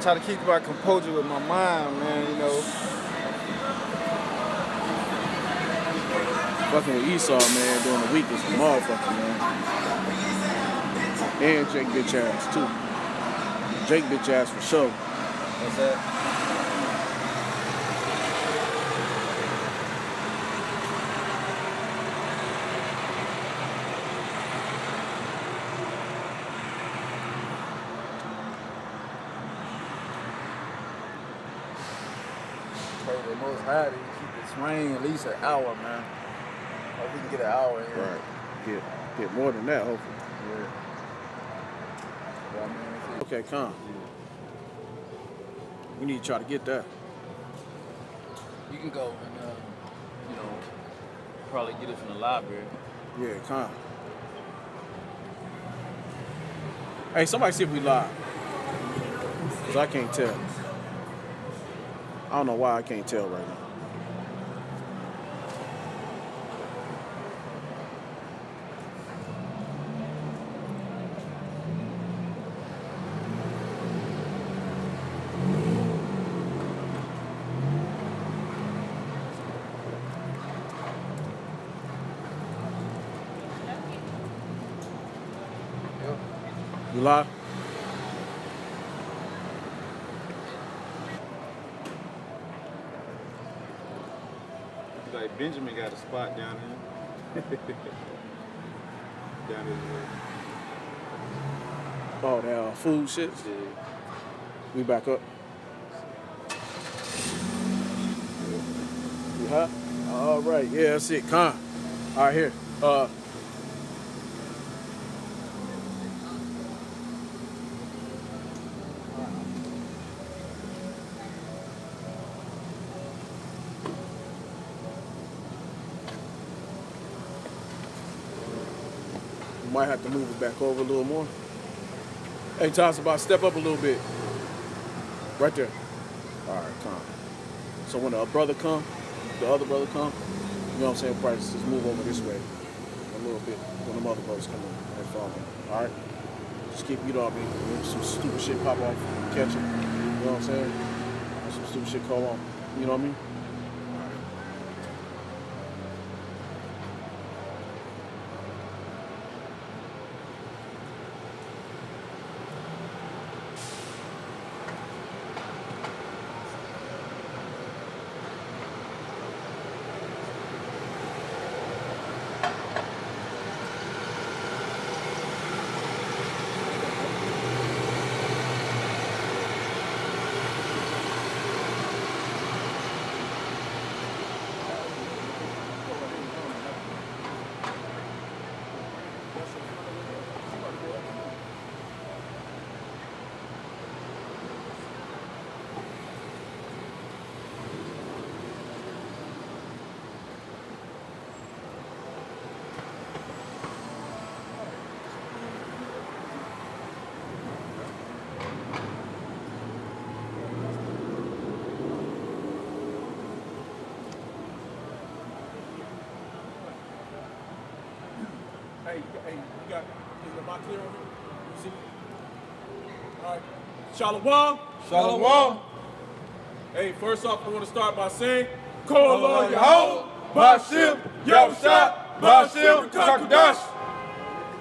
try to keep my composure with my mind, man, you know. Fucking with Esau, man, during the week is a motherfucker, man. And Jake bitch ass, too. Jake bitch ass for sure. What's that? The most high to keep this rain at least an hour, man. Hope we can get an hour in. Right. Get more than that, hopefully. Yeah. Okay, calm. We need to try to get that. You can go and, probably get it from the library. Yeah, calm. Hey, somebody see if we live. Because I can't tell. I don't know why I can't tell right now. You live? Like Benjamin got a spot down here. Down his way. Oh, the food shits? Yeah. We back up. You hot? All right, yeah, that's it. Con. All right, here. Might have to move it back over a little more. Hey, Toss, about step up a little bit. Right there. All right, calm. So when the other brother come, you know what I'm saying? Probably just move over this way a little bit when the other brothers come in and follow. All right? Just keep, you know what I mean? When some stupid shit pop off, catch it. You know what I'm saying? When some stupid shit call on. You know what I mean? Hey, you got, is the box clear over here? You see? All right. Shalom. Shalom. Hey, first off, I want to start by saying, Call Lord Yahweh, Bashim, Yahusha, Bashim, Kakadash.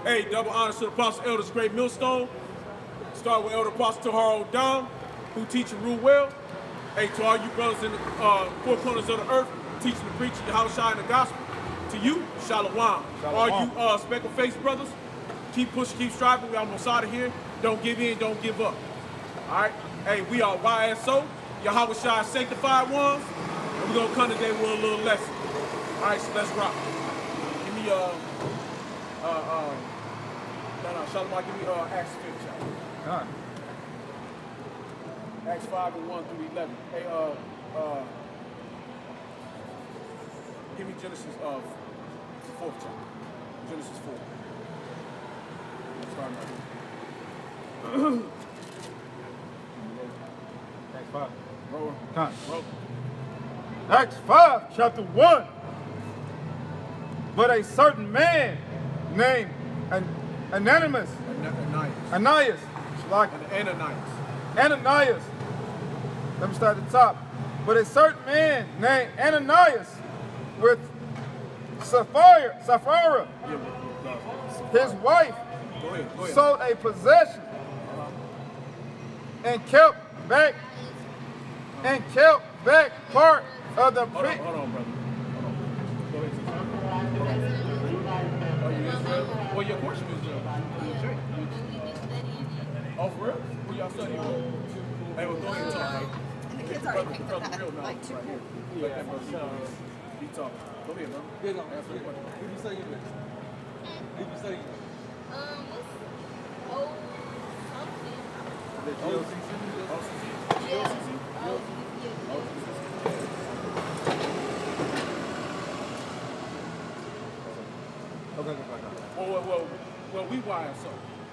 Hey, double honors to the Apostle Elders, Great Millstone. Start with Elder Apostle Tahar Down, who teach and rule well. Hey, to all you brothers in the four corners of the earth, teaching and preaching the Yahushua and the gospel. To you, Shalom. All you speckle-faced brothers, keep pushing, keep striving. We almost out of here. Don't give in, don't give up. All right? Hey, we are YSO, Yahushua sanctified ones, and we're going to come today with a little lesson. All right, so let's rock. Give me, Shalom, give me Acts 5th chapter. God. Acts 5 and 1 through 11. Hey, give me Genesis 4th chapter. Genesis 4. Starting right here. Acts 5. Roll. God. Roll. Acts 5, chapter 1. But a certain man named Ananias, Ananias. like Ananias. Ananias. Let me start at the top. But a certain man named Ananias with Sapphira, his wife, Go ahead. sold a possession and kept back part of the Hold on, brother. Hold on. Go ahead. Oh, you Israel? Well, your portion is Oh, for real? Who y'all studying with? Hey, well, go ahead and talk. And the kids already picked up that, like, 2 right here. Let that brother be talking. Go ahead, bro. Who you studying with? Who you studying with? What's old something? The GLCC? Well, we YSO.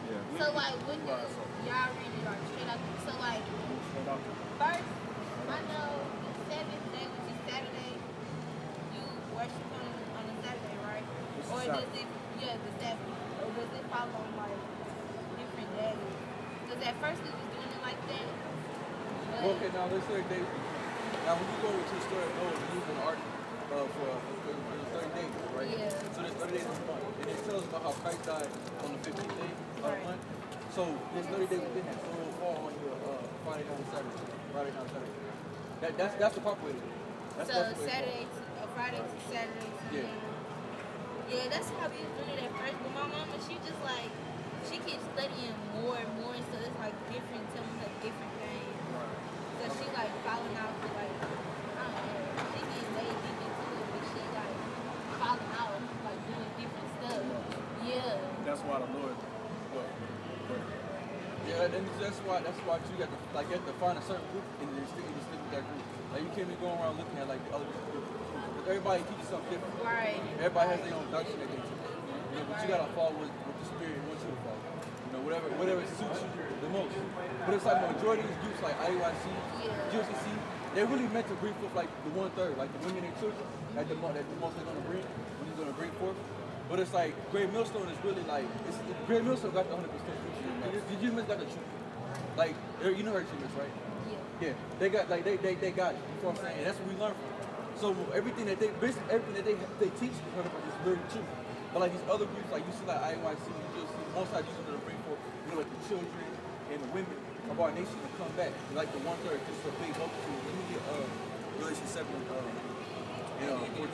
Yeah. So like, what do y'all read it like straight up? So like, first, I know the 7th day, which is Saturday, you worship on a Saturday, right? Or does it, the 7th, or does it follow on like different days? Because at first we was doing it like that. Okay, now let's say day. Now when you go to the store, you use an art for 30 days, right? Yeah. So there's 30 days in a month. And it tells about how Christ died on the 15th day of the month. So there's 30 days within that. So it will fall on your Friday down to Saturday. That's the proper way to do it. That's Saturday to Friday to Saturday to Yeah, that's how we was doing it at first. But my mama, she just like, she keeps studying more and more. So it's like different, telling her different things. So she like falling out for like, I don't know, she getting way deep into it, but she like falling out, like doing different stuff. Yeah. That's why the Lord. Yeah, and that's why you got to you have to find a certain group and then stick with that group. Like you can't be going around looking at like the other groups. Everybody teaches something different. Right. Everybody has their own doctrine that they teach. You know, but you gotta follow what the Spirit wants you to follow. You know, whatever suits you the most. But it's like the majority of these groups like IUIC, GLCC, they're really meant to bring forth like the 1/3, like the women and children, like the most they're gonna bring, when he's gonna bring forth. But it's like Great Millstone is really like Great Millstone got the 100% truth. The humans got the truth. Like you know her achievements, right? Yeah. They got they got it. You know what I'm saying? And that's what we learn from. So everything that they teach is very true. But like these other groups, like you see like IYC, you just see most sides using it to bring forth, you know, like the children and the women of our nation to come back. Like the 1/3, just a big multitude. Galatians 7 and 14.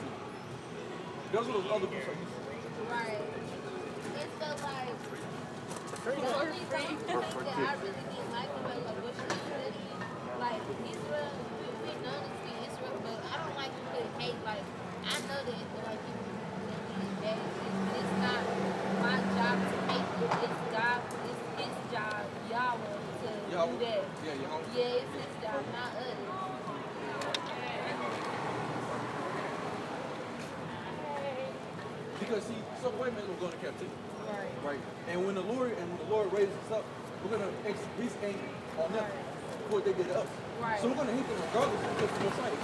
Those are those other groups are used to. Right. And so like, the only thing that I really didn't like about like what she studied, like Israel, we know this be Israel, but I don't like to put hate. Like I know that like people that it's not my job to hate them. It's his job, Yahweh, to do that. Yeah, it's his job, not us. Because see, some white men will go into captivity. Right. And when the Lord raises us up, we're gonna execute his anger on them before they get to us. Right. So we're gonna hate them regardless because we're Messiah.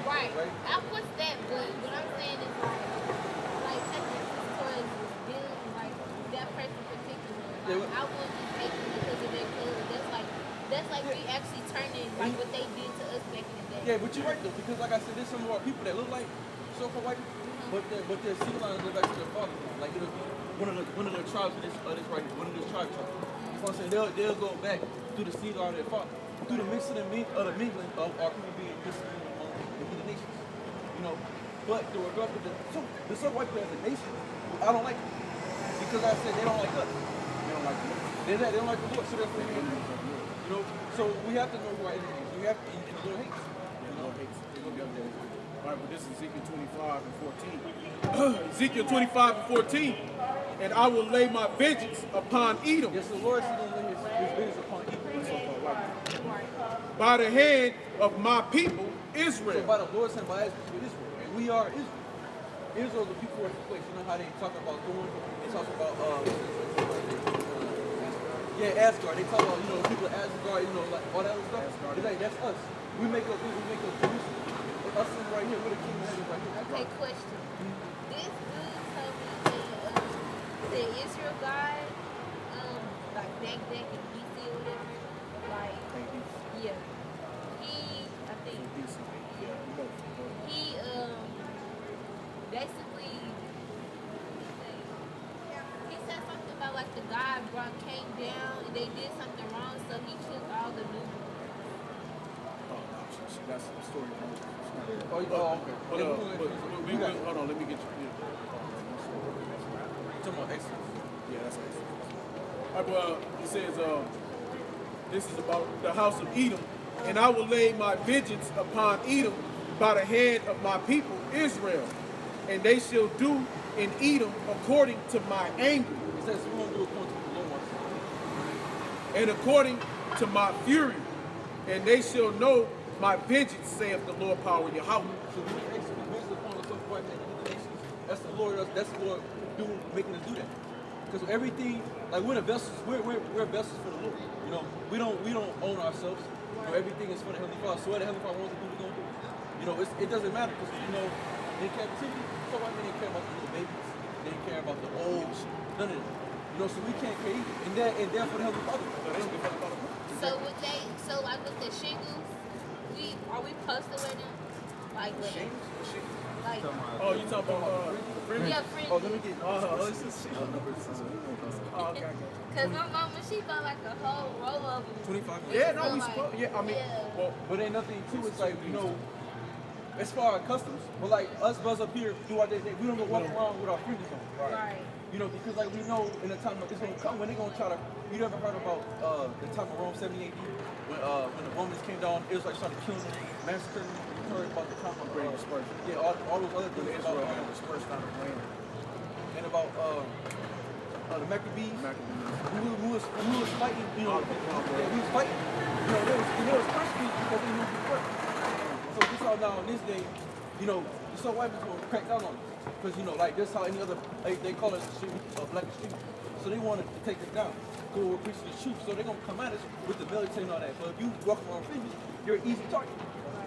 Right. I put that, but what I'm saying is like taking this towards dealing like that person particular. Like, I wouldn't just hate them because of their color. That's like we actually turning like what they did to us back in the day. Yeah, but you're right though, because like I said, there's some more people that look like so-called white people. But their seed lines go back to their father. Like it'll be one of the tribes of this right here, one of this tribe. You know what I'm saying? They'll go back through the seed line of their father, through the mixing of the mingling of our people being Christian among the nations. You know, but the regard of the some white people as a nation, I don't like it. Because I said they don't like us. They don't like us. They don't like the Lord, so therefore we hate them. You know, so we have to know who our enemy is. We have to and the Lord hates. The Lord hates. All right, but this is Ezekiel 25 and 14. Ezekiel 25 and 14. And I will lay my vengeance upon Edom. Yes, the Lord is going to lay his vengeance upon Edom. By the hand of my people, Israel. So by the Lord's hand, by his people, Israel. And we are Israel. Israel is the people of the place. You know how they talk about going? They talk about, Asgard. They talk about, you know, people of Asgard, you know, like all that other stuff. It's like, that's us. We make up Jerusalem. Us right here, we're the king of heaven right here. Okay, question. This dude told me that Israel God, like back in BC or whatever, Like, yeah. I think, he, basically, he said something about, like, the guy came down and they did something wrong, so he took all the new. That's the story of Moses. Okay. Hold on, let me get you. Talking about Exodus. Yeah, that's Exodus. All right, well, he says, this is about the house of Edom, and I will lay my vengeance upon Edom by the hand of my people Israel, and they shall do in Edom according to my anger. It says we won't do according to the Lord wants. And according to my fury, and they shall know my vengeance, saith the Lord power in your house. So when you execute vengeance upon the white man in the nations, that's the Lord making us do that. Because everything, like we're the vessels, we're vessels for the Lord. You know, we don't own ourselves. You know, everything is for the Heavenly Father. So what the Heavenly Father wants to do, we're gonna do. You know, it doesn't matter because in captivity, so white men didn't care about the little babies, they didn't care about the old, none of that. You know, so we can't care either. And therefore the Heavenly Father. They don't give a fuck about it. So like with the shingles, are we posted with them? Like with like Oh, you talking about fringes? yeah, friends. Oh, let me get. Okay. Cause my mama, she got like a whole roll of them. 25 minutes. Yeah, no, So, we like, spoke. Yeah, I mean, yeah. well, But ain't nothing to it's like, you know, as far as customs, but like us brothers up here do our day, we don't go walk around with our fringes on. Right. You know, because like we know in the time it's gonna come when they're gonna try to. You never heard about the time of Rome 70 AD when the Romans came down, it was like started killing them, massacring them. You heard about the time of Great dispersion. Yeah, all those other things Israel about had dispersed out of land. and about the Maccabees. Who was fighting, you know, yeah, we was fighting. You know, they was persecuted because they knew we were. So we saw now in this day, you know, the so white people will crack down on us. Because, you know, like this how any other, they call us black extreme. So they wanted to take us down. So we're preaching the truth. So they're going to come at us with the military and all that. So if you walk around fingers, you're an easy target.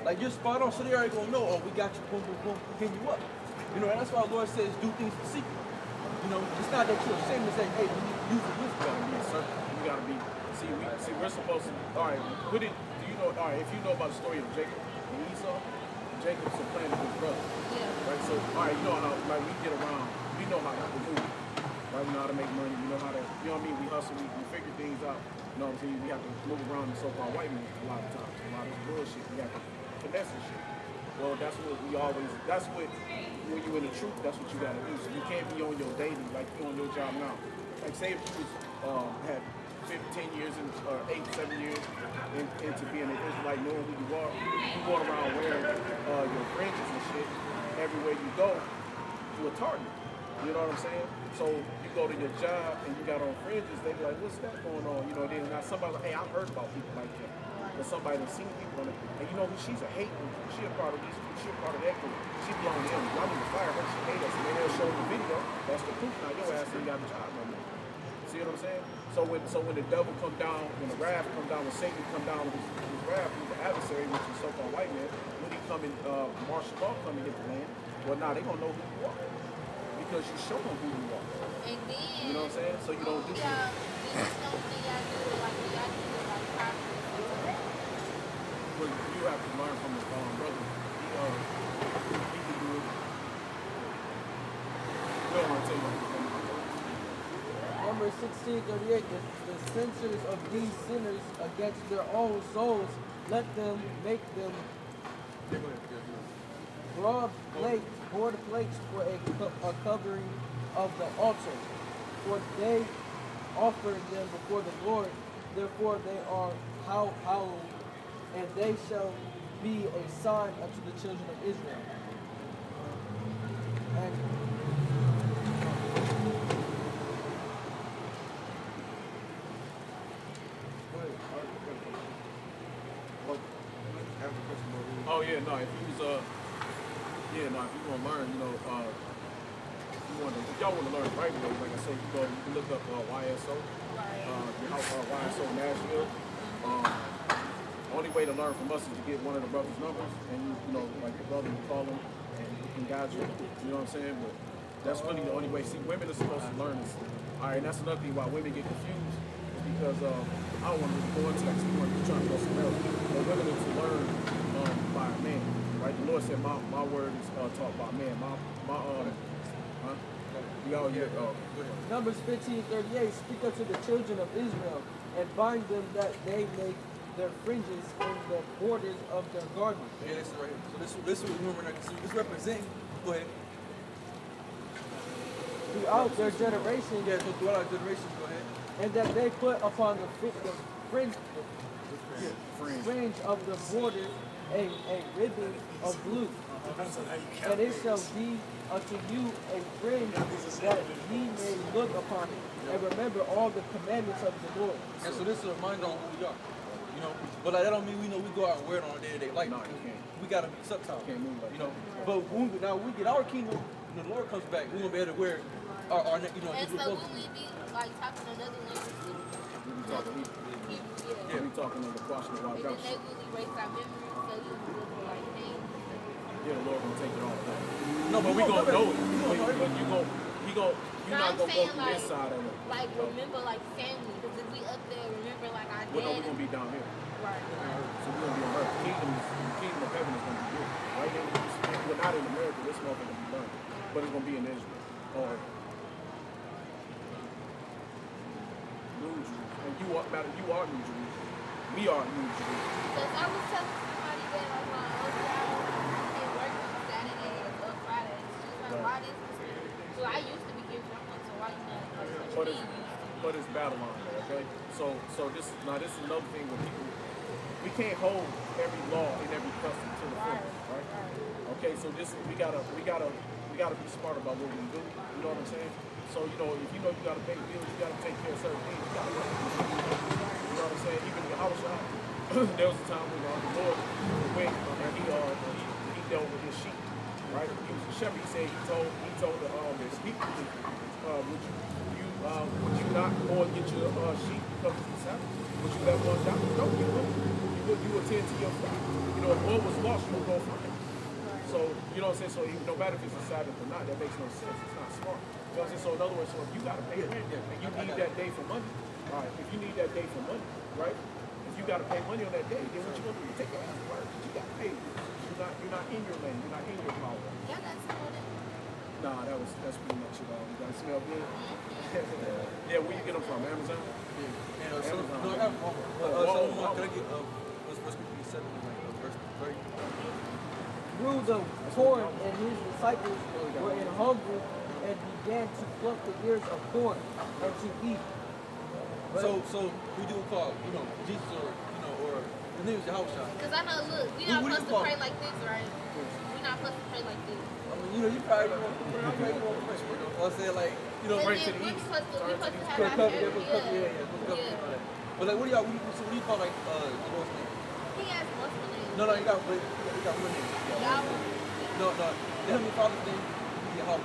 Like you're spot on. So they already going to know, oh, we got you, boom, boom, boom, pin you up. You know, and that's why the Lord says do things in secret. You know, it's not that you're ashamed to say, hey, we need to use it. You gotta be certain. You gotta be. We're supposed to. All right. Do you know? All right. If you know about the story of Jacob and Esau, Jacob supplanted his brother. Yeah. Right. So, all right. You know how like we get around. We know how to move. Right. We know how to make money. We know how to. You know what I mean? We hustle. We figure things out. You know what I'm saying? We have to move around the so-called white man a lot of times. A lot of bullshit. We have to finesse and shit. Well, that's what we always. That's what. When you're in the truth, that's what you gotta do. So you can't be on your daily like you on your job now. Like say if you was had 10 years or 8, 7 years into being an Israelite, knowing who you are, you going around wearing your fringes and shit everywhere you go, you're a target. You know what I'm saying? So you go to your job and you got on fringes, they be like, what's that going on? You know, then now somebody like, hey, I've heard about people like that. But somebody that's seen people on it, and you know who she's a hate group. She a part of these, she a part of that group. She belongs to them. Y'all need to fire her. She hate us. And then they'll show the video. That's the proof. Now your ass ain't got a job no more. See what I'm saying? So when the devil come down, when the wrath come down, when Satan come down with his wrath, who's the adversary, which is so-called white man, when he come in, martial law come and hit the land, well now they gonna know who you are. Because you show them who you are. And then You know what I'm saying? So you don't do this is something y'all do like practice. But you have to learn from the brother. He can do it. We don't want to tell you. Number 1638, the censors of these sinners against their own souls, let them make them board plates for a covering of the altar. For they offer them before the Lord, therefore they are hallowed, and they shall be a sign unto the children of Israel. And Oh yeah, no. If you was if you want to learn, if y'all want to learn the right way, like I said, you can look up YSO, YSO Nashville. Only way to learn from us is to get one of the brothers' numbers, and like the brother, you call him, and he can guide you. You know what I'm saying? But that's really the only way. See, women are supposed to learn this. All right, and that's another thing why women get confused, is because I don't want to go into that. We're trying to go somewhere else. But women need to learn by a man, right? The Lord said, "My word is taught by man." Numbers 15:38. Speak unto the children of Israel and bind them that they make their fringes in the borders of their garments. Yeah, this is right here. So this is what we're not this representing. Go ahead. Throughout their generation, Yeah, so throughout our generations, go ahead. and that they put upon the fringe of the border a ribbon of blue. And it shall be unto you a fringe that ye may look upon it, and remember all the commandments of the Lord. And so this is a reminder on who we are. You know, but like, that don't mean we go out and wear it on a day-to-day life. No, you can't. We gotta be subtle. Can't move like you know. But when we get our kingdom, when the Lord comes back, we're gonna be able to wear our And so will we be like talking another language too? We be talking Hebrew. Yeah. We talking on the question of our And God. then they will erase our memories so you will be like, hey. Yeah, the Lord gonna take it all back. No, But we gonna know it. We gonna know But you're not gonna go through this side of it. Like remember like family, because if we up there remember like our Well, no, dad. we're gonna be down here. Right. So we're gonna be on earth. The kingdom of heaven is gonna be here. Right now, we're not in America. This motherfucker gonna be done, but it's gonna be in Israel. Or New Jerusalem. And you are New Jerusalem. We are New Jerusalem. Because I was telling somebody that on my other job, I did work on Saturdays or Fridays. She was like, why this? So I used to be getting drunk on, so why you not? But it's Babylon, okay? So this is another thing where people, we can't hold every law and every custom to the fullest, right? Okay, so we gotta be smart about what we do. You know what I'm saying? So if you know you gotta pay bills, you gotta take care of certain things. You gotta work. You know what I'm saying? Even the house shop, there was a time when the Lord went and he dealt with his sheep, right? He was a shepherd. He said he told the people, would you not go and get your sheep because it's the Sabbath? Would you let one die? No, you wouldn't. You attend to your flock. If one was lost, you would go find it. So, you know what I'm saying? So no matter if it's a Sabbath or not, that makes no sense. It's not smart. You know what I'm saying? So in other words, if you got to pay rent and you need that day for money, all right, if you need that day for money, right? If you got to pay money on that day, then what you going to do? You take your ass to work. You got to pay. You're not in your lane. You're not in your power. Yeah, that's what it is. Nah, that's pretty much it all. You got to smell good? Yeah, where you get them from? Amazon? Yeah. And Amazon. no, I have one. Can I get First Corinthians 7, verse 30? Through the corn, and his disciples were in hunger and began to pluck the ears of corn and to eat. So we do call, Jesus or the name is Yahushua. Because I know, look, we're not supposed to pray like this, right? We're not supposed to pray like this. I mean, you probably want to pray. I'm saying, like, Pray to the We're east. supposed to have put a our cover, hair, yeah. But like, what do you call like the Lord's name? He has multiple names. No, you got one name. Yahweh. No, the Heavenly Father's name is Yahweh,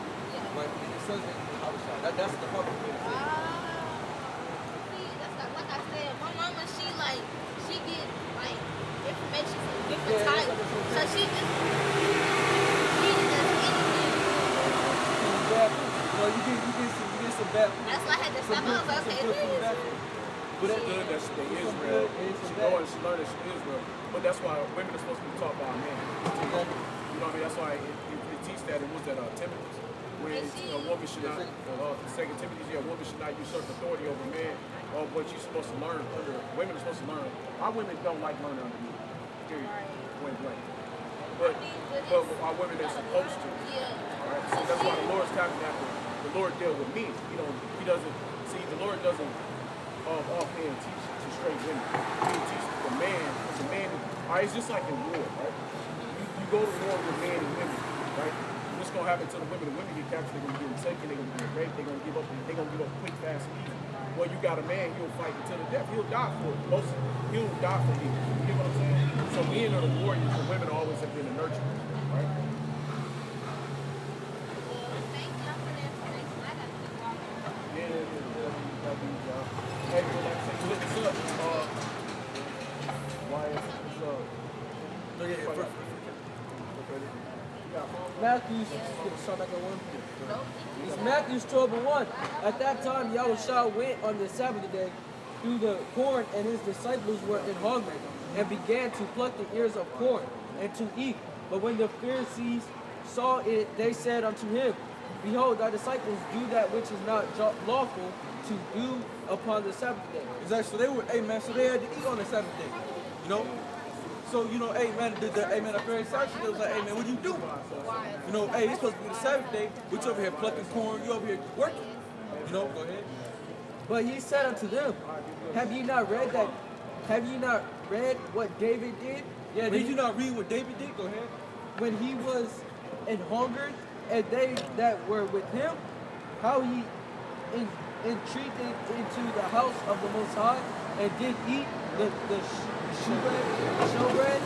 right? And His Son's name is Yahushua. That's the proper way to say it. See, that's like I said, my mama, she get like information from different types. So she just reading us anything. No, you get some bad. That's why I had to stop. I was like, okay, But that's good that she Israel. She learned that she Israel. But that's why women are supposed to be taught by a man. You know what I mean? That's why it teaches that. It was that Timothy, where a woman should not, Second Timothy, a woman should not usurp authority over a man. But you're supposed to learn under. Women are supposed to learn. Our women don't like learning under me. Period. Point blank. But our women are supposed to. Right? So that's why the Lord's tabernacle. The Lord dealt with me. He doesn't. See, the Lord doesn't offhand teach to straight women. He teaches the man. It's a man. All right, it's just like in war, right? You go to war with men and women, right? What's gonna happen to the women? The women get captured. They're gonna get taken. They're gonna get raped. They're gonna give up. They're gonna give up quick, fast, and easy. Well, you got a man. He'll fight until the death. He'll die for it. He'll die for you. You get what I'm saying? So men are the warriors. The women always have been the nurturers, right? Hey, well, like I said, look this up. Matthew, start back at 1. It's Matthew 12:1. At that time, Yahushua went on the Sabbath day through the corn, and his disciples were in hunger, and began to pluck the ears of corn, and to eat. But when the Pharisees saw it, they said unto him, Behold, thy disciples do that which is not lawful to do upon the Sabbath day. Exactly. So they were, hey man, so they had to eat on the Sabbath day. You know? So, you know, hey man, the Pharisees, they was like, hey man, what you doing? You know, hey, it's supposed to be the Sabbath day, but you over here plucking corn, you over here working. You know, go ahead. But he said unto them, Have ye not read that? Have ye not read what David did? Yeah, did you not read what David did? Go ahead. When he was an hungered, and they that were with him, how he entreated into the house of the Most High, and did eat the showbread,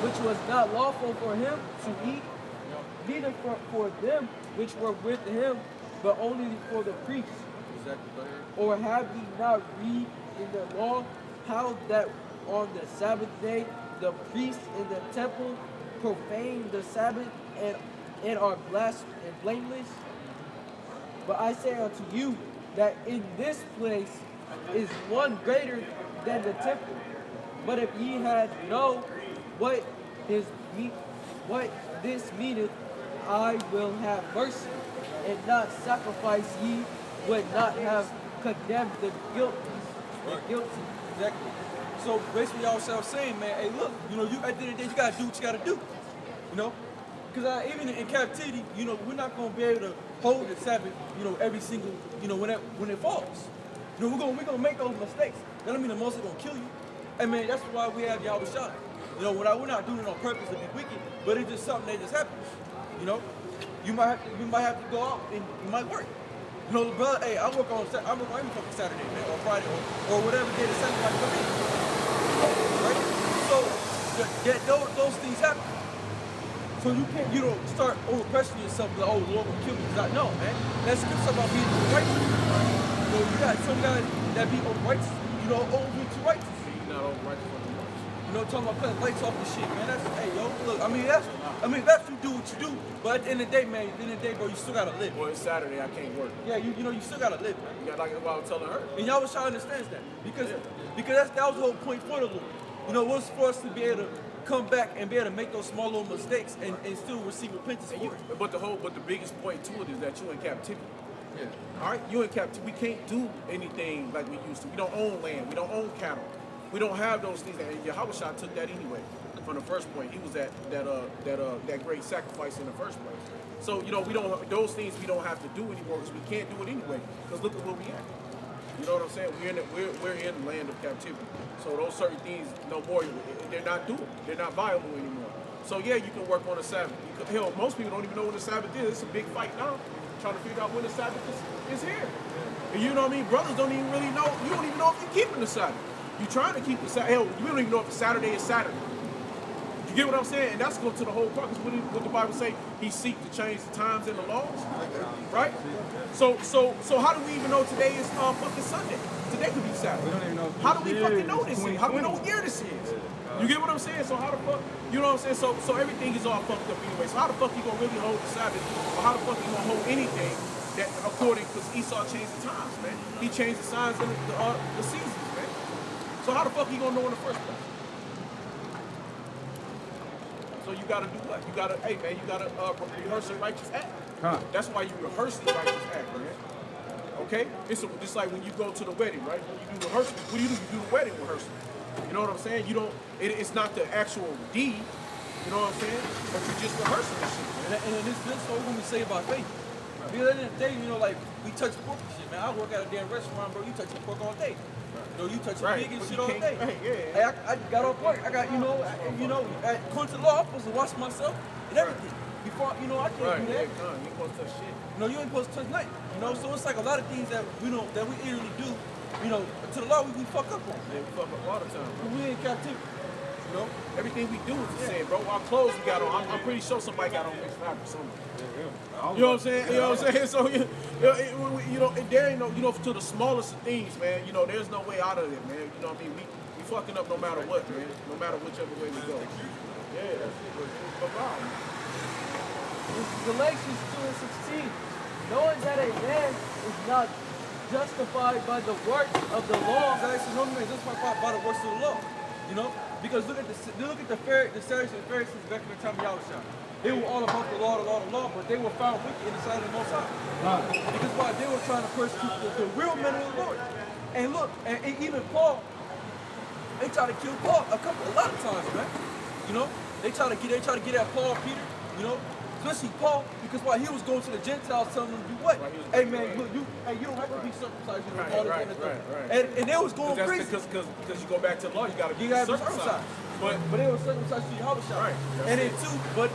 which was not lawful for him to eat, neither for them which were with him, but only for the priests. Exactly, go ahead. Or have ye not read in the law how that on the Sabbath day the priests in the temple profane the Sabbath and are blameless? But I say unto you that in this place is one greater than the temple. But if ye had known what this meaneth, I will have mercy, and not sacrifice, ye would not have condemned the guilty. Exactly. So basically, y'all was saying, man, hey, look, you know, you at the end of the day, you gotta do what you gotta do. You know, because even in captivity, you know, we're not gonna be able to hold the Sabbath, you know, every single, you know, when it falls. You know, we're gonna make those mistakes. That don't mean the most is gonna kill you. And man, that's why we have Yahweh Shah. You know, we're not doing it on purpose to be wicked, but it's just something that just happens. You know, you might have to go out and you might work. You know, brother, hey, I work every fucking Saturday, man, or Friday, or whatever day the Saturday come in. Right? So those things happen. So you can't, you don't start over questioning yourself like, oh, the Lord will kill me. Because no, man. That's scripture about being righteous. You know, you got some guys that be righteous, you know, over too righteous. You're not all righteous on the march. You know, talking about cutting lights off the shit, man. That's, hey, yo, look, I mean, that's you do what you do. But at the end of the day, man, bro, you still gotta live. Well, it's Saturday, I can't work. Yeah, you know, you still gotta live, man. You got like what I was telling her. And y'all was trying to understand that. Because that was the whole point for the Lord. You know, it was for us to be able to come back and be able to make those small little mistakes and still receive repentance for it. But the biggest point to it is that you're in captivity. Yeah. All right, you're in captivity. We can't do anything like we used to. We don't own land. We don't own cattle. We don't have those things. And Yahweh Shah took that anyway from the first point. He was that great sacrifice in the first place. So you know those things we don't have to do anymore because we can't do it anyway. Because look at where we at. You know what I'm saying? We're in the land of captivity. So those certain things no more. They're not doable. They're not viable anymore. So yeah, you can work on the Sabbath. Hell, most people don't even know when the Sabbath is. It's a big fight now, trying to figure out when the Sabbath is here. And you know what I mean? Brothers don't even really know. You don't even know if you're keeping the Sabbath. You're trying to keep the Sabbath. Hell, you don't even know if Saturday is Saturday. You get what I'm saying? And that's going to the whole part. Because what the Bible say? He seeks to change the times and the laws, right? So how do we even know today is fucking Sunday? Today could be Saturday. We don't even know. How do we fucking know this is? How do we know what year this is? You get what I'm saying? So how the fuck? You know what I'm saying? So everything is all fucked up anyway. So how the fuck you gonna really hold the Sabbath? Or how the fuck you gonna hold anything that according? Because Esau changed the times, man. He changed the signs and the seasons, man. So how the fuck you gonna know in the first place? So you gotta do what? You gotta, hey man, you gotta rehearse a righteous act. Huh. That's why you rehearse the righteous act, man. Okay? It's just like when you go to the wedding, right? When you do rehearsal, what do? You do the wedding rehearsal. You know what I'm saying? You don't. It's not the actual deed. You know what I'm saying? But you just rehearsing this shit, man. And this is what we say about faith. Because at the end of the day, you know, like we touch pork and shit, man. I work at a damn restaurant, bro. You touch pork all day. You know, you touch pig and shit all day. Hey, I got off work. I got, according to the law, I'm supposed to wash myself and everything. Before, I can't do that. You ain't supposed to touch shit. You know, you ain't supposed to touch nothing. You know, so it's like a lot of things that we easily do. You know, to the law we fuck up on. Yeah, we fuck up all the time, bro. We in captivity. You know, everything we do is the same, bro. Our clothes we got on. I'm pretty sure somebody got on mixed fabric somewhere. You know what I'm saying? You know what I'm saying? So there ain't no, to the smallest of things, man. You know, there's no way out of it, man. You know what I mean? We fucking up no matter what, man. No matter whichever way we go. Yeah, that's it. No problem. Galatians 2:16. Knowing that a man is not justified by the works of the law. Exactly. No man justified by the works of the law. You know, because look at the Sadducees and Pharisees back in the time of Yahushua. They were all about the law, but they were found wicked in the sight of the Most High. Because why? They were trying to persecute the real men of the Lord. And look, and even Paul, they tried to kill Paul a lot of times, man. You know, they try to get at Paul, Peter. You know, especially Paul, because why? He was going to the Gentiles, telling them to do what? Hey man, look, you don't have to be circumcised. You know, all this kind of stuff. And they was going crazy. Because you go back to the law, you gotta be circumcised. But they were circumcised to Yahushua. Right. And then too, but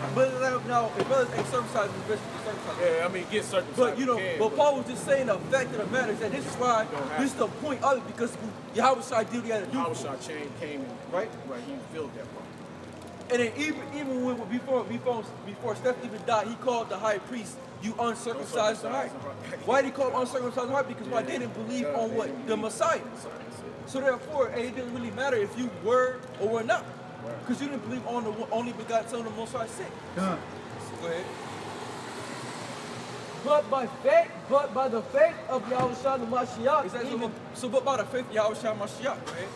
now if brothers ain't circumcised, it's best to get circumcised. Yeah, I mean get circumcised. But you know, but Paul was just saying the fact of the matter is that this is why this is the point of it, because Yahushua did what he had to do. Yahushua came in, right, he filled that part. And then even when before Stephen even died, he called the high priest, you uncircumcised heart. Why did he call uncircumcised heart? Because why they didn't believe on what? The Messiah. So therefore, it didn't really matter if you were or were not. Because you didn't believe on the only begotten Son of the Most High sent. So go ahead. But by the faith of Yahushua the Mashiach, but by the faith of Yahushua Mashiach, go ahead.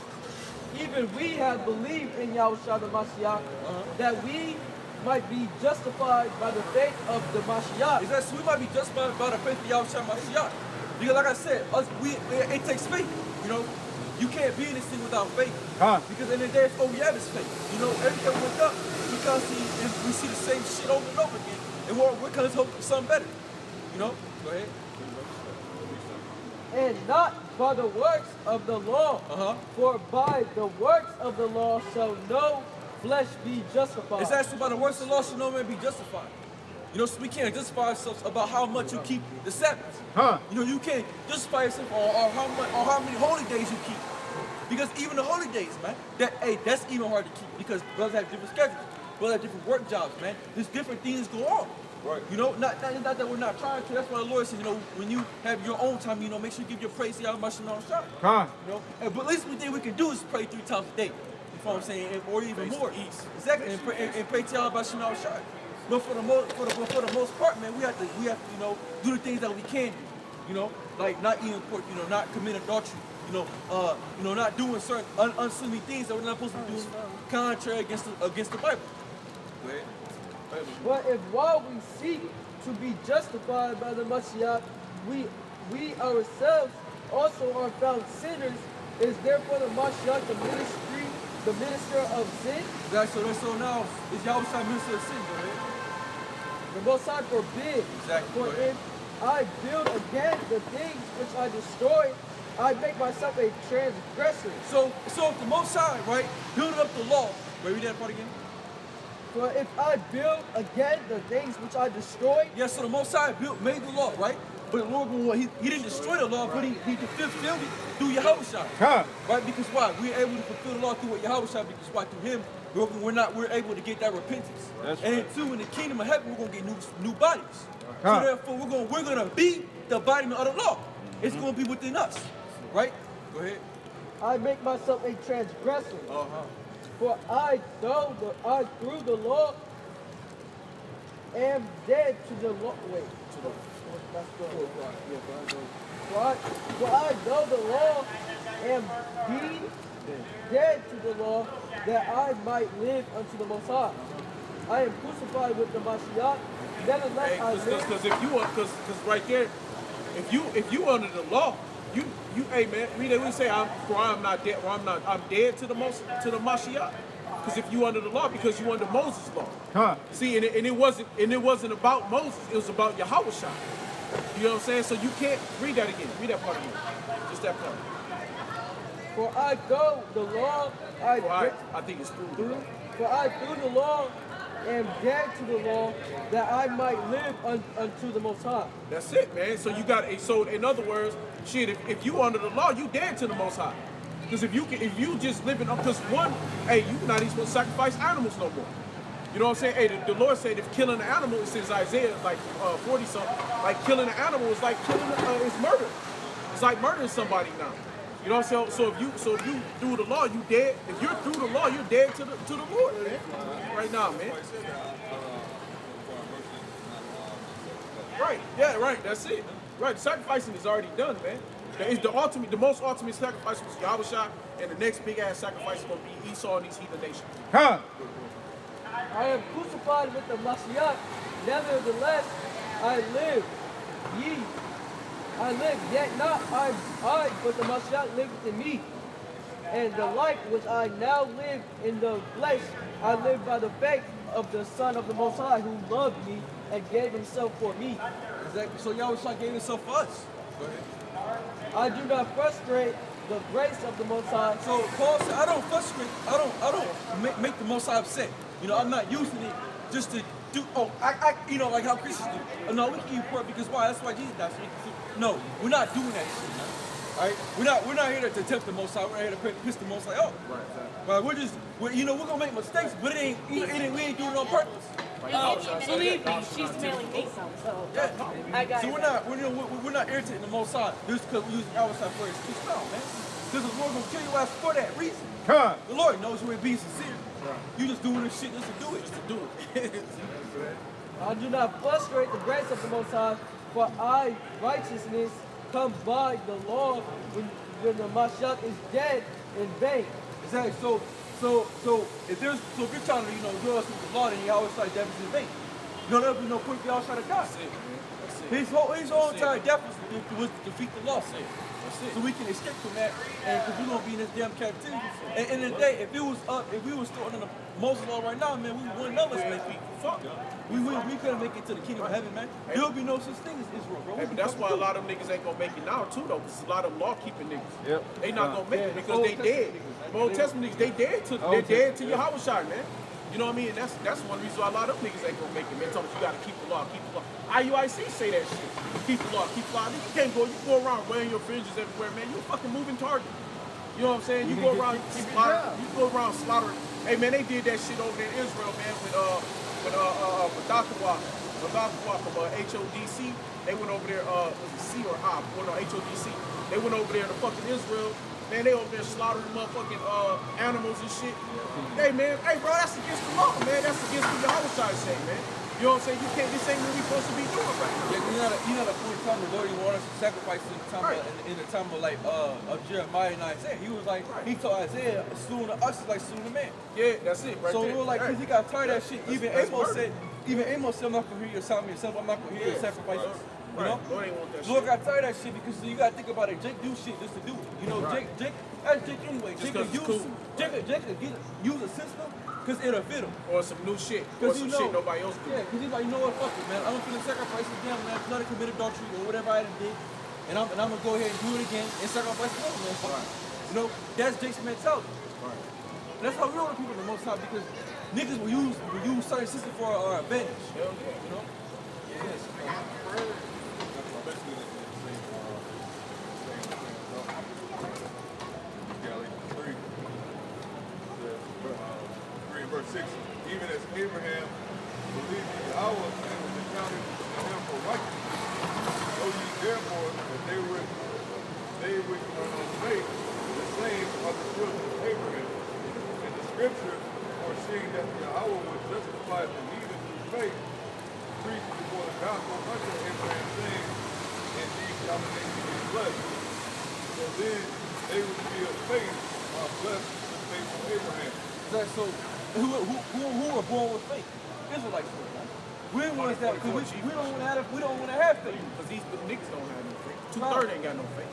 Even we have believed in Yahushua the Mashiach, that we might be justified by the faith of the Mashiach. So we might be justified by the faith of Yahushua Mashiach. Because like I said, it takes faith, you know. You can't be in this thing without faith. Because in the day, all we have is faith. You know, every time we wake up, we see the same shit over and over again. And we're going to hope for something better. You know? Go ahead. And not by the works of the law. For by the works of the law shall no flesh be justified. It's actually by the works of the law shall no man be justified. You know, so we can't justify ourselves about how much you keep the Sabbath. You know, you can't justify yourself on how many holy days you keep. Because even the holy days, man, that's even hard to keep because brothers have different schedules. Brothers have different work jobs, man. There's different things go on. Right. You know, not that we're not trying to. That's why the Lord says, you know, when you have your own time, you know, make sure you give your praise to Yahweh Shah. You know, but at least the thing we can do is pray 3 times a day. You know what I'm saying? Or even more. Exactly. And pray to Yahweh Shah. But for the most part, man, we have to, you know, do the things that we can do. You know, like not eating pork, you know, not committing adultery, you know, not doing certain unseemly things that we're not supposed to be doing contrary against the Bible. Go ahead. But if while we seek to be justified by the Mashiach, we ourselves also are found sinners, is therefore the Mashiach the minister of sin? So now is Yahushua minister of sin, go ahead. The Most High forbid. Exactly. For if I build again the things which I destroy, I make myself a transgressor. So if the Most High, right, building up the law, read that part again. For if I build again the things which I destroy. Yeah, so the Most High made the law, right? But the Lord, he didn't destroy the law, but he fulfilled it through Yahushua. Right? Because why? We're able to fulfill the law through Yahushua because why? Through him, we're able to get that repentance. And then too, in the kingdom of heaven, we're gonna get new bodies. So therefore, we're gonna be the embodiment of the law. It's gonna be within us. Right? Go ahead. I make myself a transgressor. For I through the law am dead to the law. Wait. For I know the law am being dead to the law that I might live unto the Most High. I am crucified with the Mashiach. Nevertheless I live. Because right there, if you under the law, you hey man, we say I'm not dead, or I'm dead to the Mashiach. Because if you under the law, because you under Moses' law. See, and it wasn't about Moses, it was about Yahushua. You know what I'm saying? So you can't read that again. Read that part again. Just that part. For I go the law, I think it's through. For I through the law am dead to the law that I might live unto the Most High. That's it, man. So you got so in other words, shit, if you under the law, you dead to the Most High. Because if you just living up, because one, hey, you not even supposed to sacrifice animals no more. You know what I'm saying? Hey, the Lord said if killing an animal, it says Isaiah like 40 something, like killing an animal is like killing it's murder. It's like murdering somebody now. You know what I'm saying? So if you through the law, you dead. If you're through the law, you're dead to the Lord, man. Right now, man. Right. Yeah. Right. That's it. Right. Sacrificing is already done, man. The most ultimate sacrifice was Yahushua, and the next big ass sacrifice is gonna be Esau and these heathen nations. Huh? I am crucified with the Mashiach. Nevertheless, I live. I live, yet not I, but the Mashiach liveth in me. And the life which I now live in the flesh, I live by the faith of the Son of the Most High, who loved me and gave himself for me. Exactly. So Yahushua gave himself for us. Go ahead. I do not frustrate the grace of the Most High. So Paul said, I don't frustrate, I don't make the Most High upset. You know, I'm not using it just to do, you know, like how Christians do. No, we can eat pork because why? That's why Jesus died. So we can see. No, we're not doing that shit, man. All right? We're not here to tempt the Most High. We're not here to piss the Most High off. Right. You know, we're gonna make mistakes, but we ain't doing it on purpose. Believe me, she's smelling me some, so Yeah. I got So we're not irritating the Most High just because we're using Yahushua for his excuse. No, man. Because the Lord gonna kill your ass for that reason. Huh? The Lord knows you ain't being sincere. You just doing this shit just to do it. Just to do it. I do not frustrate the grace of the Most High, for righteousness comes by the law when the Mashiach is dead in vain. Exactly. So if you're trying to, do us with the law, then you always try to death is in vain. There'll be no point for y'all trying to die. That's it, man. That's it. His whole entire death was to defeat the law. So we can escape from that, and because we're gonna be in this damn captivity. And in the day, if we was still under the Moses law right now, man, we wouldn't know us, man. Fuck. We couldn't make it to the kingdom of heaven, man. There'll be no such thing as Israel, bro. Hey, but that's why a lot of them niggas ain't gonna make it now too, though, because a lot of them law-keeping niggas. Yep. They not gonna make it because they dead. The Old Testament niggas, they dead to Yahushua, man. You know what I mean? And that's one reason why a lot of them niggas ain't gonna make it, man. Tell them you gotta keep the law, keep the law. IUIC say that shit. Keep the law, keep the law. You can't go around wearing your fringes everywhere, man. You a fucking moving target. You know what I'm saying? You go around slaughtering. Hey man, they did that shit over there in Israel, man, with Badakawa from HODC. They went over there, was it C or I? Well, no, HODC. They went over there to fucking Israel. Man, they over there slaughtering motherfucking animals and shit. Hey man, bro, that's against the law, man. That's against what Yahushua say, man. You know what I'm saying? You can't. This ain't what we supposed to be doing right now. Yeah, you know the point of time the Lord wanted us to sacrifice in the time of Jeremiah and Isaiah. He was like, he told Isaiah, soon to us is like soon to man. Yeah, that's it, right so there. we were like, because he got tired of that shit. Even Amos said, I'm not gonna hear your sound yourself. I'm not gonna hear your sacrifices. You know? Lord ain't want that Lord shit. got tired of that shit because you gotta think about it. Jake do shit just to do it. You know, Jake, that's Jake anyway. Just Jake could 'cause it's Jake could use a system because it'll fit him. Or some new shit. Or some shit nobody else do. Yeah, because he's like, you know what, fuck it, man. I'm gonna sacrifice this damn man, not to commit adultery or whatever I did. And I'm gonna go ahead and do it again and sacrifice another man. Right. You know, that's Jake's mentality. Right. And that's how we know the people the most time because niggas will use certain systems for our advantage. Hell yeah. You know? Yes. Verse 6, even as Abraham believed in Yahweh and was accounted to him for righteousness. Know ye therefore that they which are of faith, the same are the children of Abraham. And the scripture, foreseeing that Yahweh would justify the heathen through faith, preached before the gospel unto Abraham, saying, indeed shall the nation be blessed. So then they which be of faith are blessed with the faith of Abraham. So who are born with faith? Israelites, man. We're the ones that because we don't want to have faith. Because these niggas don't have no faith. 2/3 ain't got no faith.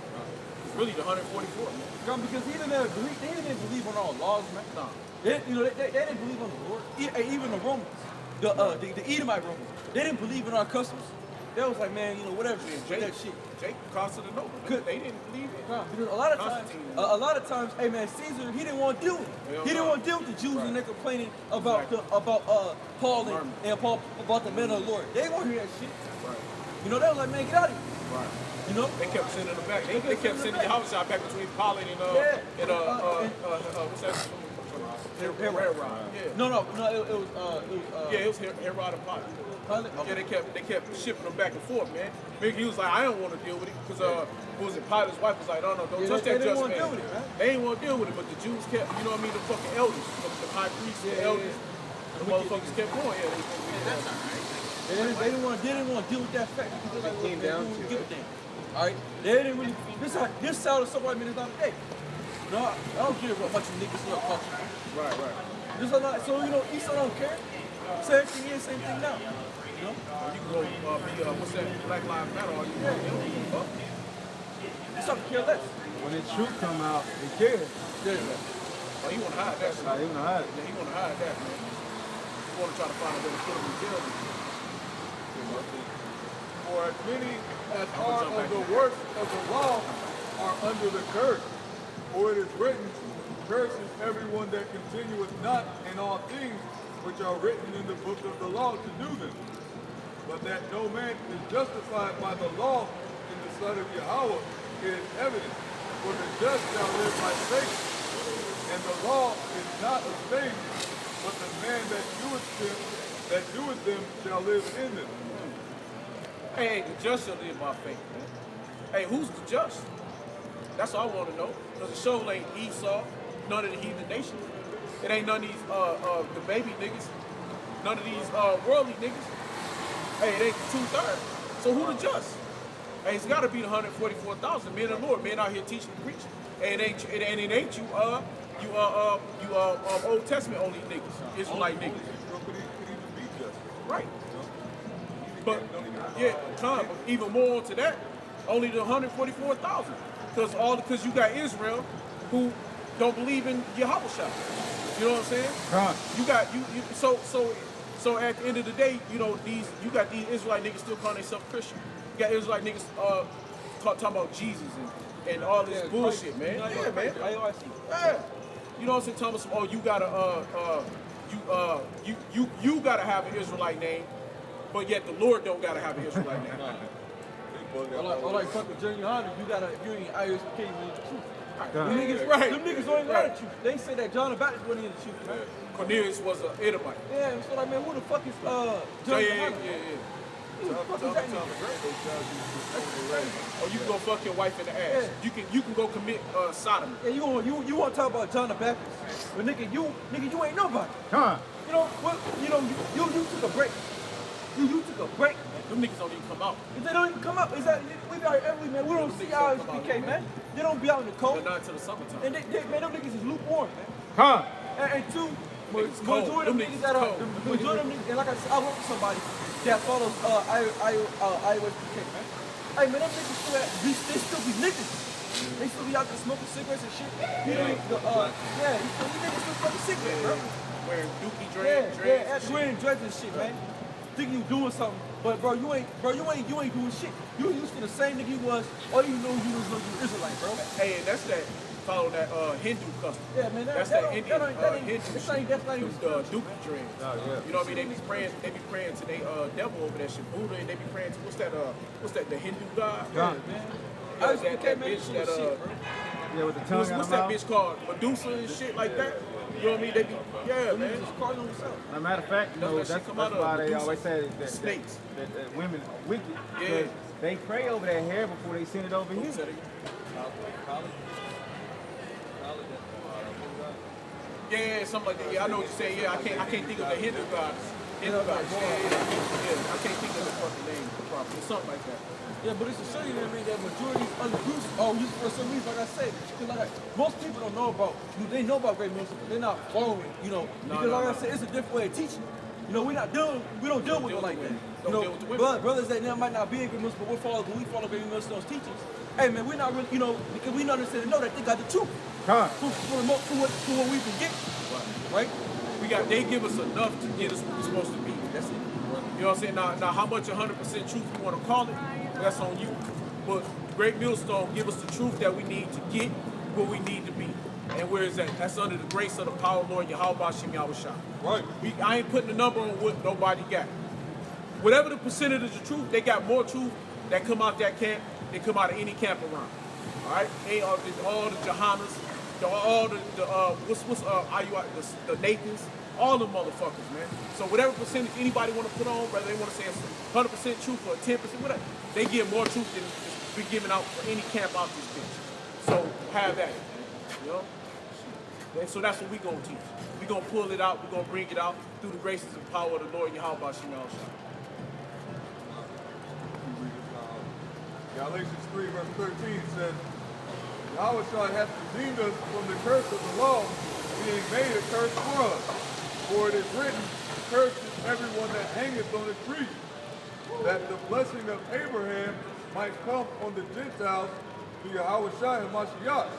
It's really the 144, man. Because they didn't believe on all laws, man. No. They didn't believe on the Lord. Even the Romans, the Edomite Romans, they didn't believe in our customs. They was like, man, whatever, that shit. Jake Constantinople, they didn't believe it. Because a lot of times, hey man, Caesar, he didn't want to deal with it. He didn't want to deal with the Jews and they're complaining about Paul and Paul about the men of the Lord. They didn't want to hear that shit. Right. They was like, man, get out of here. Right. They kept sending them back. They kept sending Yahushua back between Pilate and what's that? Herod. Yeah. No, it was Herod and Pilate. Okay. Yeah, they kept shipping them back and forth, man. He was like, I don't want to deal with it because Pilate's wife was like, don't touch that judgment. They ain't want to deal with it, but the Jews kept, you know what I mean, the fucking elders, the high priests, the elders, the motherfuckers kept going. They didn't want to deal with that fact because they came down to give a damn. All right, they didn't really. This sounded so white man is not a day. No, I don't care about much niggas in your culture. Right. This is not, so Esau don't care. Same thing is, same thing now. You know? You can go be what's that? Black Lives Matter. All you want. You don't give a fuck. Esau can care less. When the truth come out, they care. Yeah. Oh, he want to hide that. Nah, they wanna hide it. Yeah, he want to hide that, man. He want to try to find a way to put him in jail. For as many as are of the works of the law are under the curse. For it is written, curses everyone that continueth not in all things which are written in the book of the law to do them. But that no man is justified by the law in the sight of Yahweh, it is evident. For the just shall live by faith. And the law is not of faith, but the man that doeth them shall live in them. Hey, the just shall live by faith, man. Hey, who's the just? That's all I want to know. Because the show ain't Esau, none of the heathen nations. It ain't none of these the baby niggas, none of these worldly niggas. Hey, it ain't the 2/3. So who the just? Hey, it's got to be the 144,000 men of the Lord, men out here teaching and preaching. And it ain't you Old Testament only niggas, Israelite niggas. Could even be just. Right. But yeah, but even more onto that, only the 144,000. Because you got Israel who don't believe in Yahushua. You know what I'm saying? Right. You got so at the end of the day, you got these Israelite niggas still calling themselves Christian. You got Israelite niggas talking about Jesus and all this bullshit, man. Yeah, man. Yeah. You know what I'm saying? Talking about you gotta have an Israelite name, but yet the Lord don't gotta have an Israelite name. Or like fuck with Junior Honda, you ain't Irish king with the truth. Them niggas, Right. Them niggas don't even know the truth. They say that John the Baptist wasn't in the truth, man. Cornelius was an Edomite. Yeah, so like, man, who the fuck is Yeah. Who the fuck is that nigga? Or you can go fuck your wife in the ass. Yeah. You can go commit sodomy. Yeah, you want to talk about John the Baptist? But nigga, you ain't nobody. Huh? You know what? You took a break. You took a break. Them niggas don't even come out. If they don't even come up, is that we got every man? We don't see our PK, man. They don't be out in the cold. They're not until the summertime. And man, them niggas is lukewarm, man. Huh? And two, It's cold. majority of them niggas that are, majority of them niggas, and like I said, I work with somebody that follows iOS PK, man. Hey, man, them niggas they still be niggas. They still be out there smoking cigarettes and shit. These niggas still smoking cigarettes, bro. Wearing dookie Yeah, dreads. wearing dreads and shit, man. Thinking you doing something, but bro, you ain't doing shit. You used to the same nigga you was. All you know you was Israelite, bro. Hey, and that's that. Follow that Hindu custom. Yeah, man. That's that Indian Hindu That's not even dookie dreads. Oh, yeah. You know what I mean? They be praying to they devil over that shit, Buddha, and they be praying to what's that the Hindu god? Yeah, man. Yeah, I that bitch that Yeah, with the tongue out what's of that mouth. bitch called? Medusa and shit like that. You know what I mean? They be Just calling themselves. As a matter of fact, Don't that that's shit come out of why they Medusa? always say that Snakes. that women are wicked. Yeah. Because they pray over their hair before they send it over Who here. said it? Yeah, something like that. Yeah, I know what you're saying. Yeah, I can't think of the Hindu gods. Hindu gods. Yeah. I can't think of the fucking name properly. Something like that. Yeah, but it's to show you, man, that majority of other groups are used for some reason, like I said. Because most people don't know about, they know about great music, but they're not following, because like I said, it's a different way of teaching. We don't deal with it like that. Brothers that now might not be in great music, but we follow great music's teachings. Hey, man, we're not really, because we understand and know that they got the truth. Huh? For what we can get, right? They give us enough to get us where we're supposed to be. That's it. You know what I'm saying? Now how much 100% truth you want to call it, that's on you. But Great Millstone give us the truth that we need to get where we need to be. And where is that? That's under the grace of the power of Lord Yahweh Shem Yahushua. Right. I ain't putting a number on what nobody got. Whatever the percentage of the truth, they got more truth that come out that camp than come out of any camp around. All right? All the Johannas, all the the Nathans, all the motherfuckers, man. So whatever percentage anybody want to put on, whether they want to say it's 100% truth or 10%, whatever, they give more truth than be given out for any camp out this bitch. So have that, you know. And so that's what we gonna teach. We gonna pull it out. We gonna bring it out through the graces and power of the Lord Yahweh Shem Yahushua. Galatians 3 verse 13 says, Yahweh hath redeemed us from the curse of the law, being made a curse for us. For it is written, cursed is everyone that hangeth on a tree, that the blessing of Abraham might come on the Gentiles through Yahweh and Mashiach,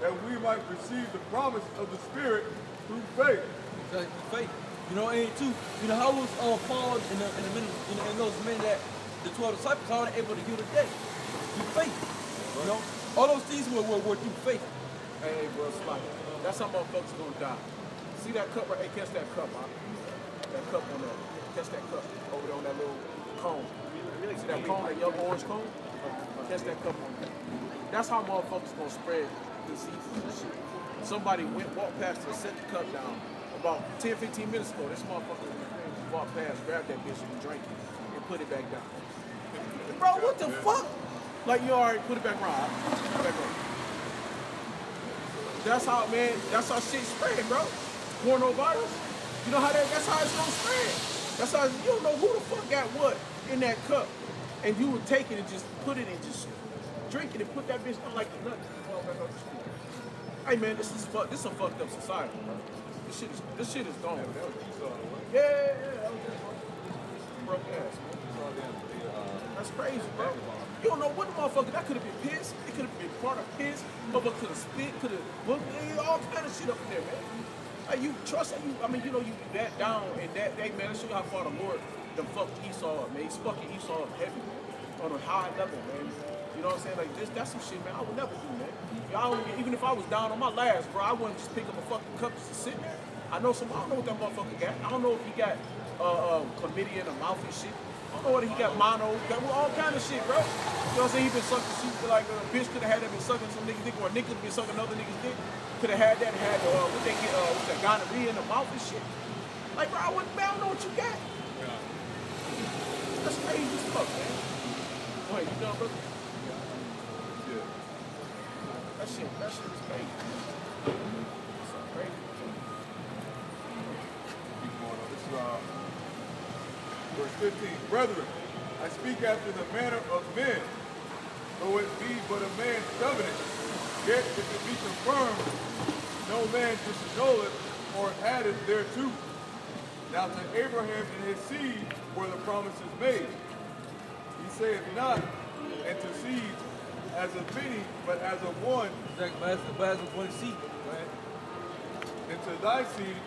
that we might receive the promise of the Spirit through faith. Exactly, faith. You know, and too, you know, how was Paul and the men, you know, and those men that the 12 disciples, how were they able to heal the dead? Through faith. You know, all those things were through faith. Hey, bro, Spike. That's how motherfuckers gonna die. See that cup right? Hey, catch that cup, huh? That cup on there. Catch that cup over there on that little cone. See that cone, that yellow orange cone? Catch that cup on there. That's how motherfuckers gonna spread diseases and shit. Somebody walked past and set the cup down about 10, 15 minutes ago. This motherfucker walked past, grabbed that bitch and drank it and put it back down. Bro, what the fuck? Like, you already put it back around. Put it back around. That's how, man, that's how shit spread, bro. Coronavirus. You know how that's how it's gonna spread. That's how, you don't know who the fuck got what in that cup. And you would take it and just put it and just drink it and put that bitch down like nothing. Hey man, this is a fucked up society, bro. This shit is gone. Yeah. Broke ass, man. That's crazy, bro. You don't know what the motherfucker, that could have been piss. It could have been part of piss. Motherfucker could have spit, could have, all kind of shit up in there, man. Like, you trust that you, I mean, you know, you that down and that, hey man, let's show you how far the Lord done fucked Esau up, man. He's fucking Esau up heavy, man. On a high level, man. You know what I'm saying? Like, that's some shit, man, I would never do, man. Even if I was down on my last, bro, I wouldn't just pick up a fucking cup just to sit there. I don't know what that motherfucker got. I don't know if he got chlamydia in the mouth and shit. I don't know what he got, mono, got all kind of shit, bro. You know what I'm saying? He been sucking shit, like a bitch could have had that been sucking some nigga's dick, or a nigga could have been sucking another nigga's dick. Could have had that and had what they get, what's that, gonorrhea in the mouth and shit. Like, bro, I don't know what you got. That's crazy as fuck, man. Go ahead, you done, brother? Yeah. That shit is crazy. That's so crazy. Keep going on. This is verse 15. Brethren, I speak after the manner of men, though it be but a man's covenant. Yet if it be confirmed, no man disannul it or added thereto. Now to Abraham and his seed were the promises made. He saith not, and to seeds as of many, but as of one. Exactly, but as of one seed, right? And to thy seed,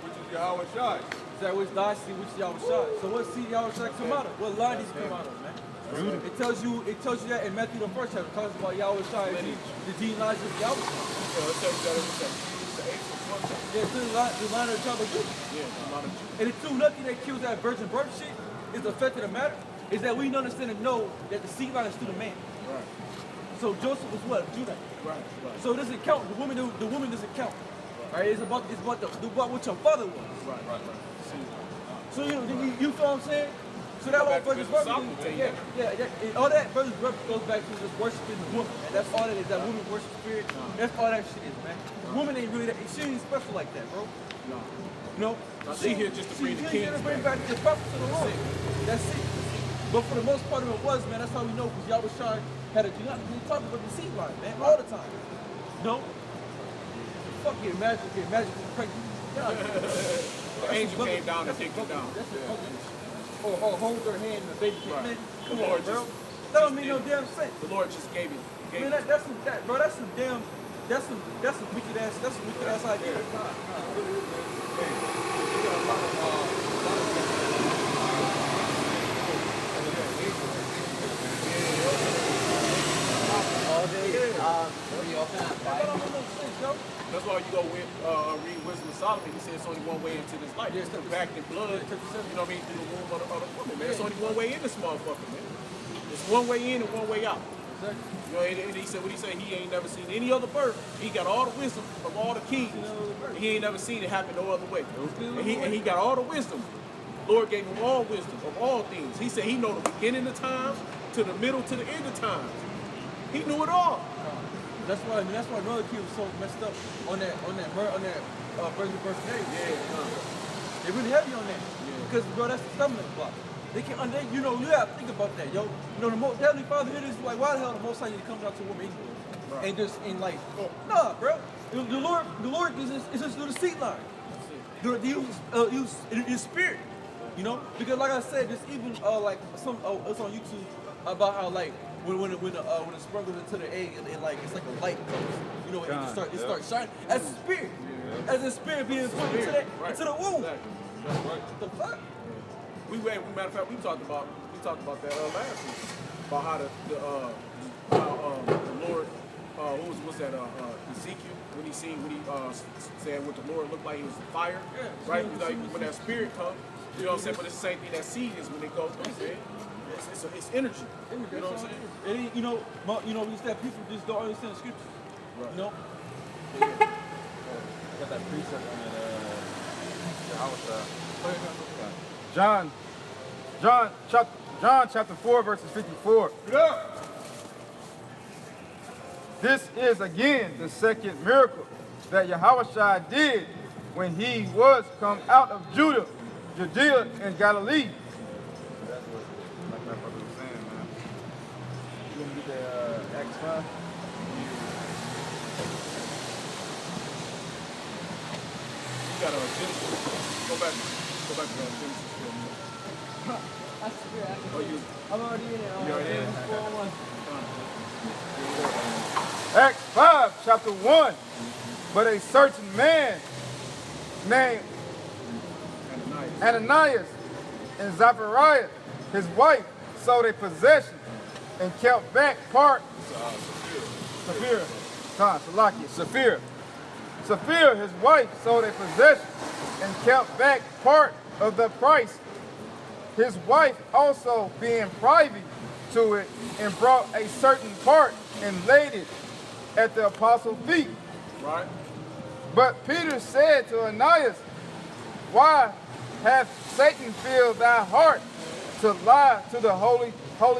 which is Yahweh Shai. That was thy seed, which is Yahweh Shai. So what seed Yahweh Shai come out of? What line does he come out of, man? It tells you that in Matthew the first chapter. It talks about Yahweh Shai, the genealogy of Yahweh Shai. It tells you that it was the 8th chapter. Yeah, the line of the tribe of Judah. Yeah, the line of Judah. And the two nothing that kills that virgin birth shit is the fact of the matter is that we understand and know that the seed line is through the man. Right. So Joseph was what? Judah. Right. So it doesn't count. The woman doesn't count. Right? It's about what your father was. Right. So you feel what I'm saying? So that whole virgin birth, and all that virgin birth goes back to just worshiping the woman, and that's all that is. That woman worship spirit. That's all that shit is, man. The woman ain't really that. She ain't special like that, bro. No. You know? She here just to bring the kings back the prophet to the Lord. That's it. But for the most part of it was, man, that's how we know, because Yahweh Shai had a genealogy. We talk about the seed line, man, all the time. No? Fuck it, magic pregnant. The angel came down and take her down. That's it. Or hold her hand and the baby came. Right. Man, The come Lord on, bro. just- That don't mean no damn sense. The Lord just gave it. Man, that's some wicked ass idea. That's why you go read Wisdom of Solomon. He said it's only one way into this life. It's back in blood. You know what I mean? Through the womb of the woman, man. It's only one way in this motherfucker, man. It's one way in and one way out. You know, and he said, what he said, he ain't never seen any other birth. He got all the wisdom of all the kings. He ain't never seen it happen no other way. And he got all the wisdom. Lord gave him all wisdom of all things. He said he know the beginning of times to the middle to the end of times. He knew it all. That's why Northern Kid was so messed up on that virgin birth day. Yeah. They really heavy on that. Because bro, that's the stumbling block. They can't, you know, you have to think about that, yo. You know, the Heavenly Father here is like, why the hell the Most High comes out to a woman anyway? And just, and like, nah, bro. The Lord is just through the seat line. Use his spirit, you know? Because like I said, there's even like it's on YouTube about how like when it sprinkles into the egg, and like it's like a light comes, you know, and it starts shining as a spirit, as a spirit being put into the womb. What the fuck? Matter of fact, we talked about that last week about how the Lord, who was that Ezekiel when he said what the Lord looked like, he was fire, right? Like when that spirit comes, you know what I'm saying. But it's the same thing that seed is when it goes through, man. It's energy. You know what I'm saying? And you know, we said people just don't understand the scriptures. Right. You know. Got that precept on it. John chapter 4 verses 54. Yeah. This is again the second miracle that Yahushua did when he was come out of Judea and Galilee. That's what like my brother was saying, man. You want to get the Acts 5? You got Genesis. Go back to Genesis for a minute. I swear, you? I'm already in it. You already in it? Acts 5, chapter 1. But a certain man named Ananias and Zachariah, his wife, sold a possession and kept back part. Sapphira, his wife, sold a possession and kept back part of the price. His wife also being privy to it, and brought a certain part and laid it at the apostles' feet. Right. But Peter said to Ananias, why hath Satan filled thy heart to lie to the Holy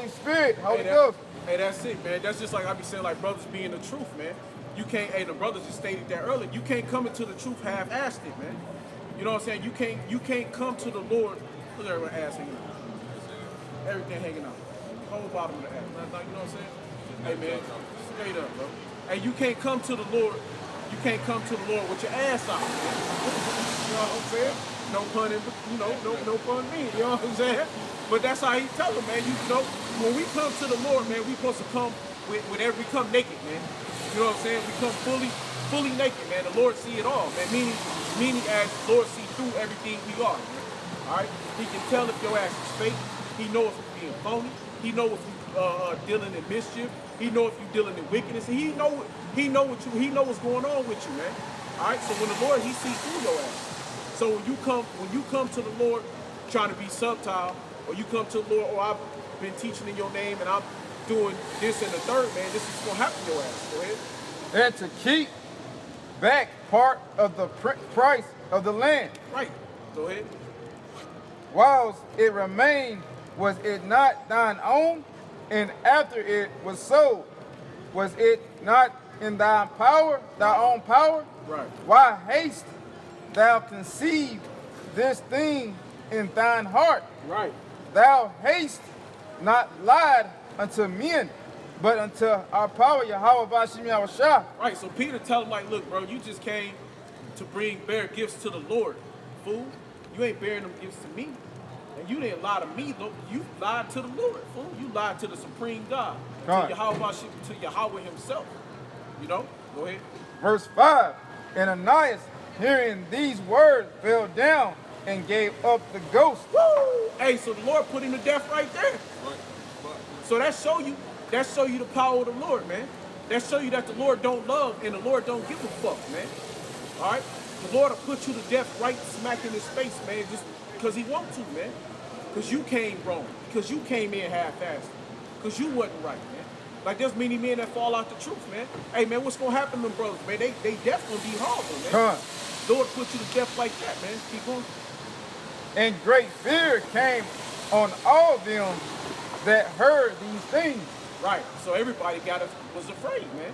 Spirit, Holy Ghost? Hey, that's it, man. That's just like I be saying, like brothers being the truth, man. You can't, the brothers just stated that earlier, you can't come into the truth half-assed it, man. You know what I'm saying? You can't come to the Lord. Look at everyone ass hanging out. Everything hanging out. Whole bottom of the ass. You know what I'm saying? Hey man, straight up, bro. Hey, you can't come to the Lord. You can't come to the Lord with your ass out, man. You know what I'm saying? No pun, no pun me. You know what I'm saying? But that's how he tell them, man. You know, when we come to the Lord, man, we supposed to come we come naked, man. You know what I'm saying? We come fully naked, man. The Lord see it all, man. Meaning as the Lord see through everything we are, man. All right? He can tell if your ass is fake. He knows if you're being phony. He knows if you dealing in mischief. He knows if you're dealing in wickedness. And he know what's going on with you, man. All right? So when the Lord, he sees through your ass. So when you come to the Lord trying to be subtle, or you come to the Lord, I've been teaching in your name and I'm doing this and the third, man, this is going to happen to your ass. Go ahead. And to keep back part of the price of the land. Right. Go ahead. Whilst it remained, was it not thine own? And after it was sold, was it not in thy own power? Right. Why hast thou conceived this thing in thine heart? Right. Thou hast not lied unto men, but unto our power, Yahweh Bashim Yahushua. Right, so Peter tell him, like, look, bro, you just came to bear gifts to the Lord, fool. You ain't bearing them gifts to me. And you didn't lie to me, look. You lied to the Lord, fool. You lied to the supreme God. To Yahweh himself. You know? Go ahead. Verse 5, and Ananias, hearing these words, fell down and gave up the ghost. Woo! Hey, so the Lord put him to death right there. So that show you the power of the Lord, man. That show you that the Lord don't love and the Lord don't give a fuck, man. All right? The Lord will put you to death right smack in his face, man, just because he wants to, man. Because you came wrong. Because you came in half-assed. Because you wasn't right, man. Like, there's many men that fall out the truth, man. Hey, man, what's going to happen to them brothers, man? They definitely be horrible, man. The Lord put you to death like that, man. Keep going. And great fear came on all them that heard these things. Right. So everybody was afraid, man.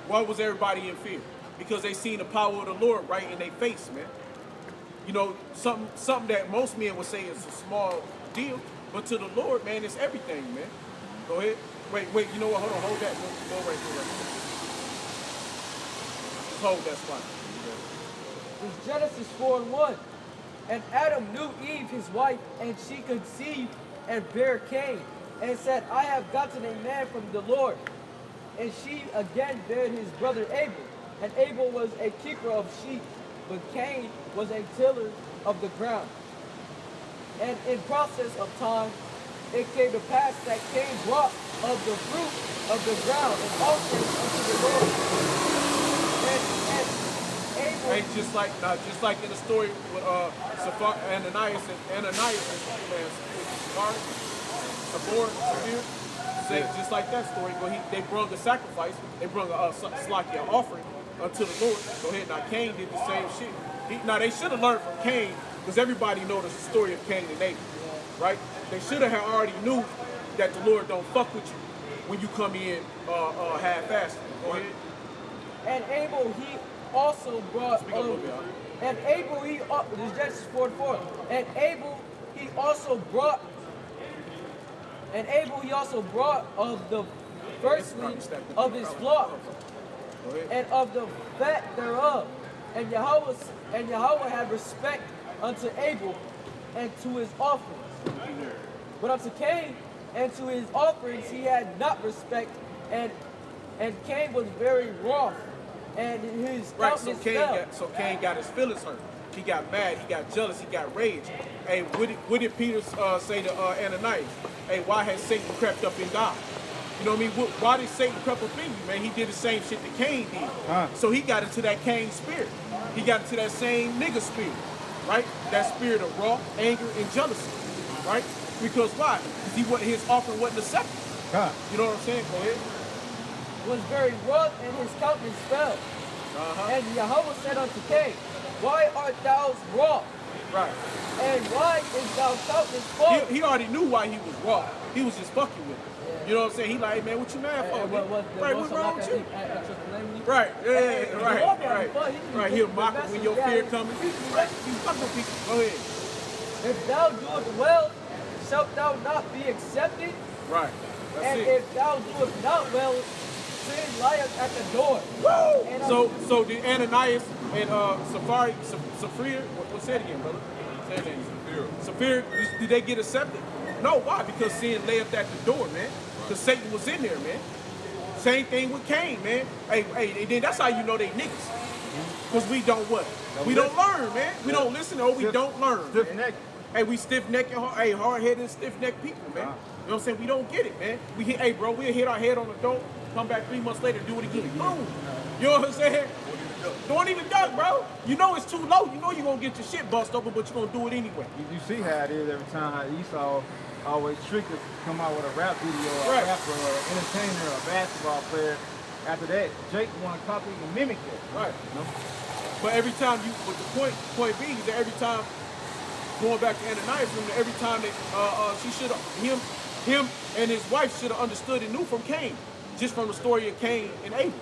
Why was everybody in fear? Because they seen the power of the Lord right in their face, man. You know, something that most men would say is a small deal. But to the Lord, man, it's everything, man. Go ahead. Wait, you know what? Hold that. Go right. Just hold that spot. It's Genesis 4:1. And Adam knew Eve, his wife, and she conceived and bare Cain, and said, I have gotten a man from the Lord. And she again bare his brother Abel. And Abel was a keeper of sheep, but Cain was a tiller of the ground. And in process of time, it came to pass that Cain brought of the fruit of the ground and offering unto the Lord. And Abel, Hey, just like in the story with Ananias and Sapphira, just like that story, where they brought a sacrifice, they brought an offering unto the Lord. Go ahead. Now Cain did the same shit. They should have learned from Cain, because everybody knows the story of Cain and Abel, right? They should have already knew that the Lord don't fuck with you when you come in half-assed. Go ahead. and Abel he also brought. Speak up a little bit, huh? And Abel this is Genesis 4:4. And Abel he also brought. And Abel he also brought of the firstlings of his flock and of the fat thereof. And Yahweh had respect unto Abel and to his offerings. But unto Cain and to his offerings he had not respect, and Cain was very wroth, and his countenance fell. So Cain got his feelings hurt. He got mad, he got jealous, he got rage. Hey, what did Peter say to Ananias? Hey, why has Satan crept up in God? You know what I mean? Why did Satan creep up in you, man? He did the same shit that Cain did. So he got into that Cain spirit. He got into that same nigga spirit, right? That spirit of wrath, anger, and jealousy, right? Because why? Because his offering wasn't accepted. You know what I'm saying? Go ahead. Was very wroth, and his countenance fell. And Yahweh said unto Cain, why art thou wroth? Right. And why is thou countenance fallen? He already knew why he was wroth. He was just fucking with him. You know what I'm saying? He like, hey, man, what you mad for? Right, what's wrong with you? Right, right. He'll mock it when your fear comes. You fuck with people. Go ahead. If thou doest well, shalt thou not be accepted? Right. That's and it. if thou doest not well, sin lieth at the door. Woo! So did Ananias and Sapphira, what's that again, brother? Say that again. Sapphira, did they get accepted? No, why? Because sin lay up at the door, man. Because Satan was in there, man. Same thing with Cain, man. Hey, and then that's how you know they niggas. Because we don't what? We don't learn, man. We don't listen, or we don't learn. Stiff-necked. Hey, we stiff-necked, hard-headed and stiff-necked people, man. You know what I'm saying? We don't get it, man. We'll hit our head on the door, come back 3 months later, do it again. Boom. You know what I'm saying? Don't even duck, bro. You know it's too low. You know you're going to get your shit bust open, but you're going to do it anyway. You see how it is every time how Esau always trick us to come out with a rap video or a rapper or an entertainer or a basketball player. After that, Jake want to copy and mimic that. Right. You know? But every time but the point being is that every time, going back to Ananias, every time that him and his wife should have understood and knew from Cain, just from the story of Cain and Abel,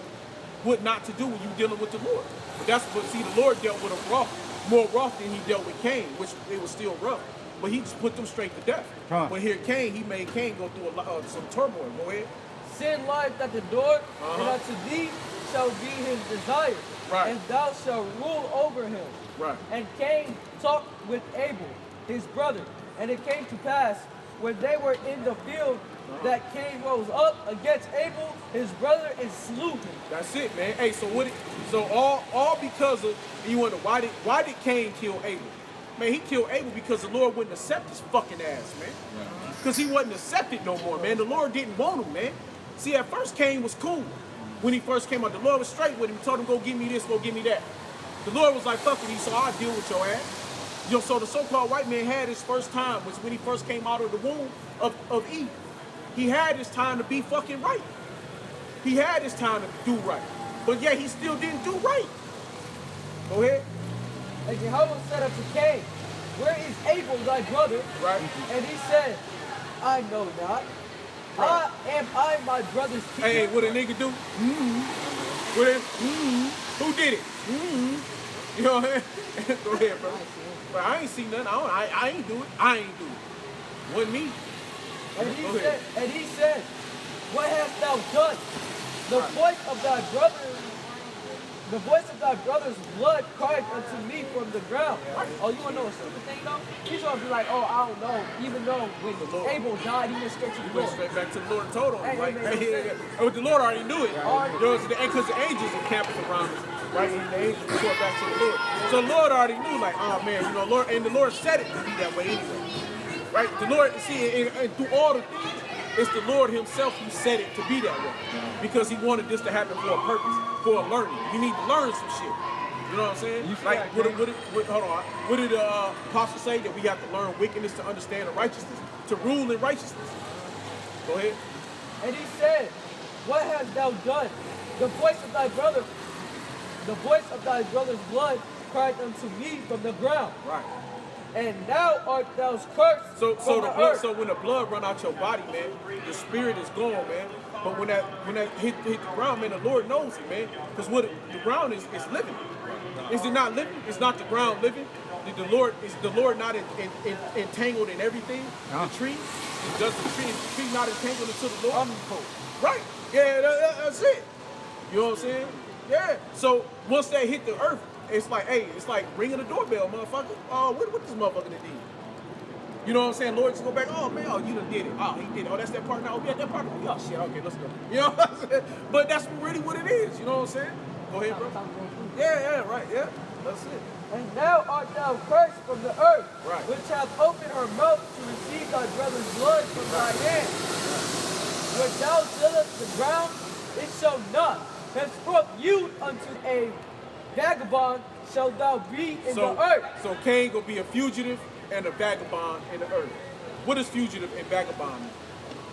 what not to do when you're dealing with the Lord. But the Lord dealt with him more rough than he dealt with Cain, which it was still rough. But he just put them straight to death. But here Cain, he made Cain go through some turmoil. Go ahead. Sin lieth at the door, and unto thee shall be his desire, and thou shalt rule over him. Right. And Cain talked with Abel, his brother, and it came to pass, when they were in the field, that Cain rose up against Abel, his brother, and slew him. That's it, man. Hey, so all because of, you wonder why did Cain kill Abel? Man, he killed Abel because the Lord wouldn't accept his fucking ass, man. Because he wasn't accepted no more, man. The Lord didn't want him, man. See, at first Cain was cool. When he first came out, the Lord was straight with him. He told him, go give me this, go give me that. The Lord was like, fuck it, so I'll deal with your ass. You know, so the so-called white man had his first time, was when he first came out of the womb of Eve. He had his time to be fucking right. He had his time to do right. But yet he still didn't do right. Go ahead. And Jehovah said unto Cain, where is Abel thy brother? Right. And he said, I know not. Right. Am I my brother's keeper? Hey, what a nigga do? Who did it? You know what I mean? Go ahead, bro. But I ain't see nothing. I ain't do it. I ain't do it. Wasn't me. And Go ahead. he said, what hast thou done? The voice of thy brother's blood cried unto me from the ground. Oh, you wanna know a stupid thing though? He's gonna be like, oh, I don't know. Even though when Abel died, he went straight to the He Lord. went straight back to the Lord and told him. Hey, Like, hey, hey, the Lord already knew it. Because the angels encamped around us, right? And the angels report back to the Lord. So the Lord already knew, like, oh man, you know, Lord, and the Lord said it to be that way anyway. Right? The Lord, see, and through all the things, it's the Lord himself who said it to be that way. Because he wanted this to happen for a purpose, for a learning. You need to learn some shit. You know what I'm saying? Like, what did the apostle say? That we have to learn wickedness to understand the righteousness, to rule in righteousness. Go ahead. And he said, what hast thou done? The voice of thy brother's blood cried unto me from the ground. Right. And now art thou cursed So from the earth. So when the blood run out your body, man, the spirit is gone, man. But when that hit the ground, man, the Lord knows it, man. Because what the ground is living. Is it not living? Is not the ground living? Is the Lord not entangled in everything? The tree? Does the tree not entangled into the Lord? Right. Yeah, that's it. You know what I'm saying? Yeah. So once that hit the earth, it's like, hey, it's like ringing the doorbell, motherfucker. Oh, what this motherfucker done did? You know what I'm saying? Lord just go back, oh man, oh, you done did it. Oh, he did it. Oh, that's that part now. We at that part. Oh shit, okay, let's go. You know what I'm saying? But that's really what it is. You know what I'm saying? Go ahead, bro. Yeah, right, yeah. That's it. And now art thou cursed from the earth, Right. which hath opened her mouth to receive thy brother's blood from thy hand. Where thou tillest the ground, it shall not. Henceforth you unto a vagabond shalt thou be in the earth. So Cain gonna be a fugitive and a vagabond in the earth. What is fugitive and vagabond mean?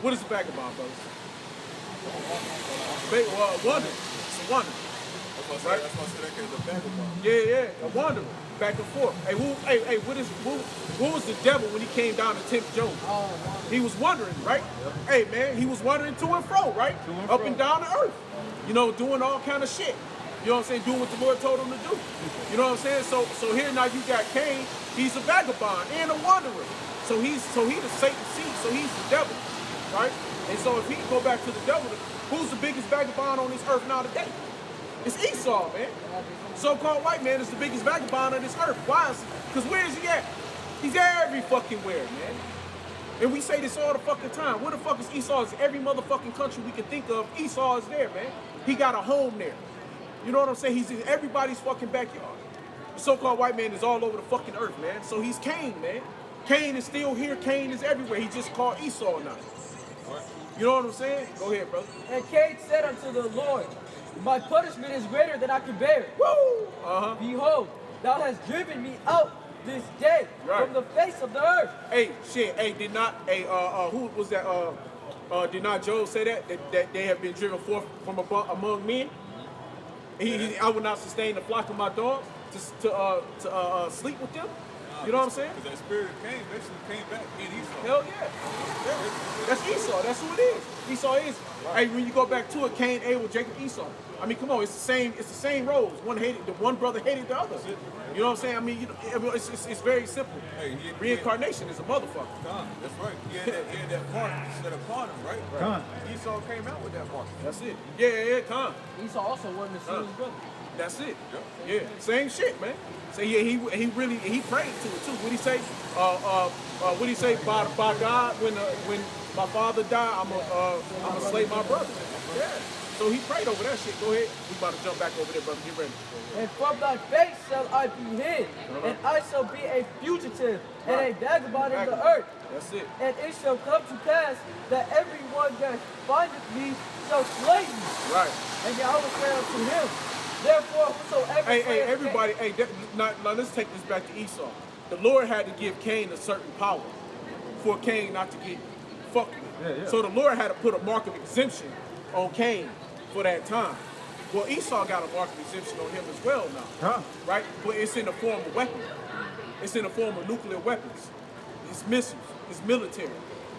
What is a vagabond, brothers? Wonder. It's a wonder. That's why I said that kid's a vagabond. Yeah, a wanderer, back and forth. Hey, what was the devil when he came down to tempt Job? He was wandering, right? Yep. Hey, man, he was wandering to and fro, right? Up and down the earth. You know, doing all kind of shit. You know what I'm saying? Doing what the Lord told him to do. You know what I'm saying? So here now you got Cain. He's a vagabond and a wanderer. So he's the Satan's seed. So he's the devil, right? And so if he go back to the devil, who's the biggest vagabond on this earth now today? It's Esau, man. So-called white man is the biggest vagabond on this earth. Why? Because where is he at? He's every fucking where, man. And we say this all the fucking time. Where the fuck is Esau? It's every motherfucking country we can think of. Esau is there, man. He got a home there. You know what I'm saying? He's in everybody's fucking backyard. The so-called white man is all over the fucking earth, man. So he's Cain, man. Cain is still here. Cain is everywhere. He just called Esau now. You know what I'm saying? Go ahead, brother. And Cain said unto the Lord, my punishment is greater than I can bear. Woo! Behold, thou hast driven me out this day from the face of the earth. Hey, shit. Hey, who was that? Did not Job say that they have been driven forth from among men? I will not sustain the flock of my dogs to sleep with them. You know what I'm saying? Because that spirit of Cain basically came back in Esau. Hell yeah. That's Esau. That's who it is. Esau is. Hey, when you go back to it, Cain, Abel, Jacob, Esau. I mean, come on, it's the same roles. One brother hated the other. You know what I'm saying? I mean, it's very simple. Hey, reincarnation is a motherfucker. That's right. He had that mark set upon him, right? Esau came out with that mark. That's it. Yeah, Con. Esau also wanted to see his brother. That's it. Yeah, same shit, man. So yeah, he prayed to it too. What he say? What he say? By God, when my father died, I'ma slay my brother. Yeah. So he prayed over that shit. Go ahead. We about to jump back over there, brother. Get ready. And from thy face shall I be hid, and I shall be a fugitive and a vagabond in the earth. That's it. And it shall come to pass that everyone that findeth me shall slay me. Right. And Yahweh said unto him, therefore whosoever Hey, everybody, now let's take this back to Esau. The Lord had to give Cain a certain power for Cain not to get fucked with. Yeah. So the Lord had to put a mark of exemption on Cain for that time. Well, Esau got a mark of exemption on him as well now, right? But it's in the form of weapons. It's in the form of nuclear weapons. It's missiles. It's military.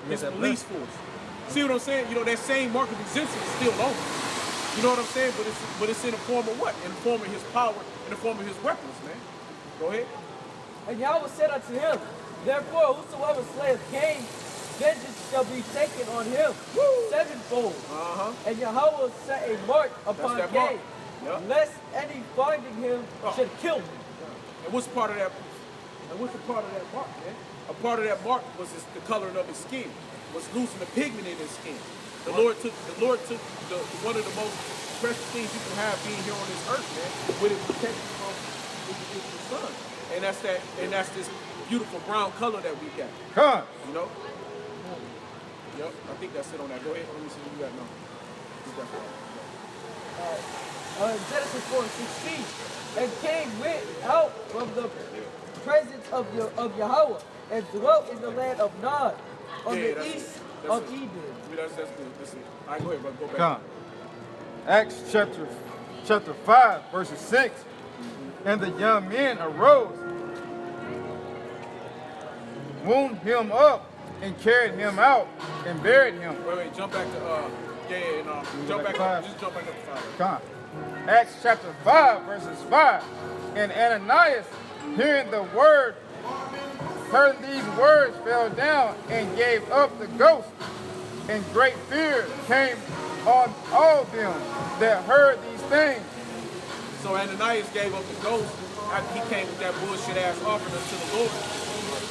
It's police force. See what I'm saying? You know, that same mark of exemption is still on him. You know what I'm saying? But it's in the form of what? In the form of his power, in the form of his weapons, man. Go ahead. And Yahweh said unto him, therefore whosoever slayeth Cain vengeance shall be taken on him sevenfold. And Yahweh set a mark upon that mark. Cain, Yep. lest any finding him should kill him. And what's part of that? And what's a part of that mark, man? A part of that mark was the coloring of his skin, was losing the pigment in his skin. The Lord took one of the most precious things you can have being here on this earth, man, with it protected from is the sun. And that's this beautiful brown color that we got. Come. You know? Yep, I think that's it on that. Go ahead, let me see what you got now. Genesis 4:16. And Cain went out from the presence of Yahweh and dwelt in the land of Nod on the east of Eden. That's good. That's it. All right, go ahead, brother. Go back. Come. Acts chapter 5, verses 6. And the young men arose, wound him up, and carried him out, and buried him. Wait, jump back to, jump back up, just jump back up to 5. Come. Acts chapter 5, verses 5. And Ananias, hearing these words, fell down and gave up the ghost. And great fear came on all them that heard these things. So Ananias gave up the ghost after he came with that bullshit ass offering unto the Lord.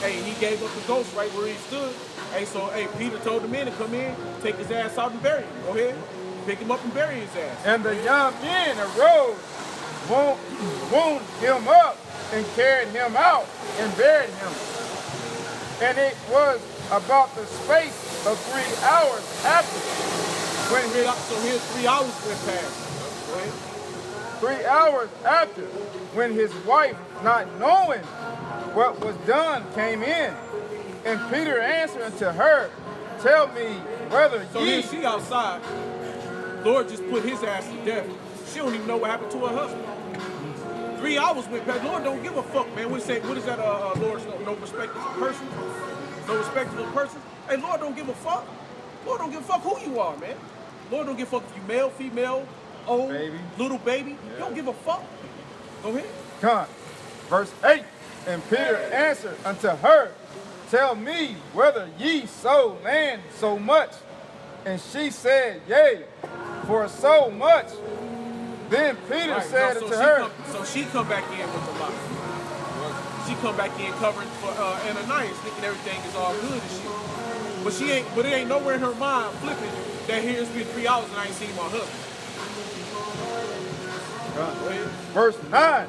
Hey, he gave up the ghost right where he stood. Hey, so Peter told the men to come in, take his ass out and bury him. Go ahead, pick him up and bury his ass. And the young men arose, wound him up, and carried him out, and buried him. And it was about the space of 3 hours after. So here's 3 hours went past. Go ahead. 3 hours after, when his wife, not knowing what was done, came in. And Peter answered unto her, tell me whether So ye... then she outside. Lord just put his ass to death. She don't even know what happened to her husband. 3 hours went past. Lord don't give a fuck, man. What is that, Lord, no respect of a person? No respect of a person? Hey, Lord don't give a fuck. Lord don't give a fuck who you are, man. Lord don't give a fuck if you male, female, old, baby, little baby. Yeah. You don't give a fuck. Go ahead. Come. Verse 8. And Peter answered unto her, tell me whether ye sold land so much. And she said, yea, for so much. Then Peter said unto her... So she come back in with the lie. She come back in covering for Ananias, thinking everything is all good and shit. But it ain't nowhere in her mind flipping that here it's been 3 hours and I ain't seen my husband. Verse 9.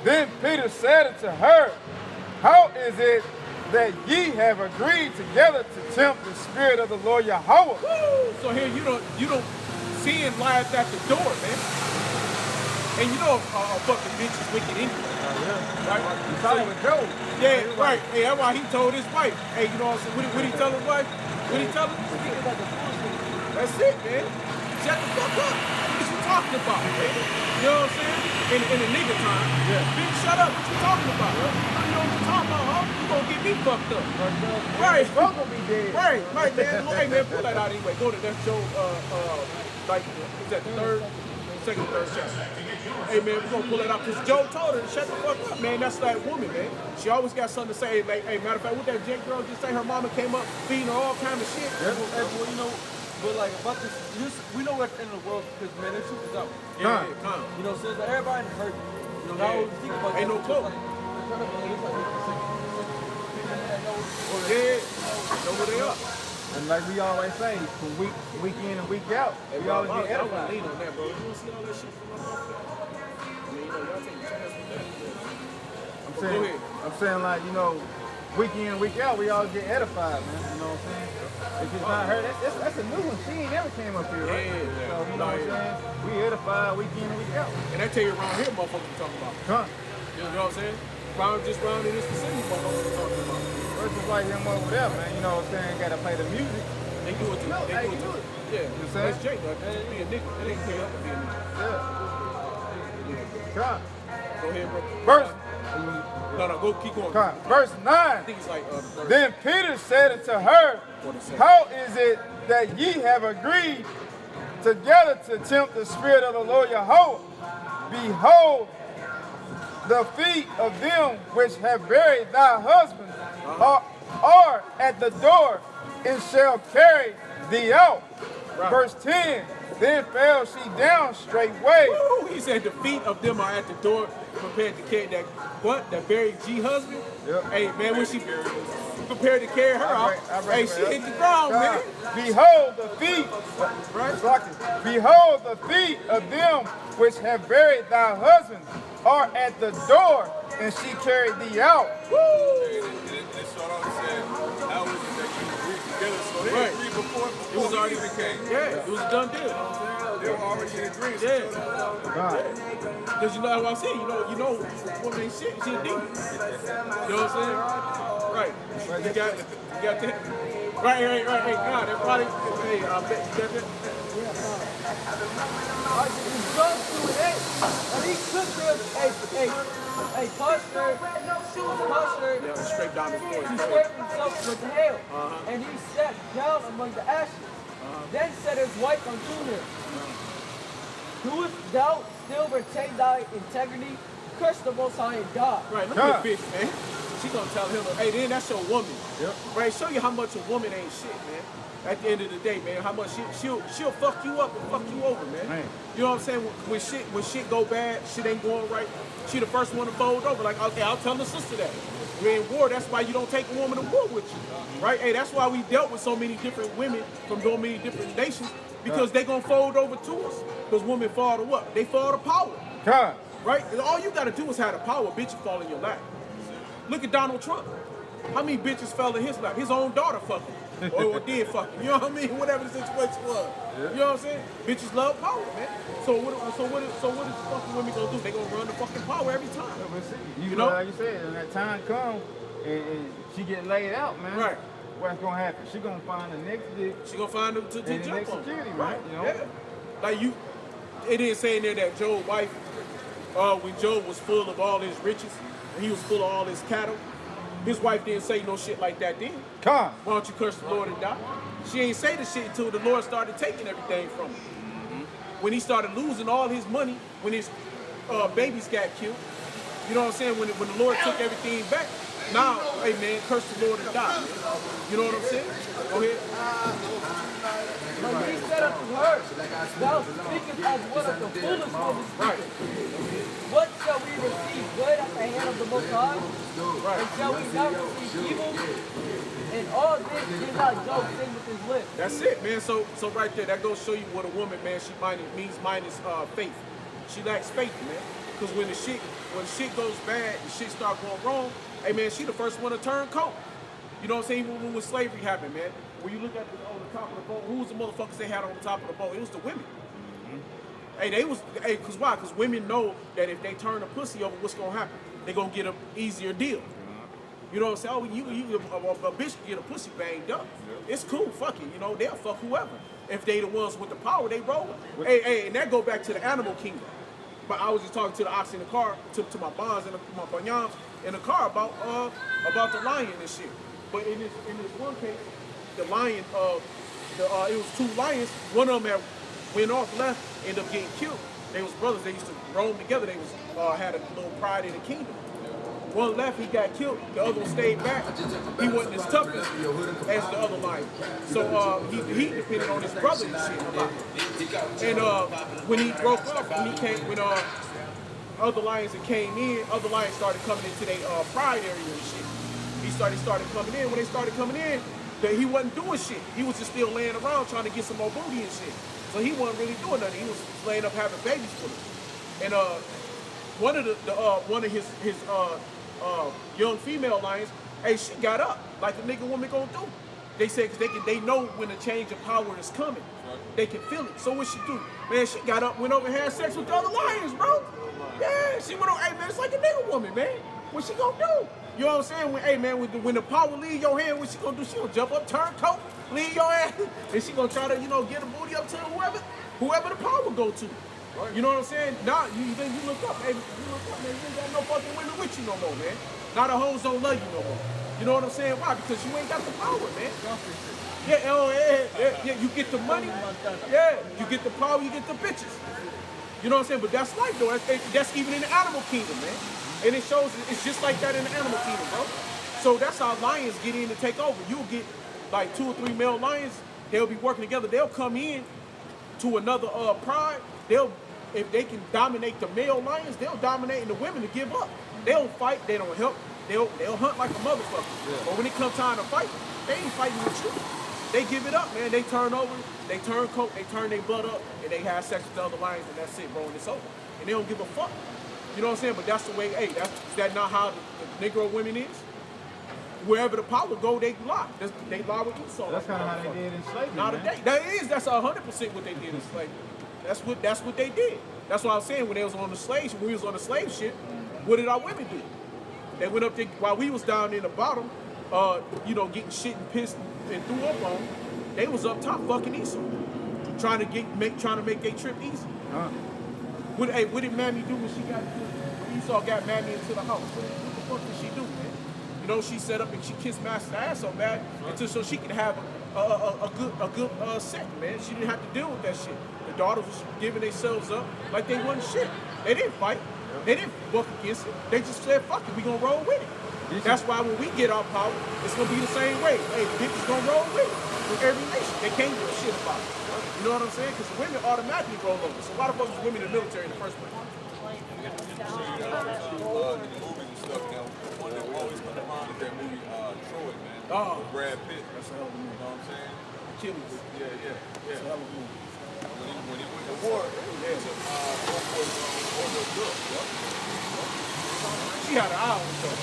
Then Peter said unto her, how is it that ye have agreed together to tempt the spirit of the Lord Yahweh? Woo! So here you don't sin lies at the door, man. And you know a fucking bitch is wicked anyway. Right? You saw it with Job. Yeah, right. Hey, that's why he told his wife. Hey, you know what I'm saying? What he tell his wife? What he tell her? That's it, man. Shut the fuck up. What you talking about, man? You know what I'm saying? In the nigga time. Yeah. Bitch, shut up. What you talking about? You know what you talking about, huh? You gonna get me fucked up. Right. Both gonna be dead. Right, man. Hey, man, pull that out anyway. Go to that show, like, is that the second or third chapter? Hey, man, we're gonna pull that out because Joe told her to shut the fuck up, man. That's that woman, man. She always got something to say. Like, hey, matter of fact, what that Jake girl just say? Her mama came up feeding her all kind of shit. Well, you know, but like about this, we know at the end of the world because man, this shit is out. Yeah, you know, so it's like everybody hurt. You know, now we think about ain't no clothes. Yeah, know who they are. And like we always say, from week in and week out, we always get edified. I lean on that, bro. You don't see all that shit from my mouth. I mean, you know, y'all take a chance with that. I'm saying like, you know, week in and week out, we always get edified, man. You know what I'm saying? If it's not her, that's a new one. She ain't never came up here, right? Yeah. So, you know what I'm saying? We edified week in and week out. And I tell you around here, motherfuckers talking about. Huh? You know what I'm saying? Just round in this vicinity, motherfuckers talking about. Versus like him over there, man. You know what I'm saying? Gotta play the music. They do it too. No, They do it too. Yeah. You know what I'm saying? That's Jake, like, be a nigga. They didn't pay up to be a nigga. Yeah. Come. Go ahead, bro. Verse. No, go keep going. Come. Verse 9. I think it's like Then Peter said unto her, how is it that ye have agreed together to tempt the spirit of the Lord Yahweh? Behold, the feet of them which have buried thy husband are at the door, and shall carry thee out. Right. Verse 10, then fell she down straightway. Woo! He said the feet of them are at the door prepared to carry that that buried G husband. Yep. Hey man, when she prepared to carry her out, hey, she hit the ground, man. Behold the feet, Right. behold the feet of them which have buried thy husband are at the door, and she carried thee out. Woo! They start off and said, how is it that you agreed together? So they Right. agreed before It was already even came. Yeah, it was a done deal. They were already in agreement. Yeah. Because you know what I'm saying, you know, woman ain't shit, she a demon. You know what I'm saying? Right. You got that. Right. God, that probably, hey, I bet you got that. He goes to it, and he took him a cluster, Yeah, straight down his he voice. scraped himself with hail, and he sat down among the ashes. Then said his wife unto him, doest thou still retain thy integrity? Curse the Most High and die. Right, look at this bitch, man. She gonna tell him, hey, then that's your woman. Yep. Right, show you how much a woman ain't shit, man. At the end of the day, man, how much she'll fuck you up and fuck you over, man. You know what I'm saying? When shit go bad, shit ain't going right, she the first one to fold over. Like, okay, I'll tell the sister that. We're in war, that's why you don't take a woman to war with you. Right? Hey, that's why we dealt with so many different women from so many different nations, because they gonna fold over to us. Because women fall to what? They fall to power. God. Right? And all you gotta do is have the power, bitch, you fall in your lap. Look at Donald Trump. How many bitches fell in his lap? His own daughter fucked him. or did fuck him. You know what I mean? Whatever the situation was. You know what I'm saying? Bitches love power, man. So what is fucking women gonna do? They gonna run the fucking power every time. You know, like you said, when that time comes and she get laid out, man. Right. What's gonna happen? She gonna find the next dick. She gonna find them to the jump next on. security, Right. You know? Yeah. Like it didn't say in there that Job's wife, when Job was full of all his riches, and he was full of all his cattle, his wife didn't say no shit like that then. Come. Why don't you curse the Lord and die? She ain't say the shit until the Lord started taking everything from him. When he started losing all his money, when his babies got killed, you know what I'm saying? When the Lord took everything back, now, hey man, curse the Lord and die. Man. You know what I'm saying? Go ahead. But he said unto her, thou speakest as one of the foolish women speaketh. What shall we receive good at the hand of the Most High? And shall we not receive evil? And all this did not Job sin with his lips. That's it, man. So right there, that goes show you what a woman, man, she means minus faith. She lacks faith, man. Because when shit goes bad and shit start going wrong, hey man, she the first one to turn coat. You know what I'm saying? Even when slavery happened, man. When you look at on the top of the boat, who was the motherfuckers they had on the top of the boat? It was the women. Hey, cause why? Cause women know that if they turn a pussy over, what's gonna happen? They gonna get an easier deal. You know what I'm saying? Oh, a bitch can get a pussy banged up. It's cool, fuck it. You know, they'll fuck whoever. If they the ones with the power, they roll. Hey, and that go back to the animal kingdom. But I was just talking to the ox in the car, to my bonds and my banyans in the car about the lion and shit. But in this one case, the lion, it was two lions. One of them had went off left, ended up getting killed. They was brothers. They used to roam together. They was had a little pride in the kingdom. One left, he got killed. The other one stayed back. He wasn't as tough as the other lion. So he depended on his brother and shit a lot. And when he broke off, when other lions that came in, other lions started coming into their pride area and shit. He started coming in. When they started coming in, he wasn't doing shit. He was just still laying around trying to get some more booty and shit. So he wasn't really doing nothing. He was laying up having babies for them. And one of his young female lions, hey, she got up like a nigga woman gonna do. They said because they know when a change of power is coming. They can feel it. So what she do? Man, she got up, went over and had sex with the other lions, bro. Yeah, she went over. Hey man, it's like a nigga woman, man. What she gonna do? You know what I'm saying? When the power leave your hand, what she gonna do? She gonna jump up, turn coat, leave your ass, and she gonna try to, get a booty up to whoever the power go to. You know what I'm saying? Now you look up, man. You ain't got no fucking women with you no more, man. Now the hoes don't love you no more. You know what I'm saying? Why? Because you ain't got the power, man. Yeah, you get the money. Yeah, you get the power, you get the bitches. You know what I'm saying? But that's life, though. That's even in the animal kingdom, man. And it shows it's just like that in the animal kingdom, bro. So that's how lions get in to take over. You'll get like 2 or 3 male lions, they'll be working together. They'll come in to another pride. If they can dominate the male lions, they'll dominate the women to give up. They don't fight. They don't help. They'll hunt like a motherfucker. Yeah. But when it comes time to fight, they ain't fighting with you. They give it up, man. They turn over. They turn coat. They turn their butt up, and they have sex with the other lions, and that's it, bro. And it's over. And they don't give a fuck. You know what I'm saying? But that's the way. Hey, is that not how the Negro women is? Wherever the power go, they lie. They lie with Esau. That's kind of how they did in slavery. Not man. today. That's 100% what they did in slavery. That's what they did. That's what I was saying when they was on the slave. When we was on the slave ship, what did our women do? They went up there while we was down in the bottom, getting shit and pissed and threw up on. They was up top fucking Esau, trying to make their trip easy. What did Mammy do when Esau got Mammy into the house? What the fuck did she do, man? You know, she set up and she kissed Master's ass so bad until so she could have a good set, man. She didn't have to deal with that shit. The daughters was giving themselves up like they wasn't shit. They didn't fight. They didn't buck against it. They just said, fuck it, we gonna roll with it. That's why when we get our power, it's gonna be the same way. Hey, the bitches gonna roll with it. With every nation. They can't do shit about it. You know what I'm saying? Because the women automatically roll over. So why the fuck was women in the military in the first place? The movies and stuff now. One that always comes to mind is that movie Troy, man. Oh. With Brad Pitt. That's a hell of a movie. You know what I'm saying? Achilles. Yeah. That's a hell of a movie. When he went to war, he took one of girl. She had an eye on herself.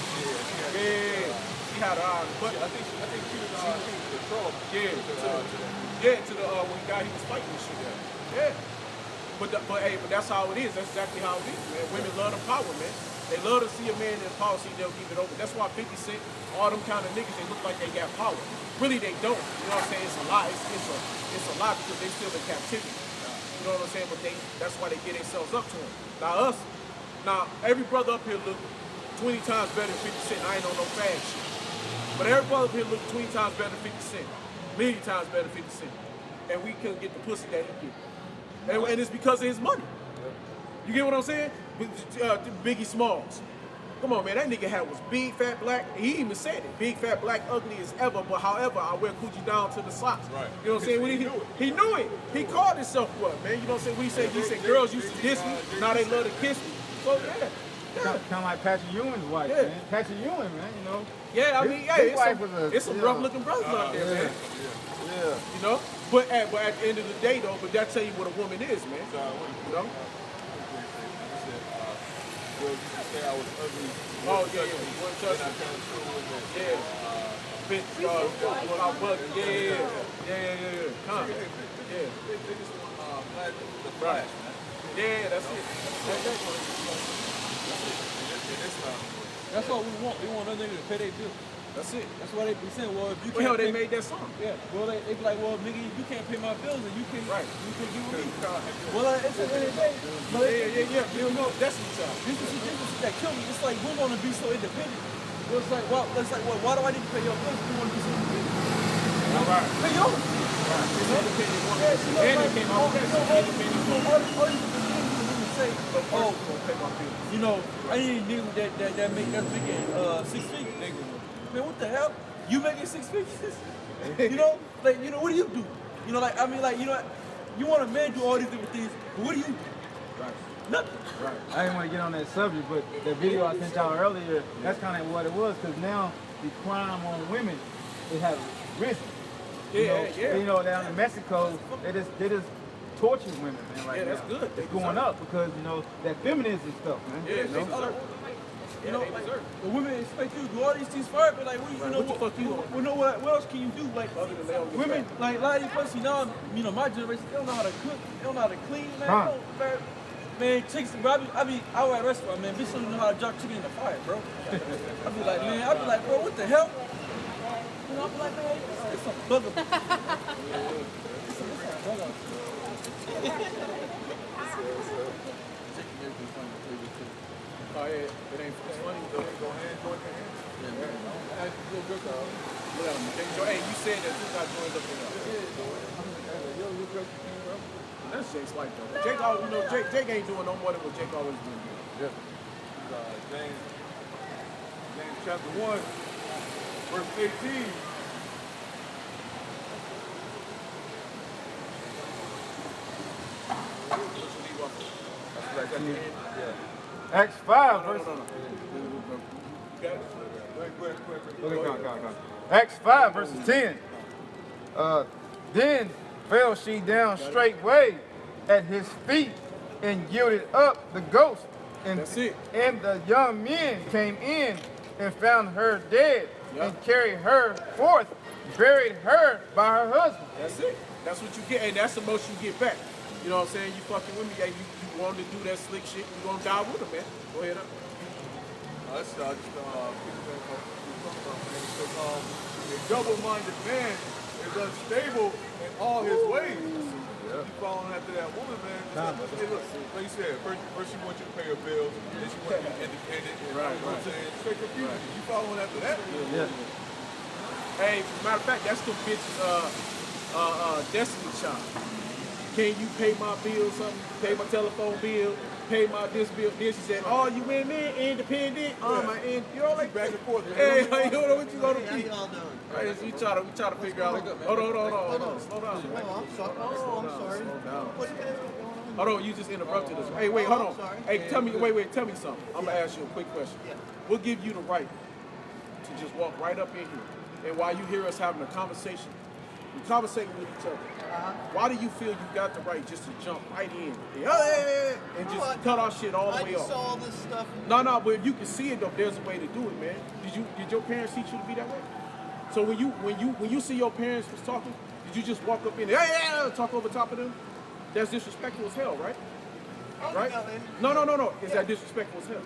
Yeah. She had an eye on her. But I think she was the troll. To the when he was fighting and shit. Yeah. But that's how it is. That's exactly how it is, man. Women love the power, man. They love to see a man in power, see they'll give it over. That's why 50 Cent, all them kind of niggas, they look like they got power. Really, they don't. You know what I'm saying? It's a lie. It's a lie because they still in captivity. You know what I'm saying? But that's why they get themselves up to him. Now every brother up here look 20 times better than 50 Cent. I ain't on no fag shit. But every brother up here look 20 times better than 50 Cent. Million times better than 50 Cent. And we couldn't get the pussy that he get. And it's because of his money. You get what I'm saying? Biggie Smalls. Come on, man. That nigga was big, fat, black. He even said it. Big, fat, black, ugly as ever. But however, I wear coochie down to the socks. Right. You know what I'm saying? He knew it. He called himself what, man? You know what I'm saying? He said girls used to diss me. Now they love to kiss me. So, yeah. Kind of like Patrick Ewing's wife, man. Patrick Ewing, man, you know. Yeah, I mean, it's some rough-looking brothers out there, man. Yeah. You know? But at the end of the day, though, but that tell you what a woman is, man. You know? Well, you can say I was ugly. Oh, yeah. One touch. Yeah. Bitch, when I was yeah. Huh. Yeah. They just want the flash, man. Yeah, that's it. That's all we want. We want other niggas to pay their bills. That's it. That's why they be saying, well, if you Well, can't they pay, made that song. yeah. Well, they be like, well, nigga, you can't pay my bills, and you can Right. you can get with me. Well, it's at the end of the day. But Yeah. You know, that's the time. this is that kill me. It's like we want to be so independent. It's like, well, why do I need to pay your bills? We want to be so independent. Right. Pay yours. It's independent woman. Yeah, you know, And like, it came out with that independent woman. all these niggas say, Oh, gonna pay my bills. you know, I need a nigga that's making 6 figures. Man, what the hell? You making 6 figures? You know, like, you know, what do you do? You know, like, I mean, like, you know, you want a man do all these different things, but what do you do? Right. Nothing. Right. I didn't want to get on that subject, but the video I sent y'all earlier, that's kind of what it was, because now the crime on women, it has risen. You know, down in Mexico, they just torture women, man, right now. That's good. It's going up because, you know, that feminism stuff, man. Yeah, you know? You know, like, the women expect you to do all these things for it, but like, you know, what the fuck you you know what else can you do? Like, women, like, a lot of these folks, you know, my generation, they don't know how to cook, they don't know how to clean, man. Man, chicks, bro, I work at a restaurant, man. Bitch don't even know how to drop chicken in the fire, bro. I be like, bro, what the hell? You know, I be like, man, it's some bugger. It's some bugger. Oh, yeah, it ain't funny. Go ahead, join your hand. Hey, you said that you got joined up in That's Jake's life, though. Jake, you know, Jake ain't doing no more than what Jake always been doing. Yeah. James chapter 1, verse 18. Acts 5, verse. You got it? Go. Acts 5, verses 10. Then fell she down straightway at his feet and yielded up the ghost. And, That's it. And the young men came in and found her dead and carried her forth, buried her by her husband. That's it. That's what you get, and that's the most you get back. You know what I'm saying? You fucking with me, and you wanted to do that slick shit, you gonna die with him, man. Go ahead up. A double-minded man is unstable in all his ways. You following after that woman, man. Hey, look, like you said, first she wants you to pay her bills, then she wants you to be independent. You know what I'm saying? Straight confusing. You following after that? Hey, as a matter of fact, that's the bitch's destiny child. Can you pay my bill, something? Pay my telephone bill, pay my this bill. Then she said, oh, you women, independent. Oh, my, you know, like Back and forth, man. hey, you know what you gonna How be? y'all doing? Right, so we try to figure out. Hold on. Slow down. Oh, I'm sorry. Oh, I'm sorry. Slow down. What you guys got going on? Hold on, you just interrupted us. Hey, wait, hold on. sorry. Hey, tell me something. I'm gonna ask you a quick question. Yeah. We'll give you the right to just walk right up in here. And while you hear us having a conversation, we're conversating with each other. Why do you feel you got the right just to jump right in and just cut our shit all the way I just off? saw all this stuff. No, but if you can see it though, there's a way to do it, man. Did your parents teach you to be that way? So when you see your parents was talking, did you just walk up in there, talk over top of them? That's disrespectful as hell, right? Right? No. Is that disrespectful as hell?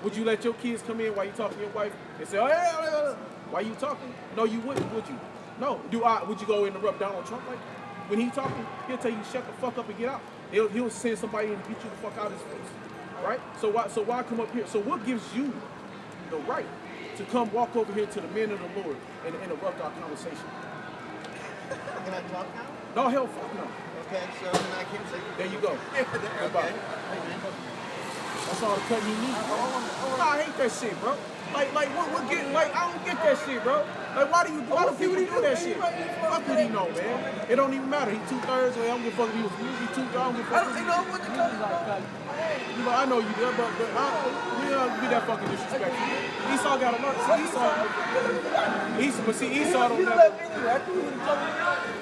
Would you let your kids come in while you talking to your wife and say, why you talking? No, you wouldn't, would you? No. Would you go interrupt Donald Trump like that? When he talking, he'll tell you shut the fuck up and get out. He'll send somebody in and beat you the fuck out of his face, right? So why come up here? So what gives you the right to come walk over here to the men of the Lord and interrupt our conversation? Can I talk now? No, hell fuck no. Okay, so then I can say. There you go. Goodbye. That's all the cutting you need. I hate that shit, bro. Like what get I don't get that shit, bro. Like why do people do that shit? Fuck what he know, man. It don't even matter. He 2/3. I don't give a fuck if he was music 2/3. I don't give a fuck. You know, I know you do, but we don't be that fucking disrespectful. Esau got a lot. See, Esau don't never.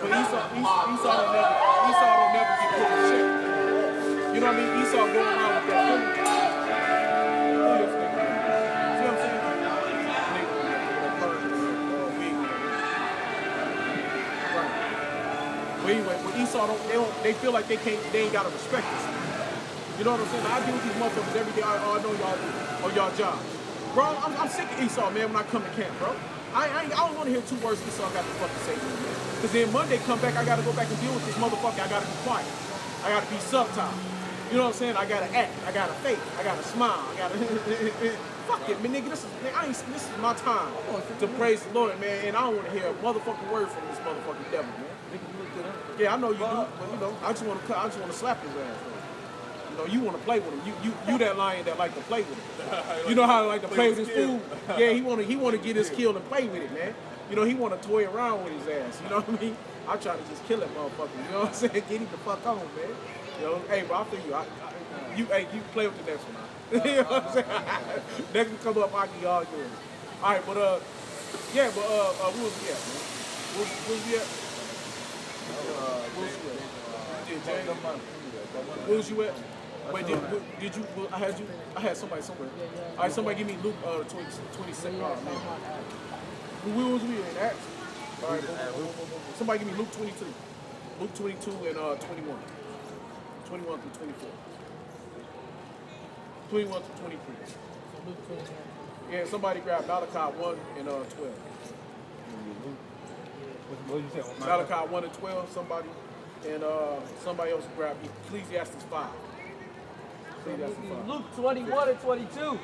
But Esau don't never get put in check. You know what I mean? Esau going around with that feeling. See what I'm saying? But anyway, with Esau, they feel like they ain't gotta respect us. You know what I'm saying? I deal with these motherfuckers every day. I know y'all do on y'all jobs. Bro, I'm sick of Esau, man, when I come to camp, bro. I don't want to hear two words Esau got to fucking say to me, man. Because then Monday come back, I got to go back and deal with this motherfucker. I got to be quiet. I got to be subtle. You know what I'm saying? I got to act. I got to fake. I got to smile. I got to... Fuck it, man, nigga. This is my time to praise the Lord, man. And I don't want to hear a motherfucking word from this motherfucking devil, man. Yeah, I know you do, but you know, I just want to slap his ass, man. You know, you want to play with him. You that lion that like to play with him. You know how I like to play with his food? Yeah, he want to get his kill and play with it, man. You know, he want to toy around with his ass. You know what I mean? I try to just kill that motherfucker. You know what I'm saying? Get him the fuck on, man. You know, hey, bro, I feel you. You play with the next one. You know what I'm saying? Next one come up, I can y'all yours. All right, but who was we at, man? Who was we at? Where was you at? Wait, did you? I had somebody somewhere. All right, somebody give me Luke 22nd. Oh, man. Where was we in Acts? All right, somebody give me Luke 22. Luke 22 and 21. 21 through 24. 21 through 23. Yeah, somebody grab Malachi 1 and 12. What did you say? Malachi 1 and 12, somebody. And somebody else grab Ecclesiastes 5. Luke 21 and 22.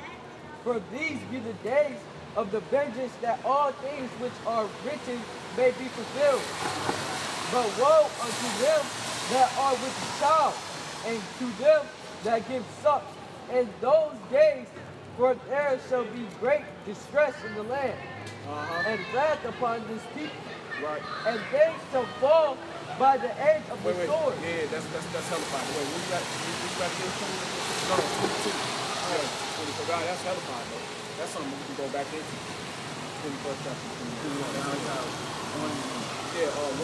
For these be the days of the vengeance that all things which are written may be fulfilled. But woe unto them that are with the child, and to them that give suck in those days, for there shall be great distress in the land, and wrath upon this people. Right. And they shall fall by the edge of the Wait. sword. Yeah, that's hella fine. Wait, what you got? You got to get 20? No, 22. Yeah, 24. God, that's hella fine, though. That's something we can go back into. 21st chapter. 1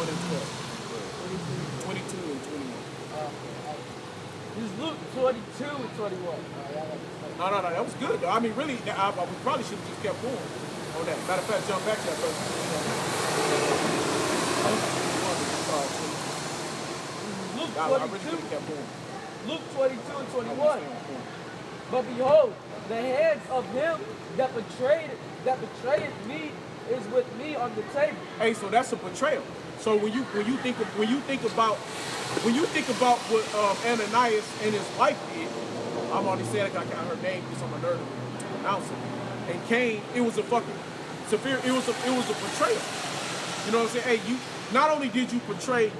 and 12. 22 and 21. This is Luke 22 and 21. No, that was good, though. I mean, really, we probably should have just kept going on that. Matter of fact, jump back to that first. Luke I really 22. could have kept going. Luke 22 and 21. But behold, the hands of him that betrayed me is with me on the table. Hey, so that's a betrayal. So when you think about what Ananias and his wife did, I'm already saying I got her name because I'm a nerd to pronounce it. And Cain, it was a fucking severe. It was a betrayal. You know what I'm saying? Hey, you not only did you betray,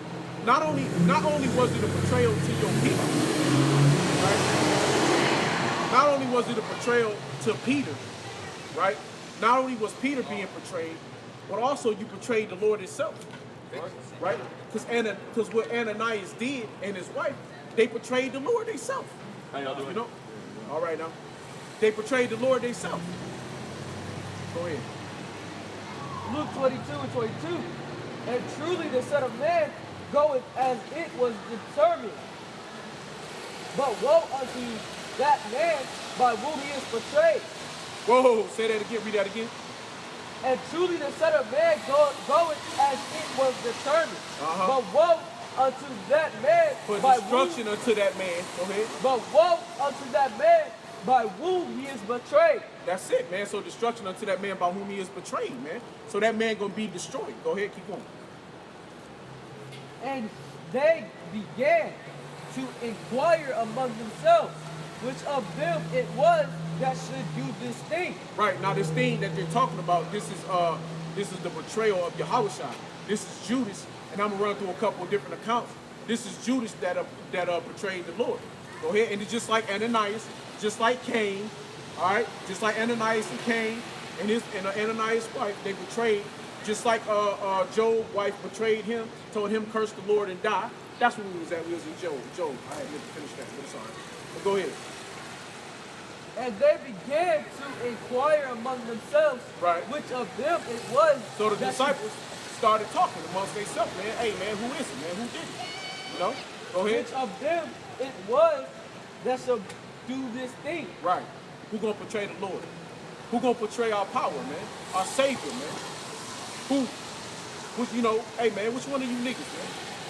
not only was it a betrayal to your people, right? Not only was it a betrayal to Peter, right? Not only was Peter being betrayed, but also you betrayed the Lord himself, right? Because what Ananias did and his wife, they betrayed the Lord themselves. How y'all doing? You know? All right now. They betrayed the Lord themselves. Go ahead. Luke 22 and 22. And truly the Son of Man goeth as it was determined. But woe unto that man by whom he is betrayed. Whoa, say that again, read that again. And truly the Son of Man goeth as it was determined. But woe unto that man For by destruction whom, unto that man. Go ahead. but woe unto that man by whom he is betrayed. That's it, man. So destruction unto that man by whom he is betrayed, man. So that man gonna be destroyed. Go ahead, keep going. And they began to inquire among themselves, which of them it was that should do this thing. Right, now this thing that they're talking about, this is the betrayal of Yahushua. This is Judas, and I'm gonna run through a couple of different accounts. This is Judas that betrayed the Lord. Go ahead, and it's just like Ananias, just like Cain, all right, just like Ananias and Cain and Ananias' wife, they betrayed, just like Job's wife betrayed him, told him curse the Lord and die. That's where we was at. We was in Job. I had to finish that, but it's all right. But go ahead. And they began to inquire among themselves, Right. which of them it was. So the that disciples started talking amongst themselves, man. Hey, man, who is it, man? Who did it? You know? Go ahead. Which of them it was that shall do this thing. Right. Who gonna portray the Lord? Who gonna portray our power, man? Our Savior, man? Which, you know, hey, man, which one of you niggas, man?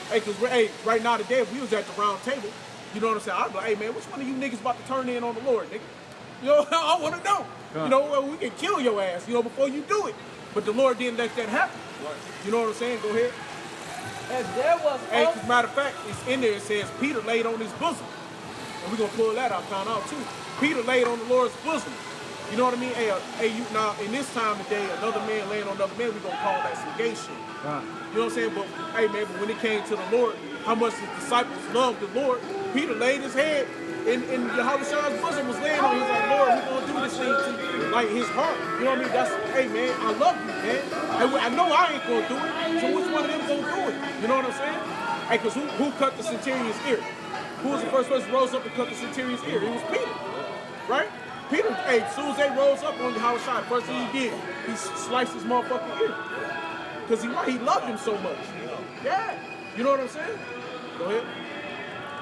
Hey, because right now today, if we was at the round table, you know what I'm saying? I'd be like, hey, man, which one of you niggas about to turn in on the Lord, nigga? You know, I want to know. You know, well, we can kill your ass, you know, before you do it. But the Lord didn't let that happen. You know what I'm saying? Go ahead. And there was Hey, as a matter of fact, it's in there, it says Peter laid on his bosom. And we're going to pull that out, found out too. Peter laid on the Lord's bosom. You know what I mean? Hey, you, now, in this time today, another man laying on another man, we're going to call that some gay shit. You know what I'm saying? But, hey, man, but when it came to the Lord, how much the disciples loved the Lord, Peter laid his head in Yahushua's bosom, was laying on him. He's like, Lord, we're going to do this thing to you. Like his heart. You know what I mean? That's, hey, man, I love you, man. I know I ain't going to do it, so which one of them going to do it? You know what I'm saying? Hey, because who cut the centurion's ear? Who was the first person who rose up and cut the centurion's ear? It was Peter, right? Peter, hey, as soon as they rose up on Yahushua, first thing he did, he sliced his motherfucking ear. Because he loved him so much. Yeah. You know what I'm saying? Go ahead.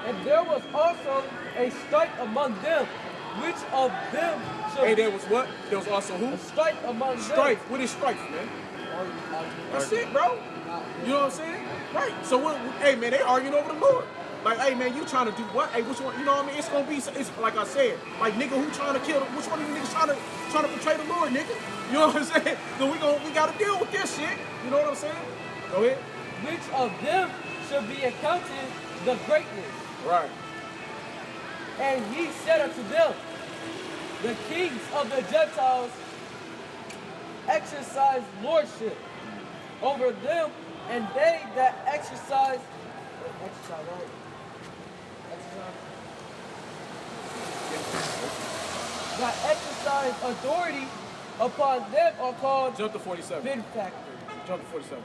And there was also a strife among them, which of them shall... Hey, there was what? There was also who? A strife among them. Strife. What is strife, man? That's it, bro. You know what I'm saying? Right. So, hey, man, they arguing over the Lord. Like, hey, man, you trying to do what? Hey, which one? You know what I mean? It's going to be, it's like I said, like, nigga, who trying to kill, which one of you niggas trying to betray the Lord, nigga? You know what I'm saying? So we got to deal with this shit. You know what I'm saying? Go ahead. Which of them should be accounted the greatness? Right. And he said unto them, the kings of the Gentiles exercise lordship over them, and they that exercise authority upon them are called Jump to 47. benefactors. Jump to 47.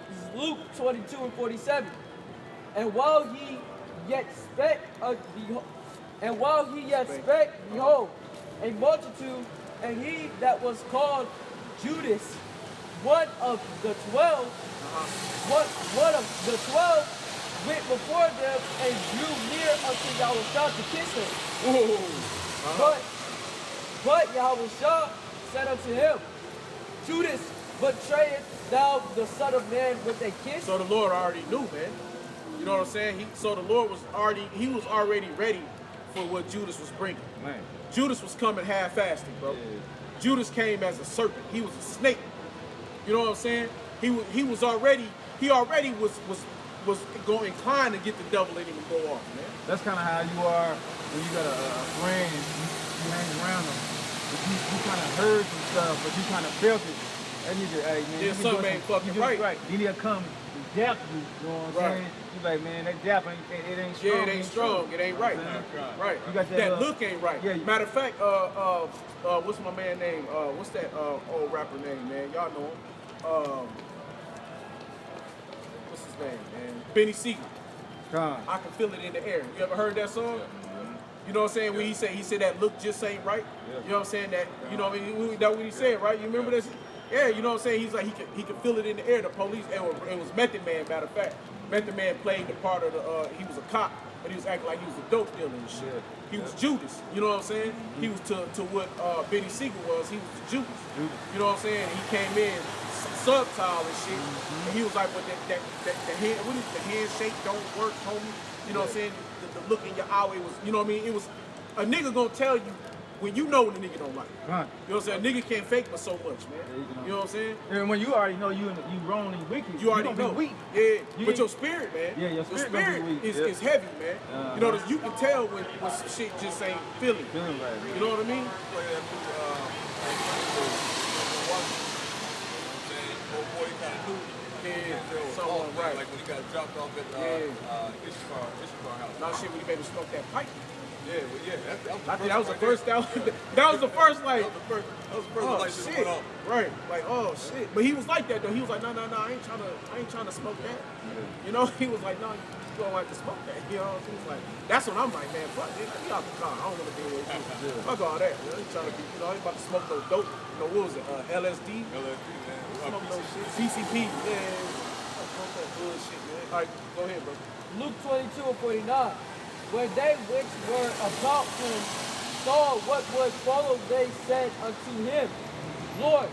This is Luke 22 and 47. And while he yet spake, behold, a multitude, and he that was called Judas, one of the 12, went before them and drew near unto Yahushua to kiss him. But Yahushua said unto him, Judas, betrayest thou the Son of Man with a kiss? So the Lord already knew, man. You know what I'm saying? So the Lord was already ready for what Judas was bringing. Man. Judas was coming half-fasted, bro. Yeah. Judas came as a serpent. He was a snake. You know what I'm saying? He already was going inclined to get the devil in him and go off, man. That's kind of how you are when you got a friend and you hang around them. But you kind of heard some stuff, but you kind of felt it. And you just, hey, man, Yeah, something ain't fucking right. You need to come and dap you, you know what I'm saying? You like, man, that dap it ain't strong. Yeah, it ain't strong. It ain't right. Right. You got that look ain't right. Yeah, Matter of fact, what's my man name? What's that old rapper name, man? Y'all know him. What's his name, man? Benny Siegel. I can feel it in the air. You ever heard that song? You know what I'm saying? When he said that look just ain't right. You know what I'm saying? That you know what I mean? That's what he said, right? You remember this? Yeah, you know what I'm saying? He's like he could feel it in the air. The police, it was Method Man, matter of fact. Method Man played the part of he was a cop, but he was acting like he was a dope dealer and shit. He was Judas, you know what I'm saying? He was to what Benny Siegel was, he was the Judas. You know what I'm saying? He came in subtile and shit, and he was like, but the handshake don't work, homie. You know what I'm saying? The look in your eye, it was, you know what I mean? It was, a nigga gonna tell you when you know when the nigga don't like you. Right. You know what I'm saying? A nigga can't fake but so much, man. You know what I'm saying? And when you already know you wrong and wicked, you already know. Weak. Yeah, but your spirit, man. Yeah, your spirit is heavy, man. You know, you can tell when some shit just ain't feeling. Feeling right. You know what I mean? Play that old boy kind of knew. Someone right. Like when he got dropped off at Ishikar house. No shit, when he made him smoke that pipe. Yeah, well, yeah. I think that was the first. That was the first. Like, that was the first oh light shit, went off. right? Like, oh shit. But he was like that though. He was like, no, I ain't trying to smoke that. You know, he was like, no, you don't like to smoke that. You know, he was like, that's when I'm like, man, fuck, get out the car. I don't want to be with you. Fuck all that. You know, he trying to be, you know, he about to smoke those dope. You know, what was it? LSD. LSD, man. Smoke those shit. PCP. Yeah. Smoke that bullshit, man. All right, go ahead, bro. Luke 22 and 49. When they which were about him saw what would follow, they said unto him, Lord,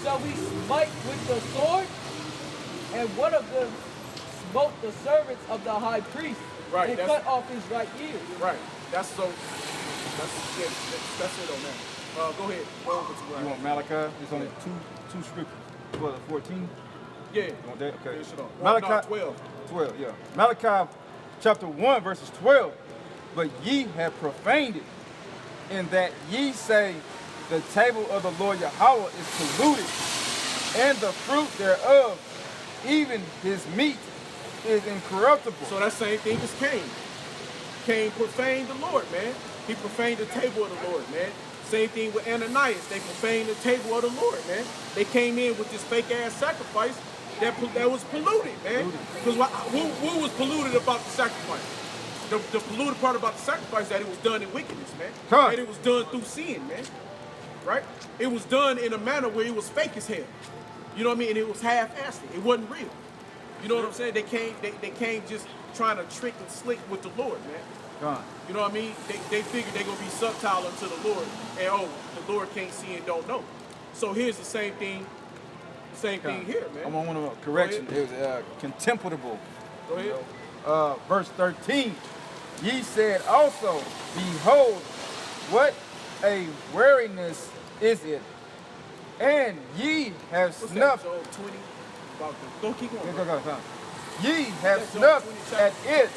shall we smite with the sword? And one of them smote the servants of the high priest and cut off his right ear. Right. That's it on that. Go ahead. Go over to You want Malachi? It's only two scriptures. What, 14? Yeah. You want that? Okay. Finish it off. Malachi 12. 12, yeah. Malachi chapter 1, verses 12. But ye have profaned it, in that ye say, the table of the Lord Yahweh is polluted, and the fruit thereof, even his meat, is incorruptible. So that same thing as Cain. Cain profaned the Lord, man. He profaned the table of the Lord, man. Same thing with Ananias. They profaned the table of the Lord, man. They came in with this fake-ass sacrifice that was polluted, man. Because what was polluted about the sacrifice? The polluted part about the sacrifice that it was done in wickedness, man. That it was done through sin, man. Right? It was done in a manner where it was fake as hell. You know what I mean? And it was half-assed. It wasn't real. You know what I'm saying? They came just trying to trick and slick with the Lord, man. You know what I mean? They figured they're going to be subtile unto the Lord. And, the Lord can't see and don't know. So here's the same thing. Same thing here, man. I want a correction. It was contemptible. Go ahead. Verse 13. Ye said also, behold, what a weariness is it, and ye have snuffed. Joel 20? Go keep going. Go. Ye have snuffed at it,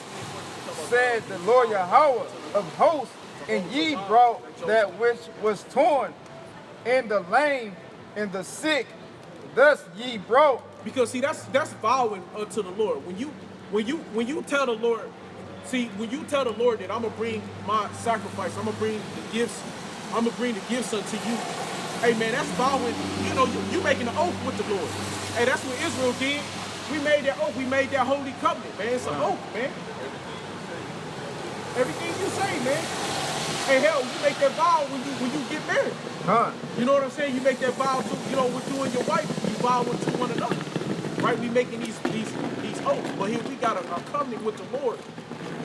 said the Lord Yahweh of hosts, and ye brought that which was torn, and the lame, and the sick. Thus ye brought. Because see, that's vowing unto the Lord. When you tell the Lord, when you tell the Lord that I'm gonna bring my sacrifice, I'm gonna bring the gifts unto you. Hey man, that's vowing, you know, you making an oath with the Lord. Hey, that's what Israel did. We made that oath, we made that holy covenant, man. It's an oath, man. Everything you say, man. Hey, hell, you make that vow when you get married. You know what I'm saying? You make that vow to, you know, with you and your wife, you vow to one another. Right? We making these oaths. But here we got a covenant with the Lord,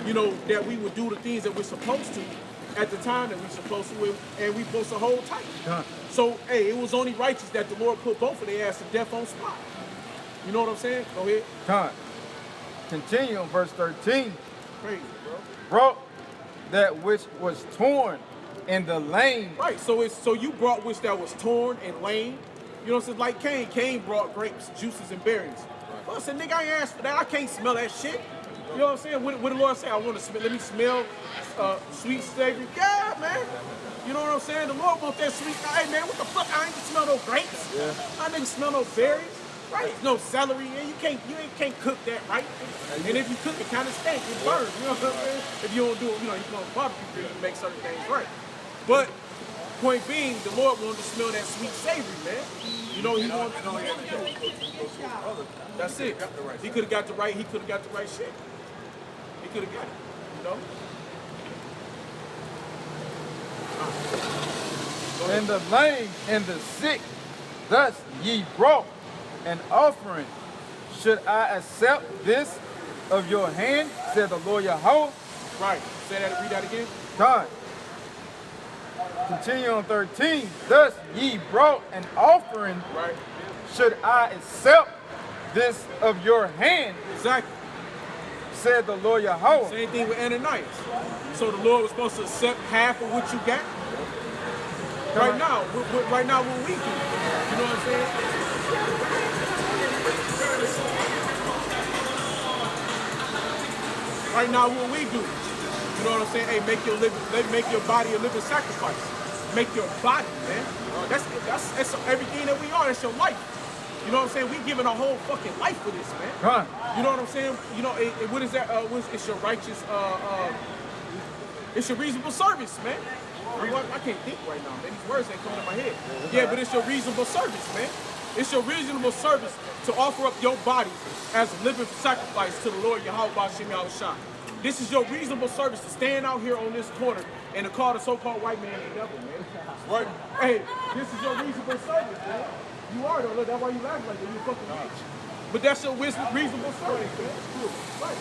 you know, that we would do the things that we're supposed to at the time that we're supposed to, and we're supposed to hold tight. So, hey, it was only righteous that the Lord put both of their ass to death on spot. You know what I'm saying? Go ahead. Continue on verse 13. Crazy, bro. Brought that which was torn in the lane. Right, so you brought which that was torn and lame. You know what I'm saying? Like Cain. Cain brought grapes, juices, and berries. Well, I said, nigga, I ain't asked for that. I can't smell that shit. You know what I'm saying? What the Lord say? I want to smell. Let me smell sweet, savory. Yeah, man. You know what I'm saying? The Lord want that sweet. Hey, man, what the fuck? I ain't gonna smell no grapes. I didn't smell no berries. Right? No celery. And you can't cook that, right? And if you cook it, kind of stink. It burns. You know what I'm saying? If you don't do it, you know, you can barbecue grill to make certain things right. But point being, the Lord wanted to smell that sweet savory, man. You know, he wanted to. That's it. He could have got the right. He could have got the right shit. He could have got it. You know. And the lame and the sick, thus ye brought an offering. Should I accept this of your hand, said the Lord Yahweh? Right. Say that. Read that again. God. Continue on 13. Thus ye brought an offering. Right. Should I accept this of your hand? Exactly. Said the Lord Yahweh. Same thing with Ananias. So the Lord was supposed to accept half of what you got. Right now, what we do. You know what I'm saying? Right now, what we do. You know what I'm saying? Hey, make your body a living sacrifice. Make your body, man. That's everything that we are. That's your life. You know what I'm saying? We giving our whole fucking life for this, man. You know what I'm saying? You know, what is that? It's your righteous, it's your reasonable service, man. I can't think right now, man. These words ain't coming in my head. Yeah, but it's your reasonable service, man. It's your reasonable service to offer up your body as a living sacrifice to the Lord Yahweh Shem Yahushua. This is your reasonable service to stand out here on this corner and to call the so-called white man the devil, man. Right? Hey, this is your reasonable service, man. You are, though. Look, that's why you laugh like that. You fucking bitch. But that's your reasonable service, man. Right.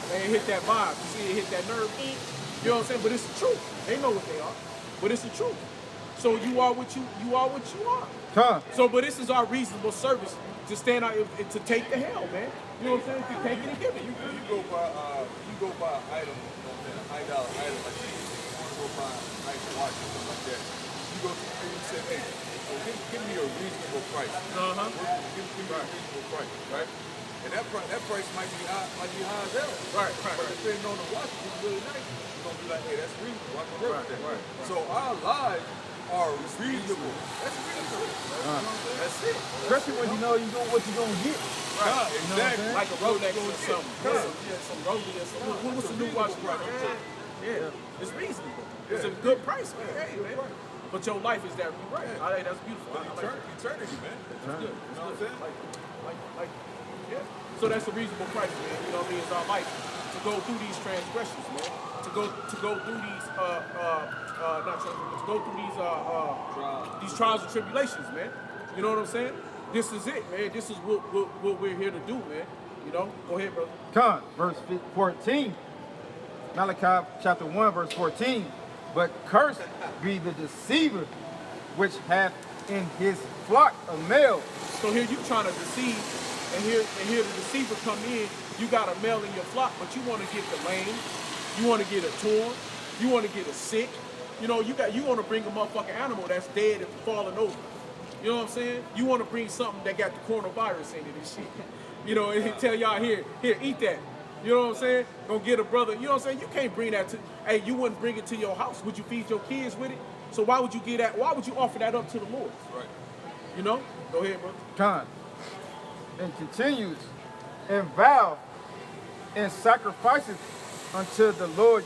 Man, it hit that vibe. You see it hit that nerve. You know what I'm saying? But it's the truth. They know what they are. But it's the truth. So you are what you are. So, but this is our reasonable service to stand out to take the hell, man. You know what I'm saying? To take it and give it. You go buy an item, you know what I'm saying, a high dollar item like this. You want to go buy a nice watch or something like that. You go to the store and you say, hey, so give me a reasonable price. Give me a reasonable price, right? And that price might be high as hell. Right. But depending on the watch, if it's really nice, you're gonna be like, hey, that's reasonable. I can work with that. Right. So our lives are reasonable. That's reasonable. That's it. Especially when you know what you're gonna get. Right. Exactly. Like a Rolex or something. Some Rolex or something. What's the new watch price? Yeah. It's reasonable. It's a good price, man. Hey, man. But your life is that right. Hey, that's beautiful. Eternity, man. That's good. You know what I'm saying? Like, yeah. So that's a reasonable price, man. You know what I mean? It's our life to go through these transgressions, man. To go through these these trials and tribulations, man. You know what I'm saying? This is it, man. This is what we're here to do, man. You know? Go ahead, brother. Verse 14. Malachi chapter 1, verse 14. But cursed be the deceiver which hath in his flock a male. So here you trying to deceive, and here the deceiver come in. You got a male in your flock, but you want to get the lame, you want to get a torn, you want to get a sick. You know, you want to bring a motherfucking animal that's dead and falling over. You know what I'm saying? You want to bring something that got the coronavirus in it and shit. You know, and tell y'all here, eat that. You know what I'm saying? Gonna get a brother. You know what I'm saying? You can't bring that to. Hey, you wouldn't bring it to your house. Would you feed your kids with it? So why would you get that? Why would you offer that up to the Lord? Right. You know? Go ahead, brother. And continues, and vow and sacrifices unto the Lord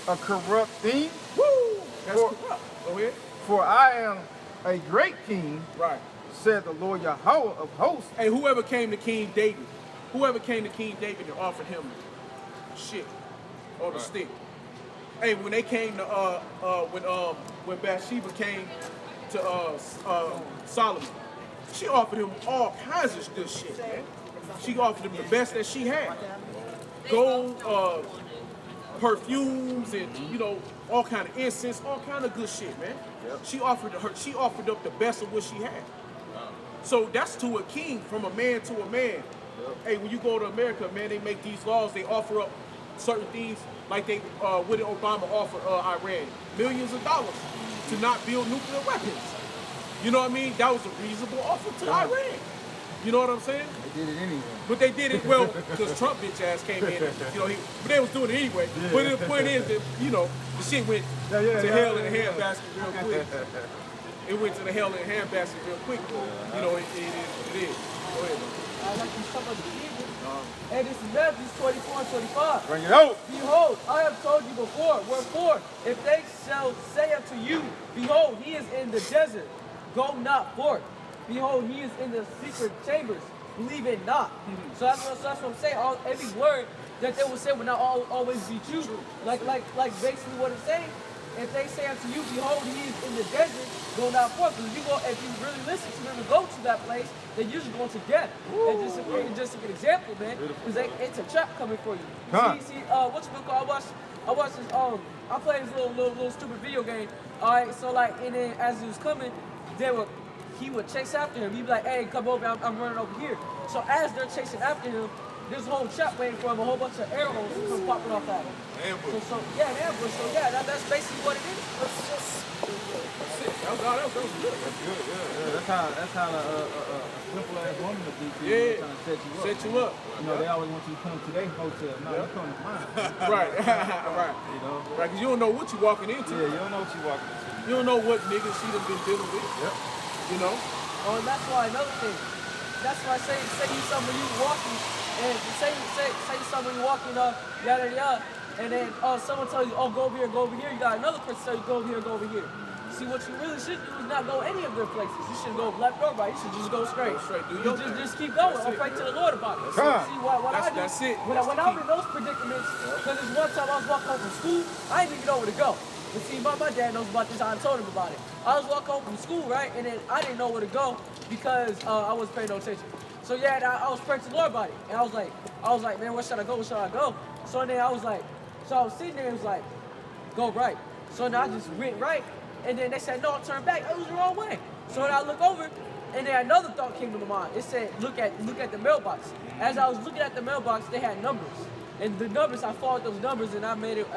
a corrupt thing. Woo! That's corrupt. Go ahead. For I am a great king, Right. said the Lord Yahweh of hosts. Hey, whoever came to King David and offered him shit or the stick. Hey, when they came to when Bathsheba came to Solomon, she offered him all kinds of good shit, man. She offered him the best that she had. Gold, perfumes, and all kind of incense, all kind of good shit, man. She offered up the best of what she had. So that's to a king, from a man to a man. Hey, when you go to America, man, they make these laws. They offer up certain things, like what did Obama offer Iran? Millions of dollars to not build nuclear weapons. You know what I mean? That was a reasonable offer to Iran. You know what I'm saying? They did it anyway. But they did it well because Trump bitch ass came in. But they was doing it anyway. Yeah. But the point is that the shit went to hell in a handbasket real quick. It went to the hell in a handbasket real quick. It is what it is. Go ahead. I like to talk about the kingdom. And this is Matthew 24 and 25. Bring it out. Behold, I have told you before. Wherefore, if they shall say unto you, behold, he is in the desert, go not forth. Behold, he is in the secret chambers, believe it not. So that's what I'm saying. Every word that they will say will not always be true. Like basically what it's saying. If they say unto you, behold, he is in the desert, go not forth. Because if you really listen to them and go to that place, then you're just going to death. And just an example, man, because it's a trap coming for you. See, what's it called? I watched this. I played this little stupid video game. All right, so like, and then as he was coming, he would chase after him. He'd be like, hey, come over, I'm running over here. So as they're chasing after him, there's a whole trap waiting for him, a whole bunch of arrows come popping off at him. Ambush. So an ambush. So that's basically what it is. That was good. That's good, yeah. That's how a simple ass woman would be to you. Yeah. Trying to Set you up. They always want you to come to their hotel. No, you come to mine. Right. Right. Right, because you don't know what you're walking into. Yeah, you don't know what you're walking into. You don't know what niggas she done been dealing with. Yep. You know? Oh, and that's why another thing. That's why say you something when you walking, and say something when you walking, yada yada, and then someone tells you, oh, go over here, you got another person tell you, go over here, go over here. See, what you really should do is not go any of their places. You shouldn't go left or right. You should just go straight. Just keep going. I'll pray to the Lord about it. See, what I do, that's it. when I'm in those predicaments, because there's one time I was walking home from school, I didn't even know where to go. But see, my dad knows about this. I told him about it. I was walking home from school, right? And then I didn't know where to go because I wasn't paying no attention. So yeah, I was praying to the Lord about it. And I was like, man, where should I go? Where should I go? So then I was sitting there and was like, go right. So then I just went right. And then they said, no, turn back. It was the wrong way. So then I look over, and then another thought came to my mind. It said, look at the mailbox. As I was looking at the mailbox, they had numbers. And the numbers, I followed those numbers, and I made it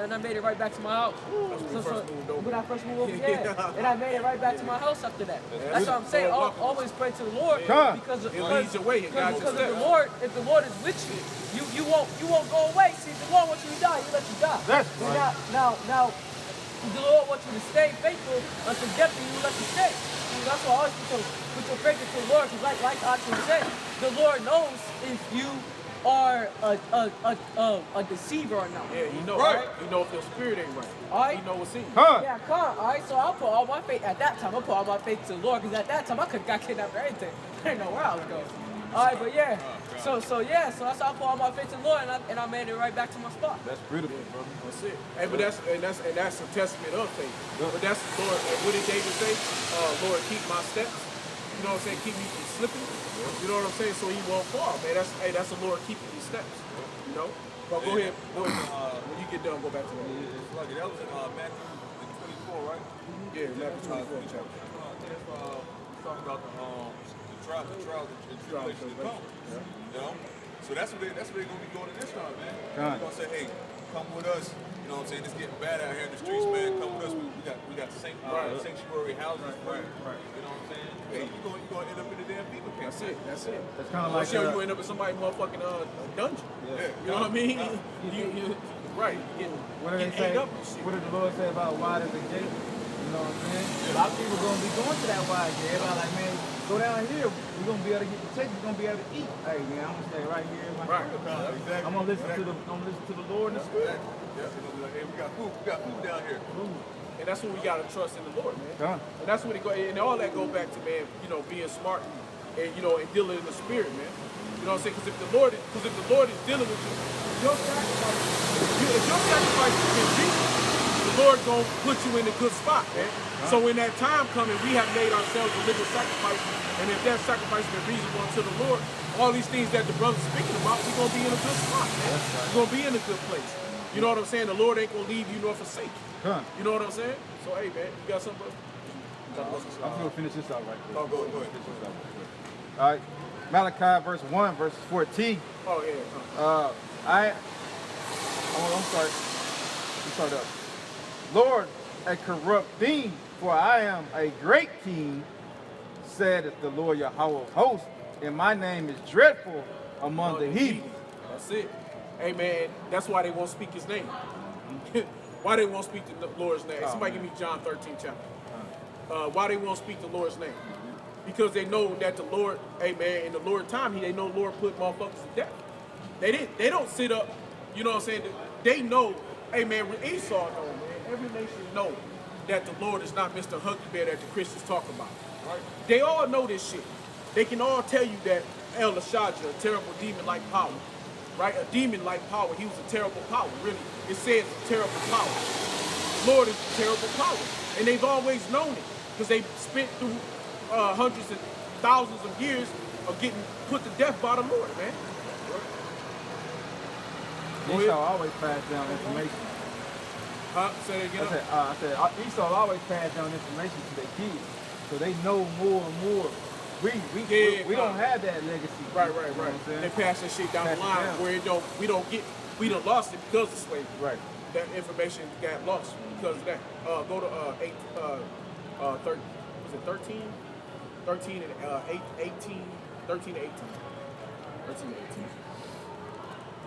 right back to my house. When I first moved over, yeah. And I made it right back to my house after that. That's what I'm saying. Always pray to the Lord because it leads your way. Because if the Lord is with you, you won't go away. See, if the Lord wants you to die, He'll let you die. That's but right. Now, the Lord wants you to stay faithful until death, and He will let you stay. That's why I always put your faith into the Lord, because like I can say, the Lord knows if you are a deceiver or not. Yeah, you know, right? You know if your spirit ain't right. All right. You know what's in you. Yeah, all right. So I'll put all my faith at that time. I'll put all my faith to the Lord, because at that time I could have got kidnapped or anything. I didn't know where I was going. All right, but yeah. So that's how I put all my faith to the Lord, and I made it right back to my spot. That's beautiful, brother. That's it. Hey, but that's a testament of faith. But that's Lord. What did David say? Lord, keep my steps. You know what I'm saying? Keep me from slipping. You know what I'm saying? So he won't fall, man. That's the Lord keeping these steps. You know? But go ahead. When you get done, go back to that. It's like that was in Matthew 24, right? Yeah, Matthew 24 chapter. Talking about the trials and tribulations to come. You know? So that's what they're gonna be doing in this time, man. They're gonna say, hey, come with us. You know what I'm saying? It's getting bad out here in the streets, man. Come with us. We got sanctuary houses. Right. You know what I'm saying? Hey, you gonna end up in the damn people camp. That's it. That's kind of like you end up in somebody's motherfucking dungeon. Yeah. You know what I mean? Right. What did they say? What did the Lord say about wide as a gate? You know what I'm saying? A lot of people gonna be going to that wide gate. Everybody like, man, go down here. We're gonna be able to get the taste. We're gonna be able to eat. Hey man, I'm gonna stay right here in my crib. I'm gonna listen to the Lord and the Spirit. Yeah. They're gonna be like, hey, we got food down here. And that's when we gotta trust in the Lord, man. Done. And that's when it go, and all that go back to, man, you know, being smart and you know, and dealing in the spirit, man. You know what I'm saying? Because if the Lord is dealing with you, your sacrifice, if your sacrifice is in Jesus, the Lord gonna put you in a good spot, man. So when that time coming, we have made ourselves a living sacrifice, and if that sacrifice has been reasonable unto the Lord, all these things that the brother's speaking about, we're gonna be in a good spot, man. We're gonna be in a good place. You know what I'm saying? The Lord ain't gonna leave you nor forsake you. You know what I'm saying? So hey, man, you got something, brother? I'm gonna finish this out right quick. Oh, go ahead. All right, Malachi verse 1, verse 14. Oh yeah. I'm sorry. Let me start up. Lord, a corrupt thing, for I am a great king, said the Lord Yahweh of hosts, and my name is dreadful among the heathen. That's it. Hey man, that's why they won't speak his name. Why they won't speak the Lord's name? Somebody give me John 13 chapter. Why they won't speak the Lord's name? Because they know that the Lord, hey man, in the Lord time, they know the Lord put motherfuckers to death. They don't sit up, you know what I'm saying? They know, hey man, Esau know, man. Every nation know that the Lord is not Mr. Hunky Bear that the Christians talk about. Right? They all know this shit. They can all tell you that El Lashaja, a terrible demon-like power, right? A demon-like power. He was a terrible power, really. It says a terrible power. The Lord is a terrible power. And they've always known it because they've spent through hundreds and thousands of years of getting put to death by the Lord, man. Esau always passed down information. Huh? Say that again? I said Esau always passed down information to their kids, so they know more and more. We don't have that legacy. Right. You know what I'm saying? They pass that shit down the line where we don't lost it because of slavery. Right. That information got lost because of that. Go to 13? 13 and 18. 13 and 18. 13 and 18.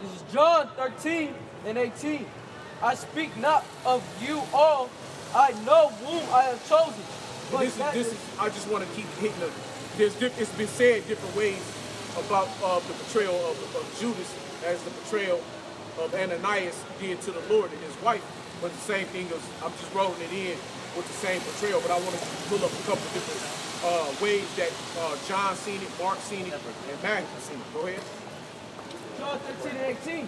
This is John 13 and 18. I speak not of you all. I know whom I have chosen. But this is. I just want to keep hitting it. It's been said different ways about the betrayal of Judas as the betrayal of Ananias did to the Lord and his wife. But the same thing is, I'm just rolling it in with the same betrayal. But I want to pull up a couple different ways that John seen it, Mark seen it, and Matthew seen it. Go ahead. John 13 and 18.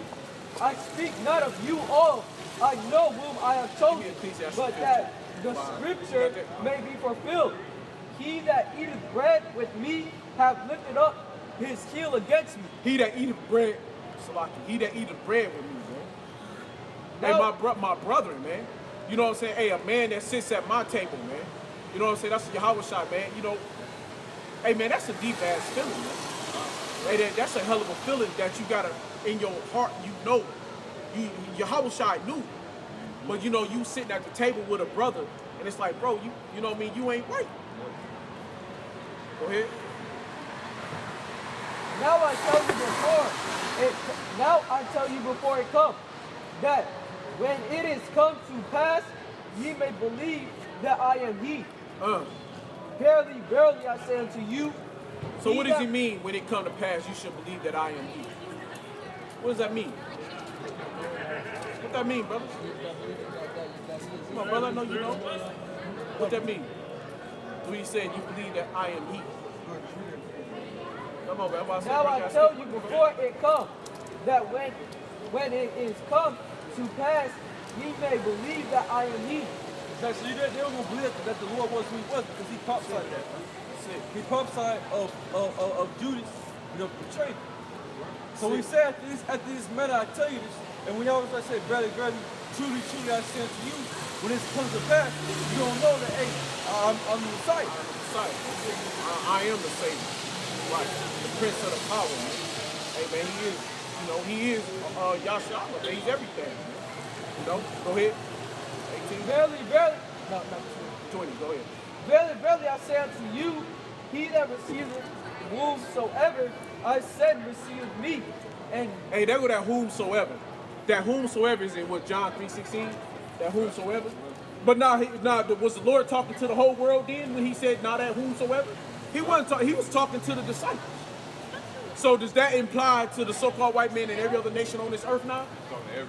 I speak not of you all. I know whom I have chosen, but that the scripture may be fulfilled. He that eateth bread with me have lifted up his heel against me. He that eateth bread, Salaki, he that eateth bread with me, man. Hey, my brother, man. You know what I'm saying? Hey, a man that sits at my table, man. You know what I'm saying? That's a Yahweh shot, man. You know, hey, man, that's a deep ass feeling, man. Hey, that's a hell of a feeling that you gotta in your heart. You know, Yahweh shot knew, but you know, you sitting at the table with a brother, and it's like, bro, you know what I mean? You ain't right. Go ahead. Now I tell you before it comes, that when it is come to pass, ye may believe that I am he. Verily, verily, I say unto you. So what does it mean when it come to pass? You should believe that I am he. What does that mean? What that mean, brothers? Come on, brother, I know you know. What that mean? When he said you believe that I am he. Come on, man. Now I tell you before it comes, that when it is come to pass, ye may believe that I am he. So they were going to believe that the Lord was who he was because he prophesied that. He prophesied of Judas, betrayal. So he said after this matter, I tell you this, and we always say, brother, truly, truly, I say unto you, when this comes to pass, you don't know that, hey, I'm the Messiah. I'm the Messiah. I am the Savior. Right. The Prince of the Power, man. Hey, man, he is Yahshua, man. He's everything, man. You know? Go ahead. 18. Verily, verily. No, 20, go ahead. Verily, verily, I say unto you, he that receiveth whomsoever I said receiveth me. And hey, there go that whomsoever. That whomsoever is in what, John 3:16? That whomsoever? But now, was the Lord talking to the whole world then when he said, now that whomsoever? He wasn't. He was talking to the disciples. So does that imply to the so-called white man and every other nation on this earth now?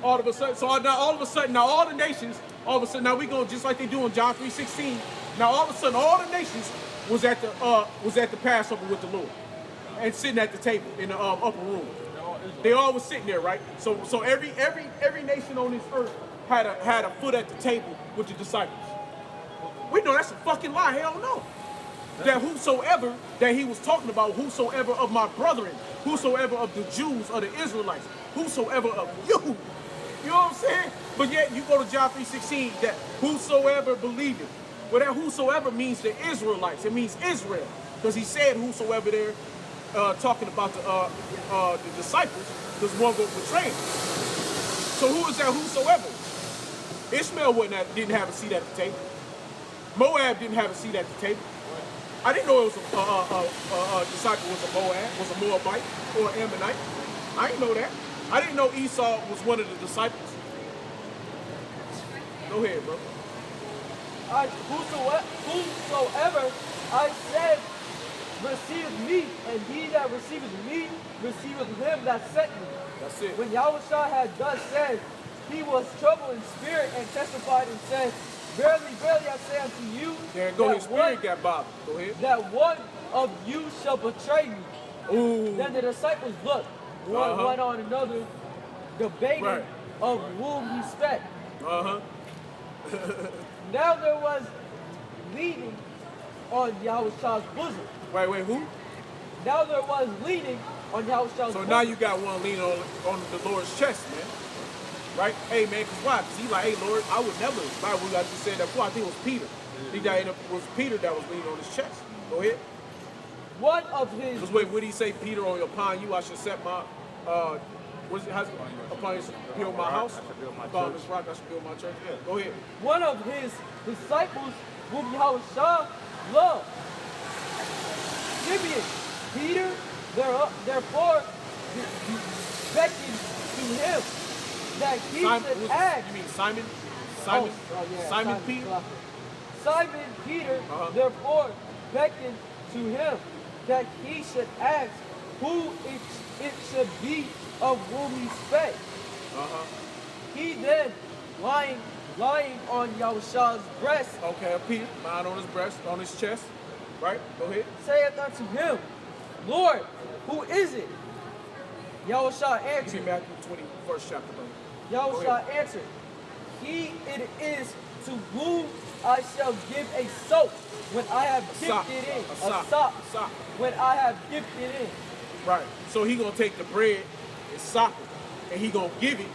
All of a sudden, now all the nations all of a sudden, now we go just like they do in John 3:16. Now all of a sudden, all the nations was at the Passover with the Lord and sitting at the table in the upper room. They all was sitting there, right? So every nation on this earth had a foot at the table with the disciples. We know that's a fucking lie. Hell no. That whosoever that he was talking about, whosoever of my brethren, whosoever of the Jews or the Israelites, whosoever of you. You know what I'm saying? But yet you go to John 3:16 that whosoever believeth. Well, that whosoever means the Israelites. It means Israel. Because he said whosoever there, talking about the disciples, because one go betray him. So who is that whosoever? Ishmael didn't have a seat at the table. Moab didn't have a seat at the table. I didn't know it was a disciple was a Moabite or Ammonite. I didn't know that. I didn't know Esau was one of the disciples. Go ahead, bro. Whosoever I said receiveth me, and he that receiveth me receiveth him that sent me. That's it. When Yahushua had thus said, he was troubled in spirit and testified and said, verily, verily, I say unto you, There go his spirit got bothered. Go ahead. that one of you shall betray me. Ooh. Then the disciples looked one on another, debating of whom he spake. Now there was leaning on Yahushua's bosom. Wait, who? Now there was leaning on Yahushua's bosom. So now you got one leaning on the Lord's chest, man. Right? Hey, man, because why? Because he like, hey, Lord, I would never, Bible, I just said that before, I think it was Peter. It was Peter that was leaning on his chest. Go ahead. One of his... Because wait, what did he say? Peter, upon you I should set my, upon you build my house? Upon this rock I should build my church. Yeah. Go ahead. One of his disciples whom Yahushua loved. Simeon, Peter, therefore beckoned to him that he should ask. You mean Simon? Simon Peter? Simon Peter, therefore beckoned to him that he should ask who it should be of whom he spake. He then, lying on Yahushua's breast. Okay, Peter, lying on his breast, on his chest. Right? Go ahead. Saith unto him, Lord, who is it? Yahushua answered. Matthew 21st chapter, bro. Yahushua answered, he it is to whom I shall give a soap when I have dipped it in. A sop. When I have dipped it in. Right. So he gonna take the bread and sop it, and he gonna give it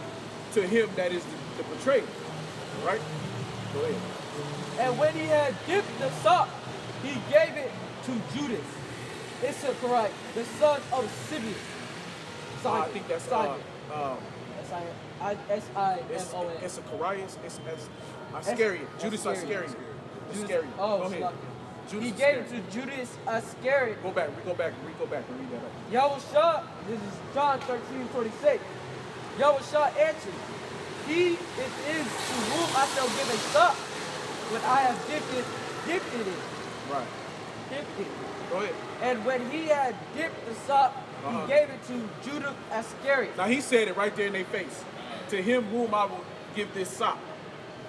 to him that is the betrayer. Right? Go ahead. And when he had dipped the sop, he gave it to Judas Issachar, the son of Simeon. I think that's Simon. S-I-M-O-N. It's a Carius. It's Iscariot. Judas Iscariot. Iscariot. Oh, go ahead. He gave it to Judas Iscariot. Go back and read that up. Yahushua, this is John 13:26. Yahushua answered, he it is to whom I shall give a sop when I have dipped it in. Right. Dipped it. Go ahead. And when he had dipped the sop, he gave it to Judas Iscariot. Now he said it right there in their face. To him whom I will give this sop.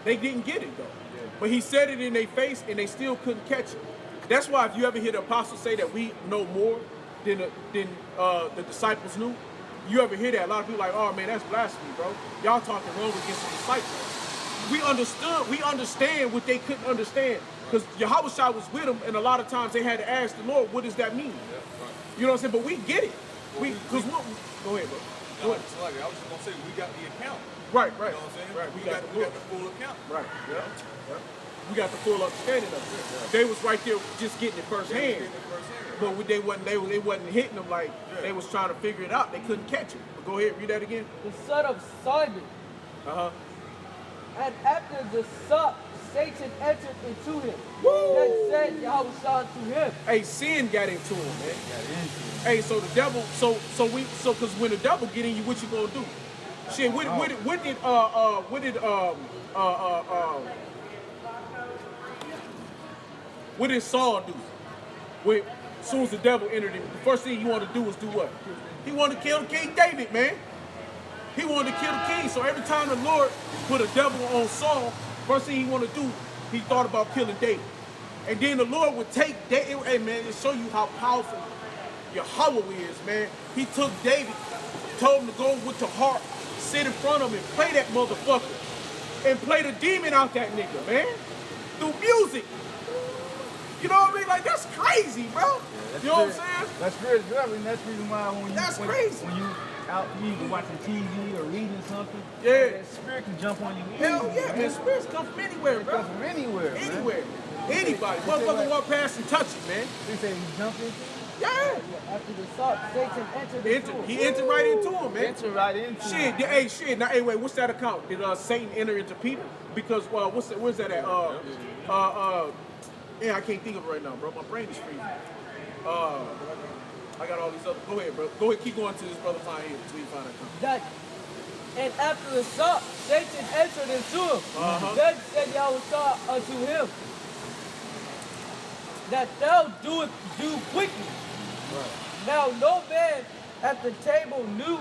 They didn't get it though. Yeah. But he said it in their face and they still couldn't catch it. That's why if you ever hear the apostles say that we know more than the disciples knew, you ever hear that? A lot of people are like, oh man, that's blasphemy, bro. Y'all talking wrong against the disciples. We understand what they couldn't understand. Because Yahushua was with them, and a lot of times they had to ask the Lord, what does that mean? You know what I'm saying? But we get it. Go ahead, bro. Go ahead. So like, I was just going to say, we got the account. Right. You know what I'm saying? Right. We got the full account. Right. Yeah. We got the full understanding of it. They was right there just getting it firsthand. But they wasn't hitting them like they was trying to figure it out. They couldn't catch it. But go ahead, read that again. The son of Simon. And after the sop, Satan entered into him. Then said Yahushua to him. Hey, sin got into him, man. Hey, so the devil, because when the devil get in you, what you gonna do? Shit, what did Saul do? As soon as the devil entered him, the first thing he wanted to do was do what? He wanted to kill King David, man. He wanted to kill the king. So every time the Lord put a devil on Saul, First thing he wanted to do, he thought about killing David. And then the Lord would take David. Hey, man, to show you how powerful Yahweh is, man. He took David, told him to go with the harp, sit in front of him and play that motherfucker. And play the demon out that nigga, man. Through music. You know what I mean? Like, that's crazy, bro. Yeah, you know what I'm saying? That's crazy. I mean, that's the reason why crazy. When you out either watching TV or reading something, yeah, that spirit can jump on you. Hell yeah, man. Spirits come from anywhere, bro. Come from anywhere, man. Anywhere. Anybody. Motherfucker walk past and touch it, man. They say he jumped into. Yeah. After the salt, Satan entered into him. He entered right into him, man. Entered right into him. Hey, shit. Now, hey, wait, what's that account? Did Satan enter into Peter? Because, where's that at? Yeah, I can't think of it right now, bro. My brain is freezing. I got all these other. Go ahead, bro. Go ahead, keep going to this brother find here until you find that. And after the salt, Satan entered into him. Then said Yahweh unto him, that thou do quickly. Right. Now no man at the table knew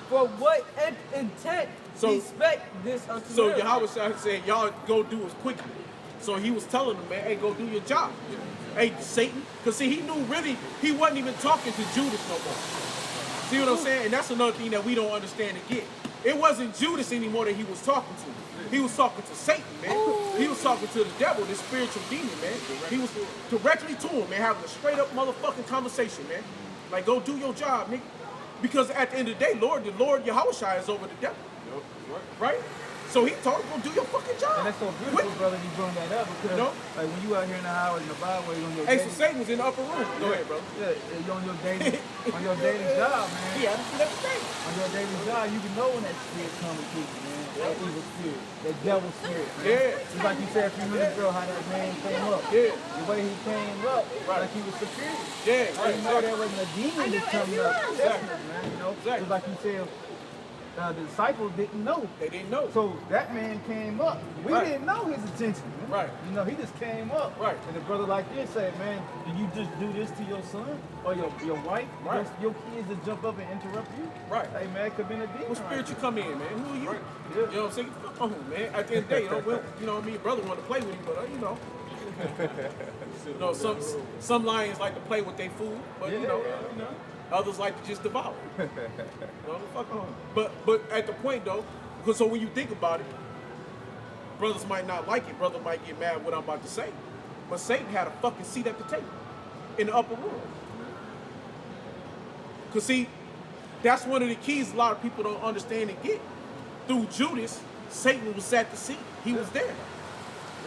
for what intent he spake this unto him. So Yahweh said, y'all go do it quickly. So he was telling them, man, hey, go do your job. Hey, Satan. Because see, he knew really, he wasn't even talking to Judas no more. See what I'm saying? And that's another thing that we don't understand and get. It wasn't Judas anymore that he was talking to. He was talking to Satan, man. He was talking to the devil, this spiritual demon, man. He was directly to him, man, having a straight up motherfucking conversation, man. Like, go do your job, nigga. Because at the end of the day, the Lord Yahushua is over the devil. Right? So he told him, go do your fucking job. And that's so beautiful, brother, you bring that up because, like, when you out here in the highway, in the byway, on your hey, so Satan was in the upper room. Go ahead, bro. Yeah, you on your daily job, man. Yeah, that's the thing. On your daily job, you can know when that spirit coming to you, man. That evil spirit, that devil spirit, man. Yeah. Just like you said a few minutes ago, how that man came up. Yeah. The way he came up, like he was superior. Yeah, right. You know that wasn't a demon that's coming up. Exactly. Man, you know? Exactly. Just like you said, the disciples didn't know. They didn't know. So that man came up. We didn't know his intention. Man. Right. You know, he just came up. Right. And the brother like this said, man, do you just do this to your son or your wife? Right. Your kids just jump up and interrupt you? Right. Hey, man, it could have been a demon. What spirit you come in, man? Who are you? Right. You know what I'm saying? Fuck on, man. At the end of the day, you know, me and brother want to play with him, but you know. Some lions like to play with their food, but you know. Others like to just devour. Fuck on. But at the point though, because so when you think about it, brothers might not like it. Brother might get mad what I'm about to say. But Satan had a fucking seat at the table in the upper room. Because see, that's one of the keys a lot of people don't understand and get. Through Judas, Satan was at the seat. He was there.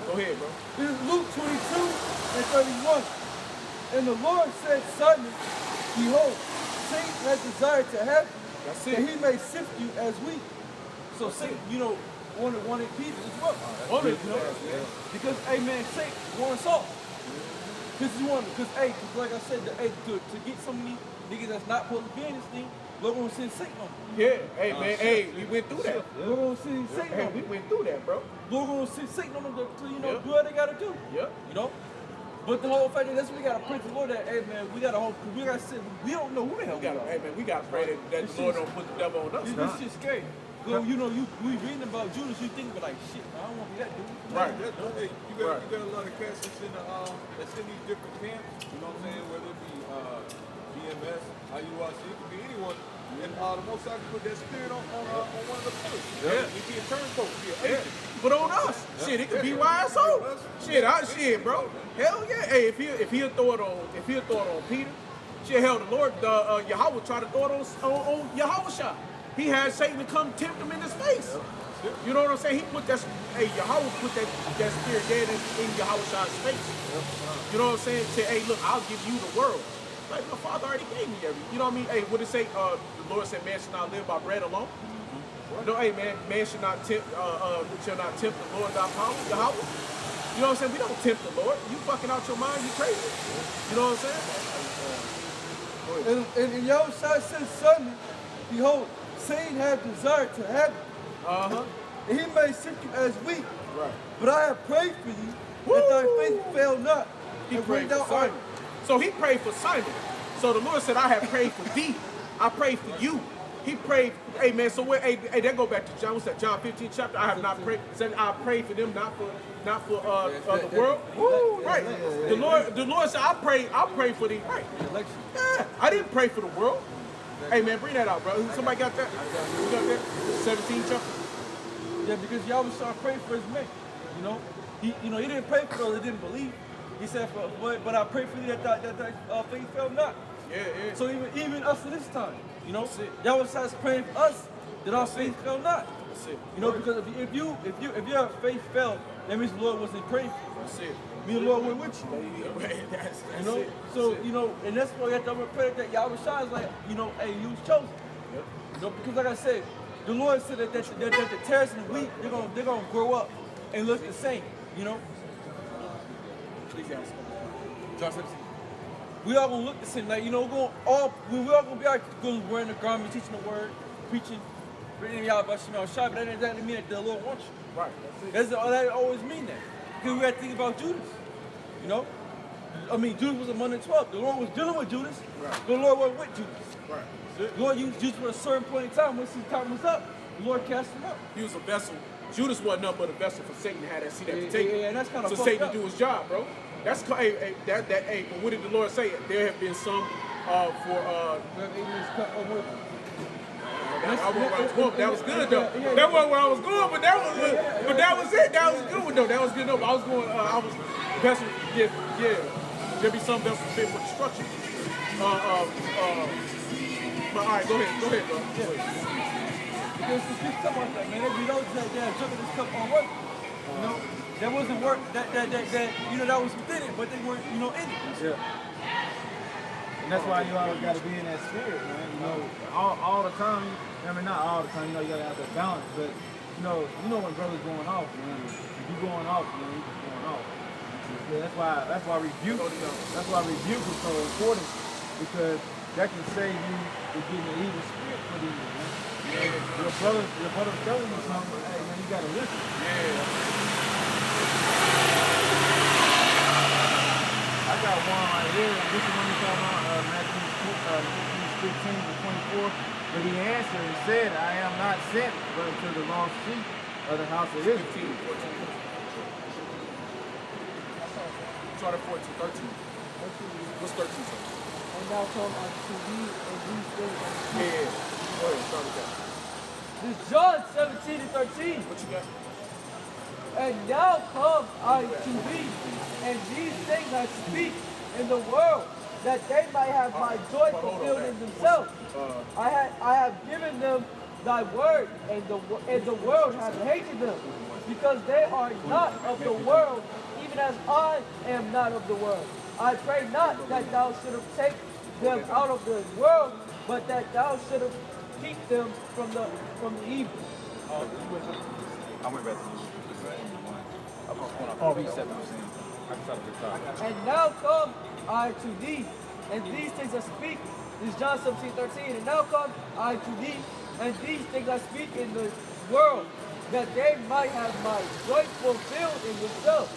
Go ahead, bro. This is Luke 22 and 31. And the Lord said suddenly, behold, Satan has desired to have you, that he may sift you as wheat. So Satan, you know, wanted Peter as well. Because, hey man, Satan wants salt. Because like I said, to get some of these niggas that's not supposed to be in this thing, Lord gonna send Satan on them. Yeah, hey man, hey, we went through that. Lord gonna send Satan on them. We went through that, bro. Lord gonna send Satan on them to, you know, do what they gotta do. Yeah. You know? But the whole fact is, that's what we gotta pray to the Lord that, hey man, we gotta sit, we don't know who the hell we are. Hey man, we gotta pray that the Lord don't put the devil on us. This shit's scary. Well, you know, we reading about Judas, you think about like, shit, man, I don't want to be that dude. Right. Hey, you got a lot of cats that's in these different camps. You know what I'm saying? Whether it be BMS, IUIC, it could be anyone. And the Most High can put that spirit on one of the pillars. Yeah. It be a turncoat, be an agent. But on us, shit, it could be YSO. Shit, bro. Hell yeah. Hey, if he'll throw it on Peter, shit, hell, the Lord, Yahweh tried to throw it on Yahushua. He had Satan to come tempt him in his face. You know what I'm saying? He put that, Yahweh put that spirit dead in Yahushua's face. You know what I'm saying? Say, hey, look, I'll give you the world. Like, my Father already gave me everything. You know what I mean? Hey, what did it say? The Lord said, man should not live by bread alone. No, hey, man should not tempt the Lord thy power, Yahweh. You know what I'm saying? We don't tempt the Lord. You fucking out your mind, you crazy. You know what I'm saying? And Yahushua said suddenly, behold, Satan hath desired to have you. And he may sift you as wheat. Right. But I have prayed for you, that thy faith fail not. He prayed for Simon. So he prayed for Simon. So the Lord said, I have prayed for thee. I prayed for you. He prayed, hey man, so what, hey, that go back to John, what's that, John 15 chapter? I have not prayed, said I prayed for them, not for the world. Woo, right. The Lord said, I pray for the, right. Yeah, I didn't pray for the world. Hey man, bring that out, bro. Somebody got that? You got that? 17 chapter? Yeah, because y'all was trying to pray for his men. You know, he didn't pray for those that didn't believe. He said, but I pray for you that faith fail not. Yeah. So even us at this time, you know, y'all was praying for us that our faith fail not. That's it. You know, because if your faith failed, that means the Lord wasn't praying for you. That's it. Me and the Lord went with you. That's You know, it. so you know, and that's why you have to pray that Yahweh Shai is like, you know, hey, you was chosen. Yep. You know, because like I said, the Lord said that the tares and the wheat, they're gonna grow up and look the same. You know. John 17. We all gonna look the same. Like, you know, we all gonna be out going wearing the garment, teaching the word, preaching, reading Yahweh Shai, but that doesn't exactly mean that the Lord wants you. Right. That always mean that. Because we got to think about Judas. You know? I mean, Judas was among the 12. The Lord was dealing with Judas. Right. But the Lord wasn't with Judas. Right. The Lord used Judas for a certain point in time. Once his time was up, the Lord cast him out. He was a vessel. Judas wasn't nothing but a vessel for Satan to have that seat at the table. Yeah, and that's kind of so Satan to do his job, bro. That's but what did the Lord say? There have been some That was good though. That wasn't where I was going, but that was it. That was good though. That was good though. I was going. I was vessel. Yeah. There be some vessels fit for destruction. But all right, go ahead, bro. Because this cup on that, man. You know that drinking this cup on work. You know, that wasn't work. That you know that was within it, but they weren't in it. Yeah. And that's why you always got to be in that spirit, man. You know, all the time. I mean, not all the time. You know, you got to have that balance. But you know when brothers going off, man. If you going off, man, you just going off. Yeah, that's why rebuke. That's why rebuke is so important, because that can save you from getting an evil spirit put in you, man. You know, your brother telling you something. Hey, man, you got to listen. I got one right here. This is when we talking about Matthew 15 to 24. But he answered and said, I am not sent but to the lost sheep of the house of Israel. 15, 14. Start at 14, 13. What's 13 say? And now come unto thee and these things. Yeah. Go ahead, start with that. This is John 17 and 13. What you got? And now come I to thee, and these things I speak in the world, that they might have my joy fulfilled in themselves. I have given them thy word, and the world hath hated them, because they are not of the world, even as I am not of the world. I pray not that thou shouldst take them out of the world, but that thou shouldst keep them from the evil. I went back to you. And now come I to thee, and these things I speak. This is John 17:13. And now come I to thee, and these things I speak in the world, that they might have my joy fulfilled in themselves.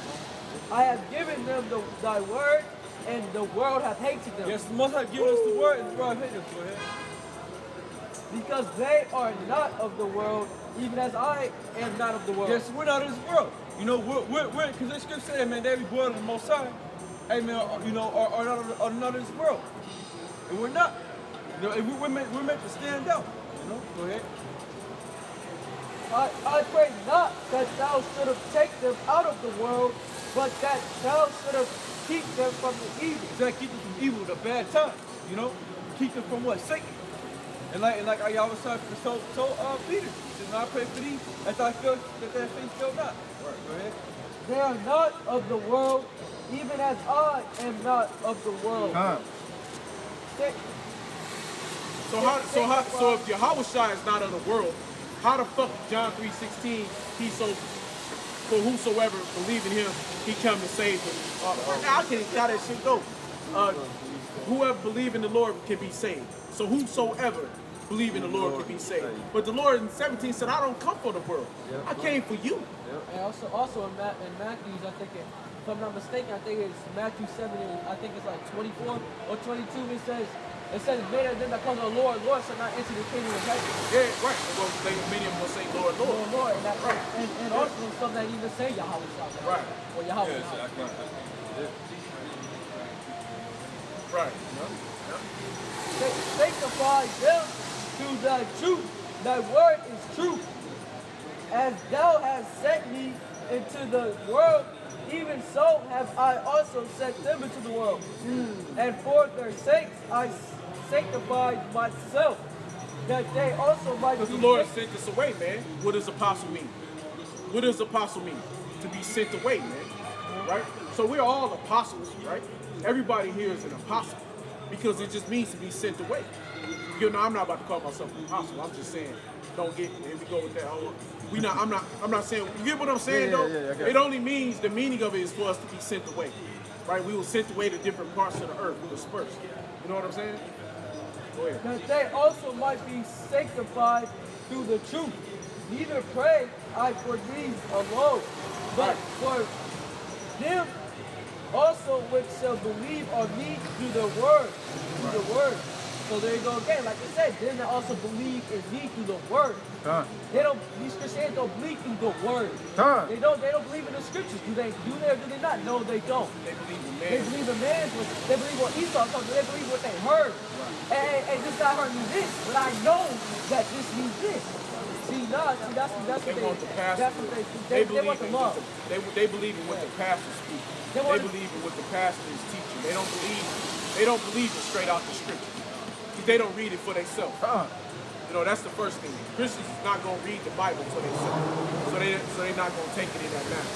I have given them thy word, and the world hath hated them. Yes, the Most High given us the word, and the world hated us. Go ahead. Because they are not of the world, even as I am not of the world. Yes, we're not of this world. You know, we're because the scripture said, man, they be born of the Most High. Hey, man, you know, are not of this world. And we're not. You know, and we're meant to stand out. You know, go ahead. I pray not that thou shouldst take them out of the world, but that thou shouldst keep them from the evil. That keep them from evil, the bad times. You know, keep them from what? Satan. And like I always told Peter, he said, "No, I pray for thee that thy faith fail not." Right, go ahead. They are not of the world, even as I am not of the world. So if Yahweh Shai is not of the world, how the fuck John 3:16, for whosoever believe in him, he come to save them. I can't how that shit go. Whoever believe in the Lord can be saved. So whosoever believe in the Lord can be saved. But the Lord in 17 said, I don't come for the world. I came for you. And also in Matthew's, I think, if I'm not mistaken, I think it's Matthew 7, and I think it's like 24 or 22, it says, It says, many of them that call on the Lord, Lord shall not enter the kingdom of heaven. Yeah, right. Well, many of them will say, Lord, Lord. Lord, Lord. And, that, and also some that even say Yahweh. Right. Or Yahweh. Right. Sanctify them through thy truth. Thy word is truth. As thou hast sent me into the world, even so have I also sent them into the world. And for their sakes I sanctified myself, that they also might be. Because the Lord sent us away, man. What does apostle mean? What does apostle mean? To be sent away, man. Right? So we're all apostles, right? Everybody here is an apostle because it just means to be sent away. You know, I'm not about to call myself an apostle. I'm just saying, don't get here we go with that. I'm not saying. You get what I'm saying, though? Yeah, it only means the meaning of it is for us to be sent away, right? We were sent away to different parts of the earth. We were dispersed. You know what I'm saying? Go ahead. That they also might be sanctified through the truth. Neither pray I for these alone, but for them also which shall believe on me through the word. Through the word. So there you go again. Like I said, them that also believe in me through the word. These Christians don't believe in the word. They don't believe in the scriptures. Do they or do they not? No, they don't. They believe in man. They believe in man's words. They believe what Esau told them. They believe what they heard. And this guy heard me this, but I know that this means this. See, that's what They want the pastor. That's what they want the love. They believe in what the pastor speaks. They believe in what the pastor is teaching. They don't believe it straight out the scripture. They don't read it for themselves. You know, that's the first thing. Christians is not going to read the Bible for themselves. So they're not going to take it in that manner.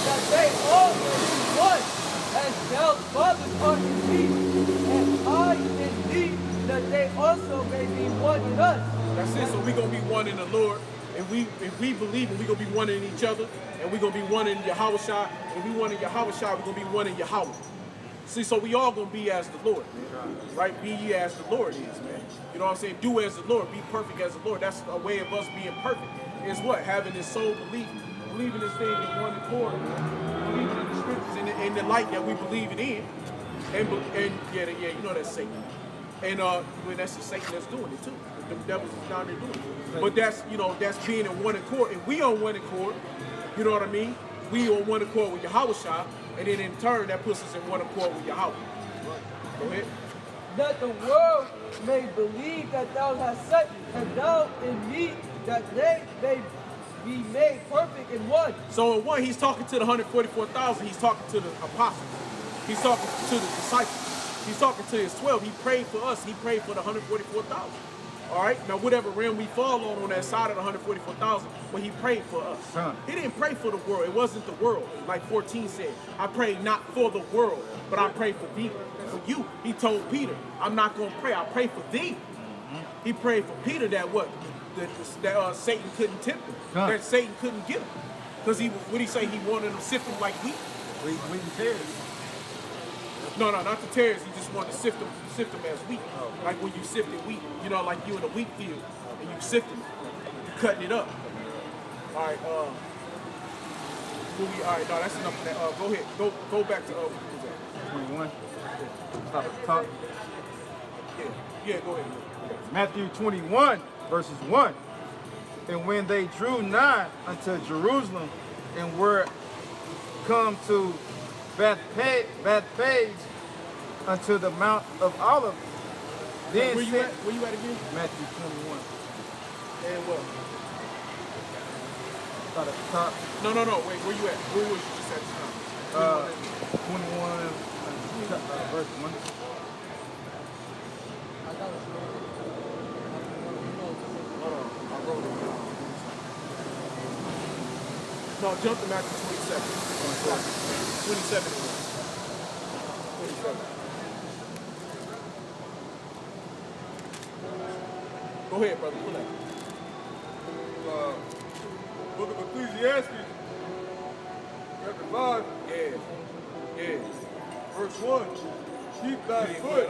That they all may be one, as thou fathers art in me, and I in thee, that they also may be one in us. That's it. So we're going to be one in the Lord. And if we believe it, we're going to be one in each other. And we're going to be one in Yahweh Shai. And if we one in Yahweh Shai, we're going to be one in Yahweh. See, so we all gonna be as the Lord, man. Right? Be ye as the Lord is, man. You know what I'm saying? Do as the Lord, be perfect as the Lord. That's a way of us being perfect. Is what? Having this soul belief, believing this thing in one accord, believing in the scriptures and the light that we believe it in. And yeah, you know that's Satan. And when that's the Satan that's doing it too. The devils is down there doing it. But that's being in one accord. And we on one accord, you know what I mean? We on one accord with Yahweh Shai. And then in turn, that puts us in one accord with Yahweh. Go ahead. That the world may believe that thou hast sent me, and thou in me, that they may be made perfect in one. So in one, he's talking to the 144,000. He's talking to the apostles. He's talking to the disciples. He's talking to his 12. He prayed for us. He prayed for the 144,000. All right? Now, whatever realm we fall on that side of the 144,000, but he prayed for us. He didn't pray for the world. It wasn't the world. Like 14 said, I prayed not for the world, but I prayed for thee, for you. He told Peter, I'm not going to pray. I pray for thee. He prayed for Peter that what? That Satan couldn't tempt him. That Satan couldn't get him. Because what he say? He wanted him to sift him like wheat. Wheat and tares. No, not the tares. He just wanted to sift them as wheat. Like when you sifted wheat, you know, like you in a wheat field and you sifting it, you cutting it up. All right, all right, no, that's enough of that. Go ahead, go back to what was that? 21. Stop at the top. Yeah, go ahead. Matthew 21, verses 1. And when they drew nigh unto Jerusalem and were come to Bethphage unto the Mount of Olives, then where you at again? Matthew 21. And what? Start at the top. No, wait, where you at? Where was you just at the top? 21, verse 1. Hold on, I wrote it down. No, jump to Matthew 27. 27. Go ahead, brother. Pull that. Book of Ecclesiastes, chapter 5. Yeah. Verse 1. Keep thy foot.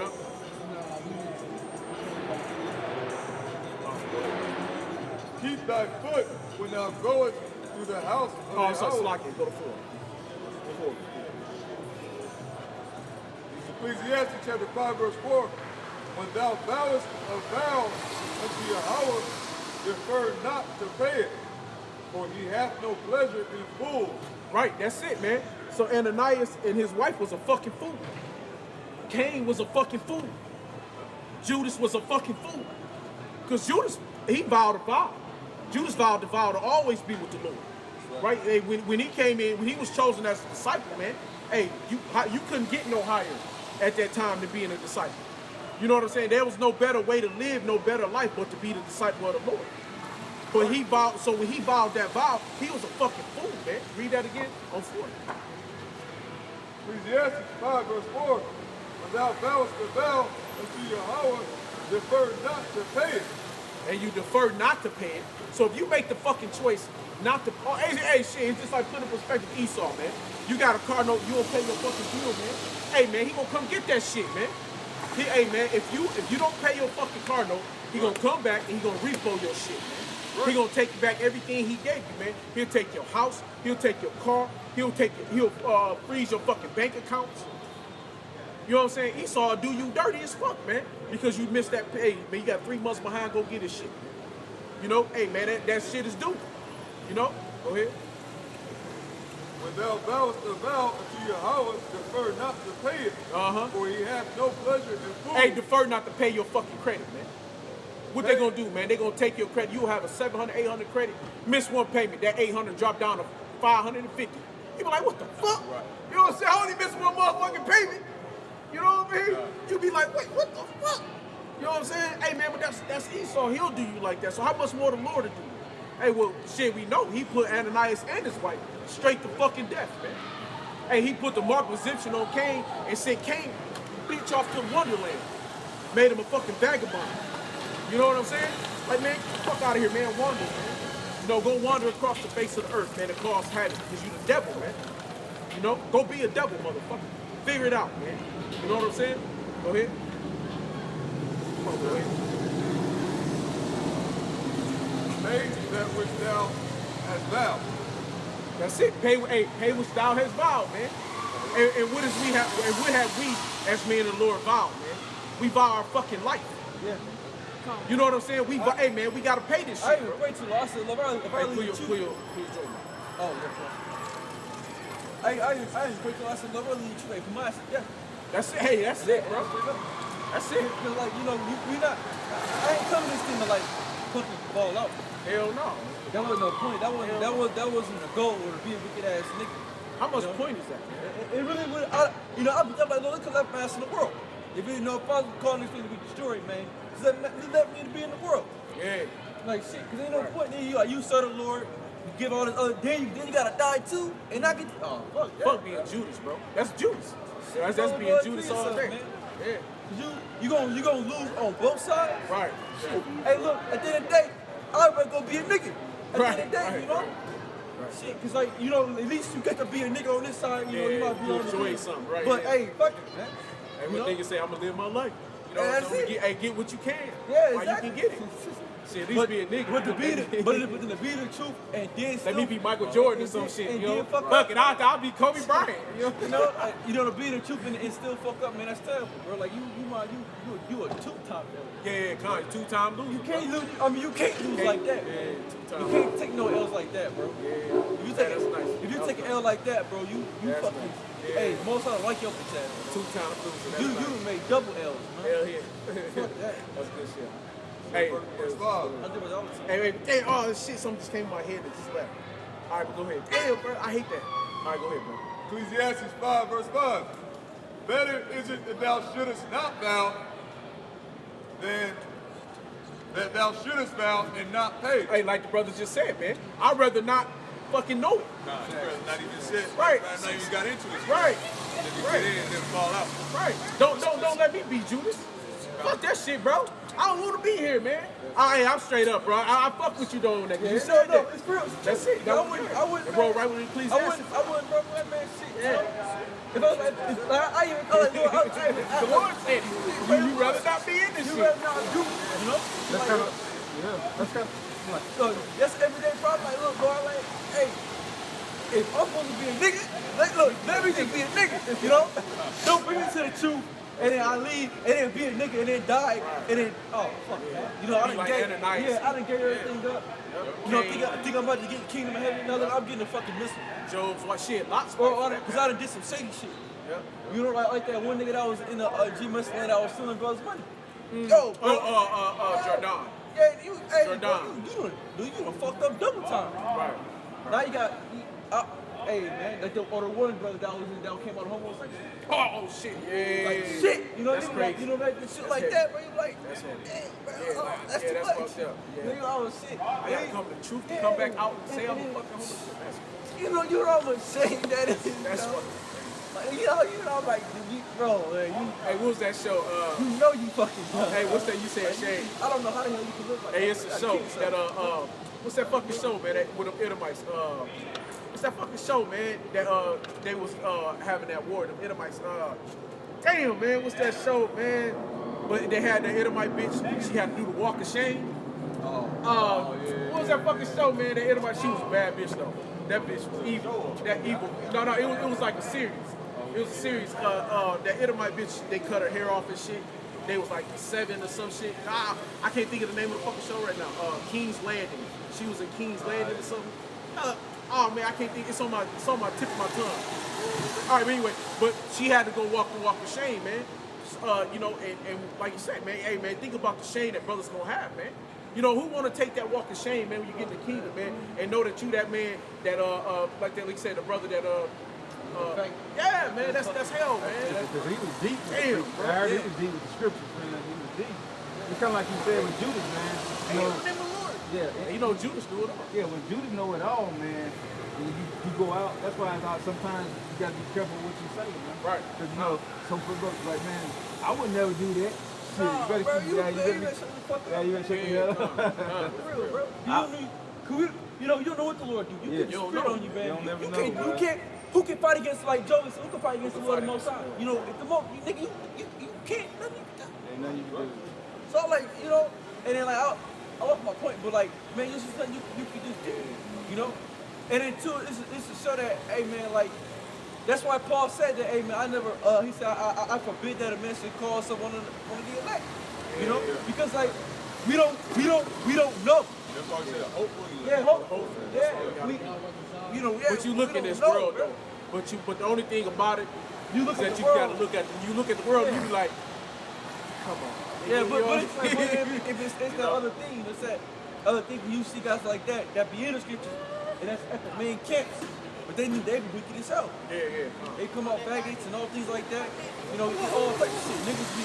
Keep thy foot when thou goest through the house of Oh, the so house. Slocky, go to 4. Ecclesiastes chapter 5, verse 4. when thou vowest a vow unto Yahweh, defer not to pay it, for he hath no pleasure in fools. Right, that's it, man. So Ananias and his wife was a fucking fool. Cain was a fucking fool. Judas was a fucking fool. Because Judas, he vowed a vow. Judas vowed the vow to always be with the Lord. Right? Hey, when he came in, when he was chosen as a disciple, man, hey, you couldn't get no higher at that time than being a disciple. You know what I'm saying? There was no better way to live, no better life but to be the disciple of the Lord. But he vowed, so when he vowed that vow, he was a fucking fool, man. Read that again on 4. Ecclesiastes 5 verse 4, when thou vowest a vow unto Yahweh, defer not to pay it. And you defer not to pay it. So if you make the fucking choice not to, hey, shit, it's just like putting in perspective Esau, man. You got a car note, you don't pay your fucking bill, man. Hey, man, he gonna come get that shit, man. Hey, man, if you don't pay your fucking car note, he gonna come back and he gonna repo your shit, man. He gonna take back everything he gave you, man. He'll take your house, he'll take your car, he'll freeze your fucking bank accounts. You know what I'm saying? Esau do you dirty as fuck, man, because you missed that pay. Man, you got 3 months behind, go get his shit. You know, hey, man, that shit is due. You know? Go ahead. When thou vowest a vow unto Yahweh, defer not to pay it, for he hath no pleasure in fools. Hey, defer not to pay your fucking credit, man. What they gonna do, man? They gonna take your credit. You'll have a 700, 800 credit. Miss one payment, that 800 drop down to 550. You be like, what the fuck? Right. You know what I'm saying? I only missed one motherfucking payment. You know what I mean? You be like, wait, what the fuck? You know what I'm saying? Hey, man, but that's Esau. He'll do you like that. So how much more the Lord to do? Hey, well, shit, we know he put Ananias and his wife straight to fucking death, man. Hey, he put the mark of exemption on Cain and sent Cain bitch off to Wonderland. Made him a fucking vagabond. You know what I'm saying? Like, man, get the fuck out of here, man. Wander, man. You know, go wander across the face of the earth, man, and cause havoc, because you the devil, man. You know, go be a devil, motherfucker. Figure it out, man. You know what I'm saying? Go ahead. Come on, go ahead. Pay that which thou hast vowed. That's it. Pay which thou hast vowed, man. And what have we as men of the Lord vowed, man? We vow our fucking life. Yeah. You know what I'm saying? Hey, man, we gotta pay this shit. I even pray too long. I said, if I leave you. Pull your Jordan. Oh, yeah. I even pray too long. I said, if I leave you, like, come on. I said, yeah. That's it. Hey, that's it, bro. That's it. Because, like, you know, we not. I ain't coming this thing to like fucking fall out. Hell no. That wasn't no point. That wasn't the goal or to be a wicked ass nigga. How much point is that, man? It really would. I'm like, look at left ass in the world. If you know, if I was calling this thing to be destroyed, man, just let me to be in the world. Yeah. Like shit, cause ain't no point. Then you serve the Lord, you give all this other. Then you gotta die too, and I get. Oh fuck that. Fuck being Judas, bro. That's Judas. That's being Judas all day. Man. Yeah. You gonna lose on both sides. Right. Shit. Hey, look. At the end of the day, I'd rather go be a nigga. At the end of the day, you know. Right. Shit, cause like you know, at least you get to be a nigga on this side. You know, you might be on the enjoy something, right? But hey, fuck it, man. Hey, when niggas say I'm gonna live my life, you know, what I'm saying? Get what you can. Yeah, while exactly. you can get it. Shit, at least be a nigga. But to be the truth, and then let me be Michael Jordan or some shit. You know, fuck it, I'll be Kobe Bryant. You know, to be the truth and still fuck up, man. That's terrible, bro. Like you a two-time. Yeah, kind of two-time loser. You can't lose. I mean, you can't lose like that. Yeah, two-time. You can't take no L's like that, bro. Yeah. If you take an L like that, bro, you fucking. Nice. Yeah. Hey, most of them like your bitch ass. Two-time loser. You made double L's, man. Hell yeah. Fuck that. That's good shit. Hey, I do it all the time. hey, oh shit, something just came in my head that just left. All right, but go ahead. Damn, bro, I hate that. All right, go ahead, bro. Ecclesiastes 5 verse 5. Better is it that thou shouldest not vow than that thou shouldest vow and not pay. Hey, like the brother just said, man, I'd rather not fucking know it. Nah, you rather not even sit. Right. Not even got into it. Right. Then you get in and then fall out. Right. Don't let me be Judas. Fuck that shit, bro. I don't want to be here, man. I'm straight up, bro. I fuck with you though, nigga. You said that. It's real. That's it. I wouldn't, bro, right with Ecclesiastes. I wouldn't, bro, that man shit. Yeah. If I was like, I even call it, the Lord said, you rather not be in this shit. You rather not do it, you know? That's kind of, yeah, that's kind of, so that's everyday problem. Like, look, bro, like, hey, if I'm supposed to be a nigga, like, look, let me just be a nigga, you know? Don't bring me to the truth and then I leave, and then be a nigga, and then die, and then oh fuck, you know I done like gave, Ananias. yeah, I done gave everything up. You know, think I'm about to get the kingdom of heaven. No, look, I'm getting a fucking missile. Job's what shit, lots. Or because I done did some shady shit. Yep. You know, like that one nigga that was in the G-Mess land that was stealing brothers' money. Yo, bro. Jordan. Yeah, you, hey, Jordan. bro, you done fucked up double time. Right. Now you got, hey man, like the Warren brother that came out of homosexual. Oh shit, yeah. Like shit, you know, That's nigga, crazy. like, you know, like shit like heavy. that, bro. You like, That's heavy. hey, bro, Yeah, that's yeah, too that's much. fucked up. Yeah. Nigga, I was shit. I gotta come to the truth to come back out and say I'm a fucking homosexual. You know how much shame that is. That's bro. fucking Like, you know, like, bro, man, Hey, what was that show? you know you fucking dumb. Hey, what's that you said, Shane? I don't know how the hell you can look like Hey, that. it's a I show can't that say. what's that fucking show, man? That, with them Edomites. What's that fucking show, man? That they was having that war, them Edomites. Damn, man, what's that show, man? But they had the Edomite bitch. She had to do the walk of shame. What was that fucking show, man? The Edomite, she was a bad bitch though. That bitch was evil. That evil. No, it was like a series. It was a series. That Edomite bitch, they cut her hair off and shit. They was like 7 or some shit. I can't think of the name of the fucking show right now. King's Landing. She was in King's Landing or something. Oh man, I can't think. It's on my tip of my tongue. All right, but anyway, but she had to go walk the walk of shame, man. You know, and like you said, man, hey man, think about the shame that brothers gonna have, man. You know, who want to take that walk of shame, man, when you get in the kingdom, man, and know that you that man that like you said, the brother that yeah, man, that's hell, man. Because he was deep. Damn, bro. I heard he was deep with the scriptures, man. He was deep. It's kind of like you said with Judas, man. You know, You know, Judas knew it all. Yeah, when Judas know it all, man, and you go out, that's why sometimes you got to be careful what you say, man. Right. Because, you know, some folks like, man, I would never do that. Shit, you better keep you better shut the fuck up. Yeah, you better shut the hell up. For real, bro. You don't know what the Lord do. You can spit on you, man. You don't never know, you man. can't. Who can fight against, like Joey said, who can fight against the Lord of the Most High? You know, if the most, nigga, you can't, nothing you can do. Ain't nothing you can do. So, like, you know, and then, like, I lost my point, but, like, man, this is something you can just do, you know? And then, two, it's to show that, hey, man, like, that's why Paul said that, hey, man, he said, I forbid that a man should call someone one of the elect, you know? Because, like, we don't know. That's why I said hopefully. Yeah, hopefully. Yeah, you know, yeah. But you look in this know, world bro. though. But the only thing about it You look is at that the you world. gotta look at the world and you be like, come on. Yeah, but it's like, if it's that other thing, it's that other thing when you see guys like that be in the scriptures, and that's at the main camps, but they be wicked as hell. Yeah. They come out faggots and all things like that. You know, all types of shit. Niggas be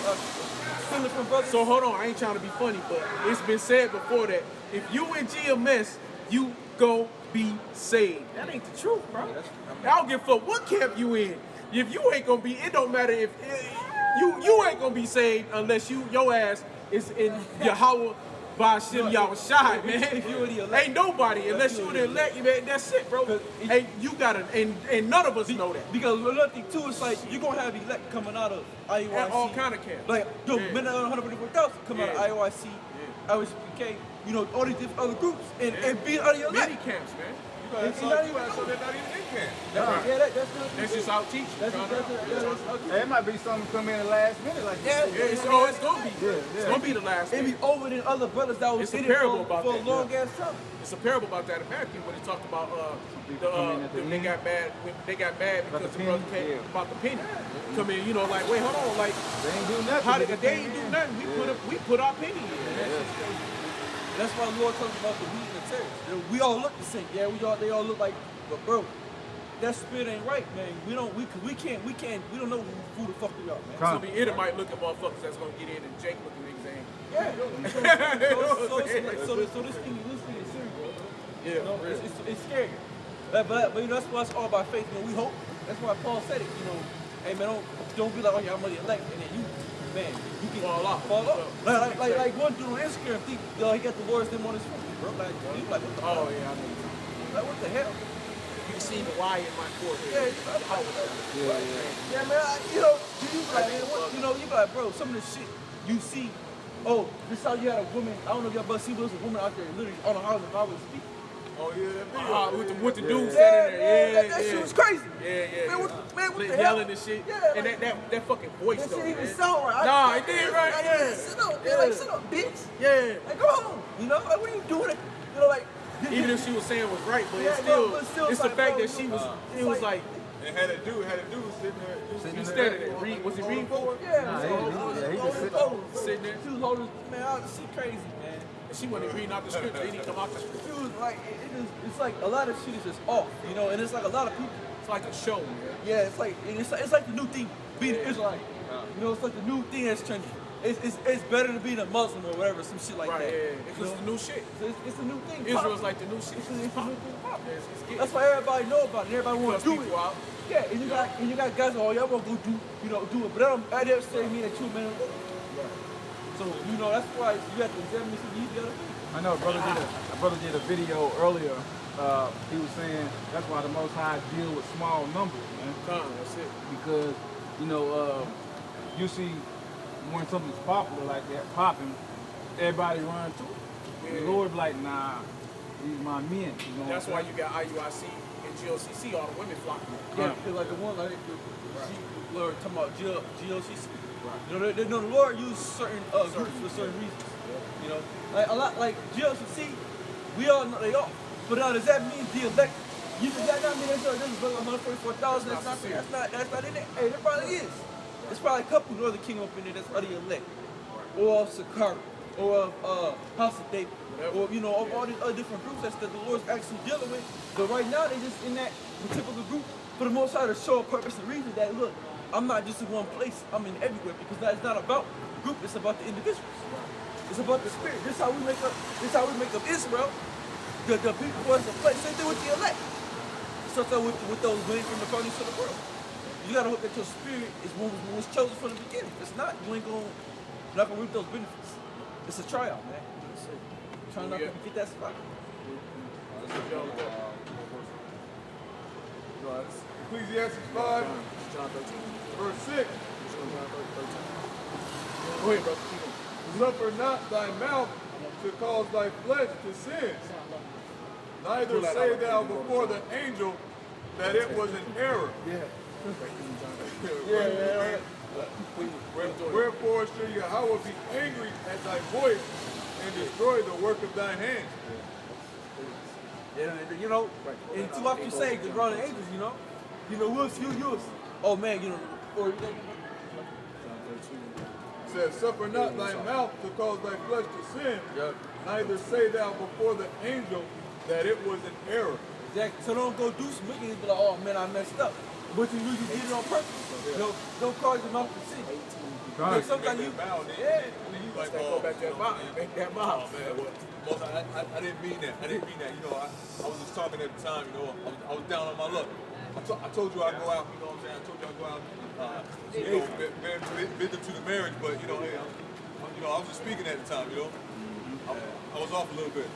stealing from brothers. So hold on, I ain't trying to be funny, but it's been said before that if you in GMS, you gon' be saved. That ain't the truth, bro. I don't give a fuck what camp you in. If you ain't gonna be, it don't matter if you ain't gonna be saved unless your ass is in Yahweh by Shem Yahushai, man. If you were the elect. Ain't nobody unless you the elect, man. That's it, bro. Hey, you gotta, and none of us know that. Because another thing too, it's like you're gonna have elect coming out of IUIC. And all kind of camps. Like, men that are 144,000 come out of IUIC, ISPK, you know, all these different other groups, and being out of your elect. Many camps, man. You gotta It's so not you even gotta so they're not even in camp. That's just out teaching. Hey, it might be something come in the last minute like that. Yeah, it's gonna be. It's gonna be the last. It be over than other brothers that was It's a in it parable for about a that, long ass time. It's a parable about that in Matthew when it talked about they got mad because the brother came about the penny. Come in, you know, like wait, hold on, like They ain't do nothing. how did they ain't do nothing? We put our penny in. That's why the Lord talks about the wheat and the tares. We all look the same. Yeah, they all look like, but bro, that spirit ain't right, man. We don't know who the fuck we are, man. Some of the might look at motherfuckers that's gonna get in and Jake looking niggas ain't. Yeah. So this thing is serious, bro. Yeah, You know, it's scary. But you know, that's why it's all about faith. You know, we hope. That's why Paul said it. You know, hey man, don't be like, oh yeah, I'm gonna elect, and then you can Fall off. Like one dude on Instagram, think he got the words them on his phone, bro. Like you like what the hell? Oh yeah, I know. Like what the hell? You can see the Y in my forehead. Yeah, man. You know, you like, man, you know, you be like, bro, some of this shit you see. Oh, this how you had a woman. I don't know if y'all but see, but there's a woman out there literally on the highway speaking. Oh yeah, that video. With the dude standing there. Yeah, that shit was crazy. Yeah. Man, what the hell? Yelling and shit. Yeah, and like, that fucking voice that though. shit even Man. sound right. Nah, it did right. Like, Yeah. sit up. They're like, sit up, bitch. Yeah. Like, go home. You know, like, what are you doing? You know, like. Even if she was saying was right, but Yeah, it's still, but still it's like, the fact bro, that she you- was, it was like, And had a dude sitting there. he standing there. Was he reading for her? Yeah, he just Sitting there. She was holding, man, she crazy, man. And she wasn't reading out the script. They didn't come out the script. She was like, it's like a lot of shit is just off, you know, and it's like a lot of people. It's like a show, man. Yeah, it's like the new thing, being an Israelite. You know, it's like the new thing that's trending. It's better to be a Muslim or whatever, some shit like Right, that. yeah. It's the new shit. It's the new thing. Israel's like the new shit. It's the new thing. Pop. It's getting- That's why everybody know about it. Everybody want to do it. people out. Yeah, and you got guys, oh, y'all want to go do it, but that never say me that you man. So you know that's why you have to examine this and the other thing. I know a brother did a video earlier. He was saying that's why the Most High deal with small numbers, man. That's it. Because you see when something's popular like that popping, everybody run to it. Yeah. The Lord be like, nah, these my men. You know That's what why you got IUIC and GOCC, all the women flocking. Yeah, because like the one like she Lord talking about GOCC. You know, the Lord used certain groups for certain reasons. You know, like a lot like GOCC, we all know they are. But does that mean the elect? Does that not mean there's a 144,000? That's not in there. Hey, there probably is. There's probably a couple Northern Kingdom up in there that's other elect, or of Sakari, or of House of David, or you know, of all these other different groups that the Lord's actually dealing with. But right now they're just in that typical group for the most part to show a purpose and reason that look, I'm not just in one place, I'm in everywhere because it's not about group, it's about the individuals. It's about the spirit. This is how we make up Israel. The people was the place. Same thing with the elect. So with those winning from the foundation of the world. You gotta hope that your spirit is what was chosen from the beginning. If it's not, you ain't not gonna reap those benefits. It's a tryout, man. Trying not to get that spot. Ecclesiastes 5, verse 6. Go ahead, brother. Suffer not thy mouth to cause thy flesh to sin. Neither say thou before the angel that it was an error. Wherefore shall Yahweh be angry at thy voice and destroy the work of thine hands. Yeah, you know, and too often you say the wrong angels, you know, who's you. Oh man, you know, or Says, suffer not thy mouth to cause thy flesh to sin. Neither say thou before the angel that it was an error. Exactly. So don't go do some wicked and be like, oh man, I messed up. But you did it on purpose. Don't cause your mouth to sin. Because sometimes you, Like, Go back to that mouth. Make that mouth. Well, I didn't mean that. You know, I was just talking at the time, you know, I was down on my luck. I told you I'd go out, you know what I'm saying? I told you I'd go out, you know, visit to the marriage, but, you know, hey, I was just speaking at the time, you know? I was off a little bit.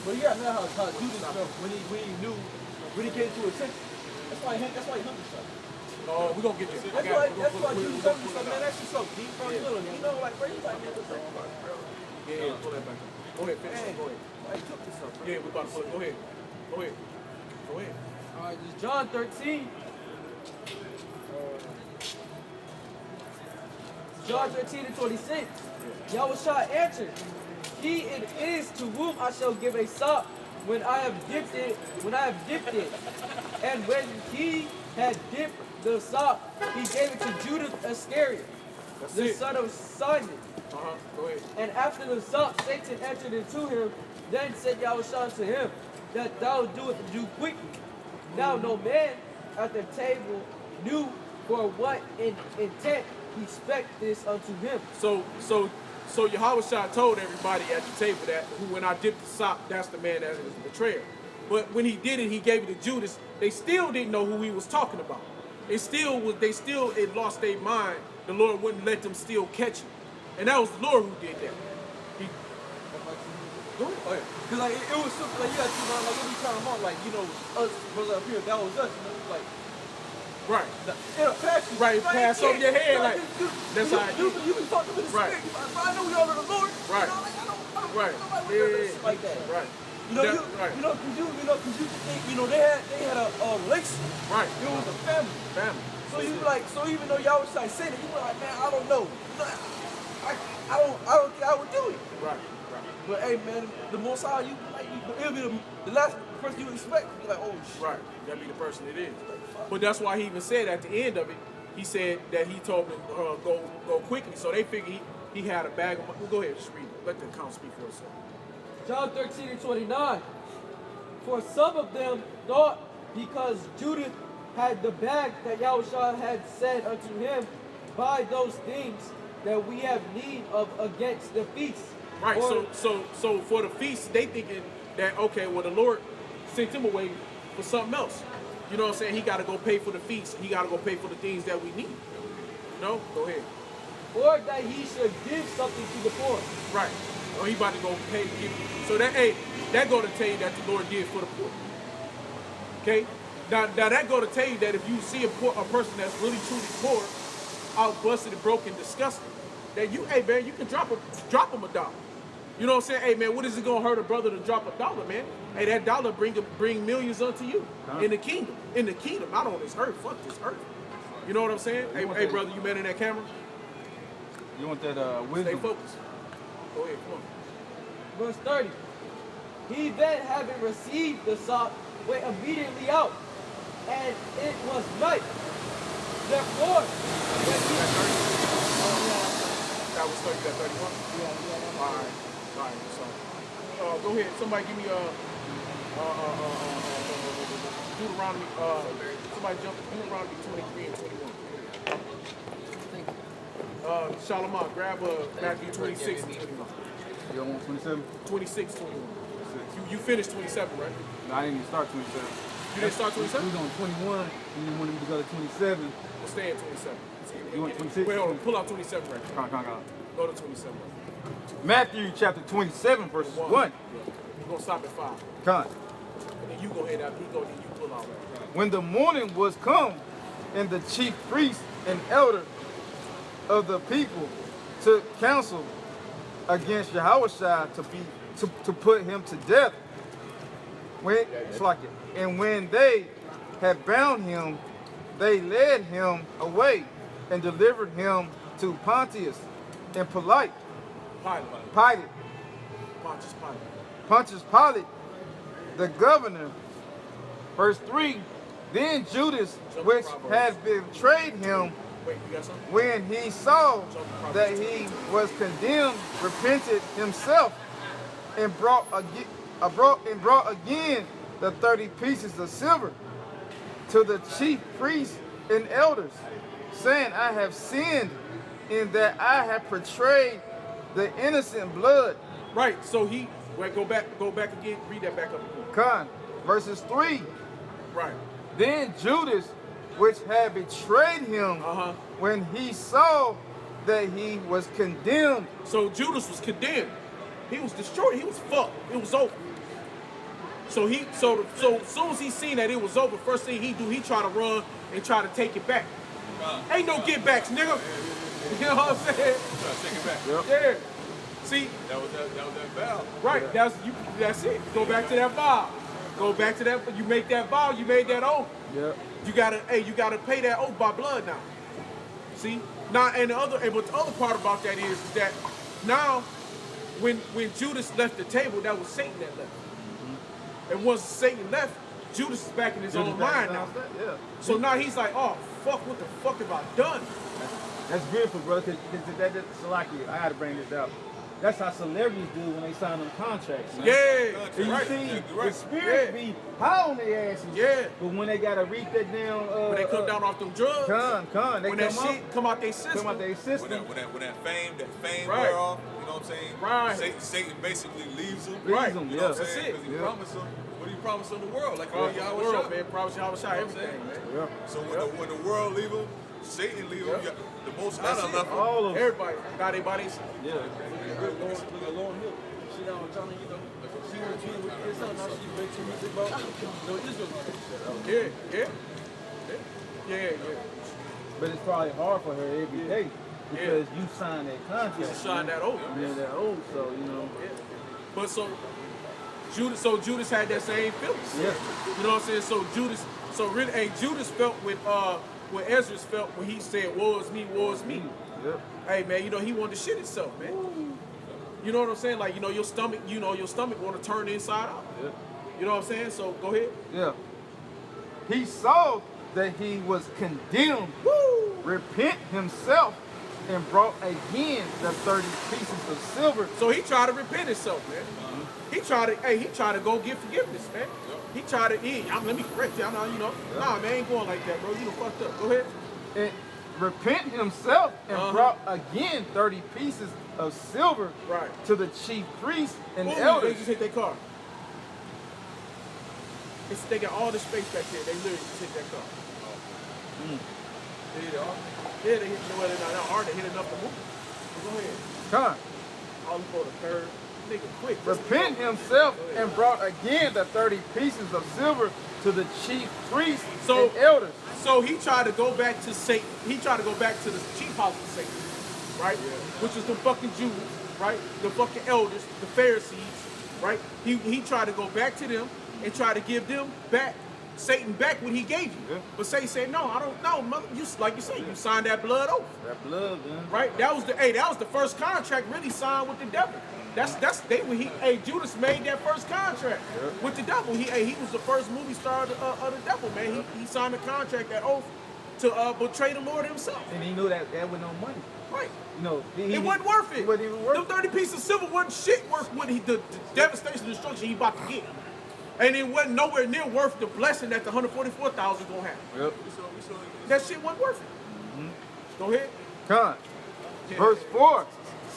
but you gotta know how to do this stuff when he came to attention. That's why he hung himself. Oh, we're gonna get there. That's why Jesus told me something, man, that's just so deep from the little. You know, like, bro, you like, man, what's that? Yeah, pull that back up. Go ahead, finish it. Go ahead. Why you took this up, bro? Yeah, we about to pull it. Go ahead. Go ahead. All right, this is John 13. John 13:26. Yahushua answered, "He it is to whom I shall give a sop when I have dipped it. And when he had dipped the sop, he gave it to Judas Iscariot, the son of Simon. Go ahead. And after the sop, Satan entered into him. Then said Yahushua to him, that thou doest do quickly. Now no man at the table knew for what intent he spake this unto him." So Yahushua told everybody at the table that when I dipped the sop, that's the man that was the betrayer. But when he did it, he gave it to Judas. They still didn't know who he was talking about. It lost their mind. The Lord wouldn't let them still catch him. And that was the Lord who did that. Because like it was something like you got to like when we turn them on, like you know us brothers up here, that was us, you know, like right. It'll pass you. Right, pass over your head like that's how I do. You be talking to the spirit. Like, I know we all are the Lord. Right. You know, like, I don't Right. Nobody would do shit like that. Right. You know, Right. cause you think, they had a relation. Right. It was a family. Family. So you like, so even though y'all was like saying it, you were like, man, I don't know. I don't think I would do it. Right. But hey, man, the Most High, it'll be the last person you expect. You're like, oh shit. Right. That'd be the person it is. But that's why he even said at the end of it, he said that he told them go quickly. So they figured he had a bag of money. Well, go ahead, just read it. Let the account speak for itself. John 13:29. For some of them thought because Judith had the bag that Yahushua had said unto him, buy those things that we have need of against the feast. Right. Or- So for the feast, they thinking that okay, well the Lord sent him away for something else. You know what I'm saying? He got to go pay for the feast. He got to go pay for the things that we need. No, go ahead. or that he should give something to the poor. Right. Or he about to go pay. So that go to tell you that the Lord did for the poor. Okay. Now that go to tell you that if you see a person that's really truly poor, out busted and broken, disgusted, that hey man, you can drop him $1. You know what I'm saying? Hey man, what is it gonna hurt a brother to drop $1, man? Hey, that dollar bring millions unto you in the kingdom. In the kingdom, not on this earth. Fuck this earth. You know what I'm saying? Hey brother, you man in that camera? You want that Stay wisdom? focused. Go ahead, come on. Verse 30. He then, having received the sop, went immediately out, and it was night. Therefore, when he... That was 30, that 31? Yeah. All right. So, go ahead. Somebody give me Deuteronomy. Somebody jump to Deuteronomy 23 and 21. Shalom, grab Matthew 26 and 21. You want 27? 26, 21. You finished 27, right? No, I didn't even start 27. You didn't start We 27? was on 21, and you wanted me to go to 27. We'll stay at 27. You want 26? Wait, hold on. Pull out 27 right there. Come on. Go to 27. Matthew chapter 27, verse 1. We're going to stop at 5. Come. And then you go ahead after he go, then you pull out. When the morning was come, and the chief priest and elder of the people took counsel against Yahushua to put him to death. And when they had bound him, they led him away and delivered him to Pontius and Pilate. Pontius Pilate, the governor. Verse 3, then Judas, which had betrayed him, when he saw that he was condemned, repented himself and brought again the 30 pieces of silver to the chief priests and elders, saying, I have sinned in that I have betrayed the innocent blood. Right, so go back again, read that back up. Verses 3. Right. Then Judas, which had betrayed him, when he saw that he was condemned. So Judas was condemned. He was destroyed. He was fucked. It was over. So as soon as he seen that it was over, first thing he do, he try to run and try to take it back. Ain't no get backs, nigga. You know what I'm saying? Try to take it back. Yep. Yeah. See? That was that vow. Right. Yeah. That's it. Go back to that vow. Go back to that. You make that vow. You made that oath. Yep. You gotta pay that oath by blood now. See? Now, but the other part about that is that now, when Judas left the table, that was Satan that left. And once Satan left, Judas is back in his own mind now. Yeah. So now he's like, oh fuck, what the fuck have I done? That's beautiful, brother. Salaki, I gotta bring this out. That's how celebrities do when they sign them contracts. Man. Yeah. And you Right. see the spirit be high on their asses. Yeah. But when they gotta reap that down, When they come down off them drugs, they when that shit come out their system, When that fame Right. wear off, you know what I'm saying? Right. Satan basically leaves them. Right. You know Yeah. what I'm That's saying? it. Because he Yeah. promised them. What did he promise them? The world. Like all Yahweh world, Shah. man. Promise Yahweh Shah, You know what I'm everything, saying? man. Yeah. So when the world leave them, Satan leave them. The Most High That's done it. left them. all of them. Everybody got their bodies. Yeah. Look at Lauren Hill. She down with Johnny, she went to with his son, now she makes some music about Israel. Yeah. But it's probably hard for her every day because you signed that contract. You signed that oath. Yeah, that oath. So you know. But so Judas had that same feeling. Yeah. You know what I'm saying? So really, Judas felt what Ezra's felt when he said, "Woe is me, woe is me." Yep. Hey man, he wanted to shit himself, man. You know what I'm saying? Like, your stomach want to turn inside out. Yep. You know what I'm saying? So go ahead. Yeah. He saw that he was condemned, repent himself, and brought again the 30 pieces of silver. So he tried to repent himself, man. He tried to go get forgiveness, man. He tried to, let me correct you. Nah, man, ain't going like that, bro. You done fucked up. Go ahead. And repent himself and brought again 30 pieces of silver to the chief priests and elders. They just hit their car. They got all the space back there. They literally just hit that car. They hit it all? Yeah, they hit the not hard. They hit enough to move. Go ahead. Come on. All for the curve. Nigga, quick. Repent himself and brought again the 30 pieces of silver to the chief priests and elders. So he tried to go back to Satan. He tried to go back to the chief house of Satan, right? Which is the fucking Jews, right? The fucking elders, the Pharisees, right? He tried to go back to them and try to give them back, Satan back what he gave you. Yeah. But Satan said, no, I don't know, mother. You, like you said, you signed that blood oath. That blood, man. Right? That was the first contract really signed with the devil. Judas made that first contract with the devil. He was the first movie star of the devil, man. He signed the contract, that oath, to betray the Lord himself. And he knew that was no money. Right. It wasn't worth it. It wasn't even worth Them 30 pieces of silver wasn't shit worth what the devastation and destruction he about to get. And it wasn't nowhere near worth the blessing that the 144,000 gonna have. Yep. That shit wasn't worth it. Go ahead. Come. Verse 4,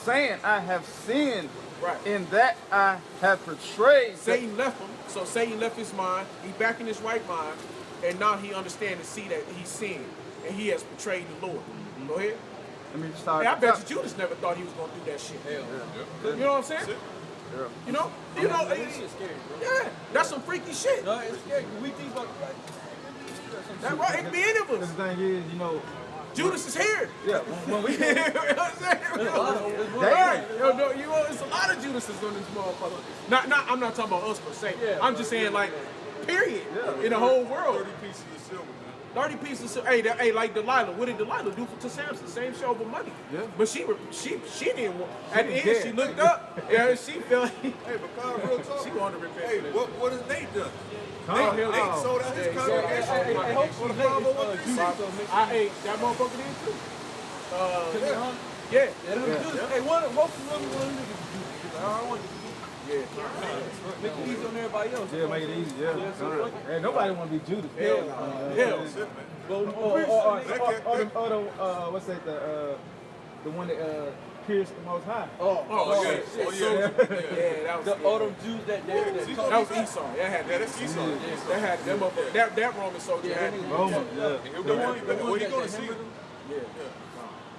saying, I have sinned in that I have betrayed. Satan left him. So Satan left his mind. He back in his right mind. And now he understands and see that he sinned. And he has betrayed the Lord. Go ahead. Let me start. I bet you Judas never thought he was gonna do that shit. Hell. You know what I'm saying? Yeah. That shit's scary, bro. Yeah, that's some freaky shit. No, it's scary. We think about That right, it could be any of The us. thing is, Judas is here. Yeah, when we You know what I'm saying? Right. It's a lot of Judases on this motherfucker. I'm not talking about us per se. I'm just saying, like, period. In the whole world. 30 pieces of silver, man. 30 pieces of silver. Hey, like Delilah. What did Delilah do to Samson? Same show for money. Yeah. But she didn't want. At the end, she looked up. Yeah, she felt. Hey, but Kyle, real talk. She going to repent. Hey, what has Nate done? Oh, Nate sold out his congregation for the 501c. Hey, that motherfucker did too. Yeah. Hey, hopefully one of them niggas do it. I don't want to do it. Make it easy on everybody else. Yeah, make it easy. Hey, nobody want to be Judas. Hell. What's that? The one that pierced the Most High. Yeah, that was All them Jews that was Esau. That's Esau. That had that motherfucker. That Roman soldier had him. Roman,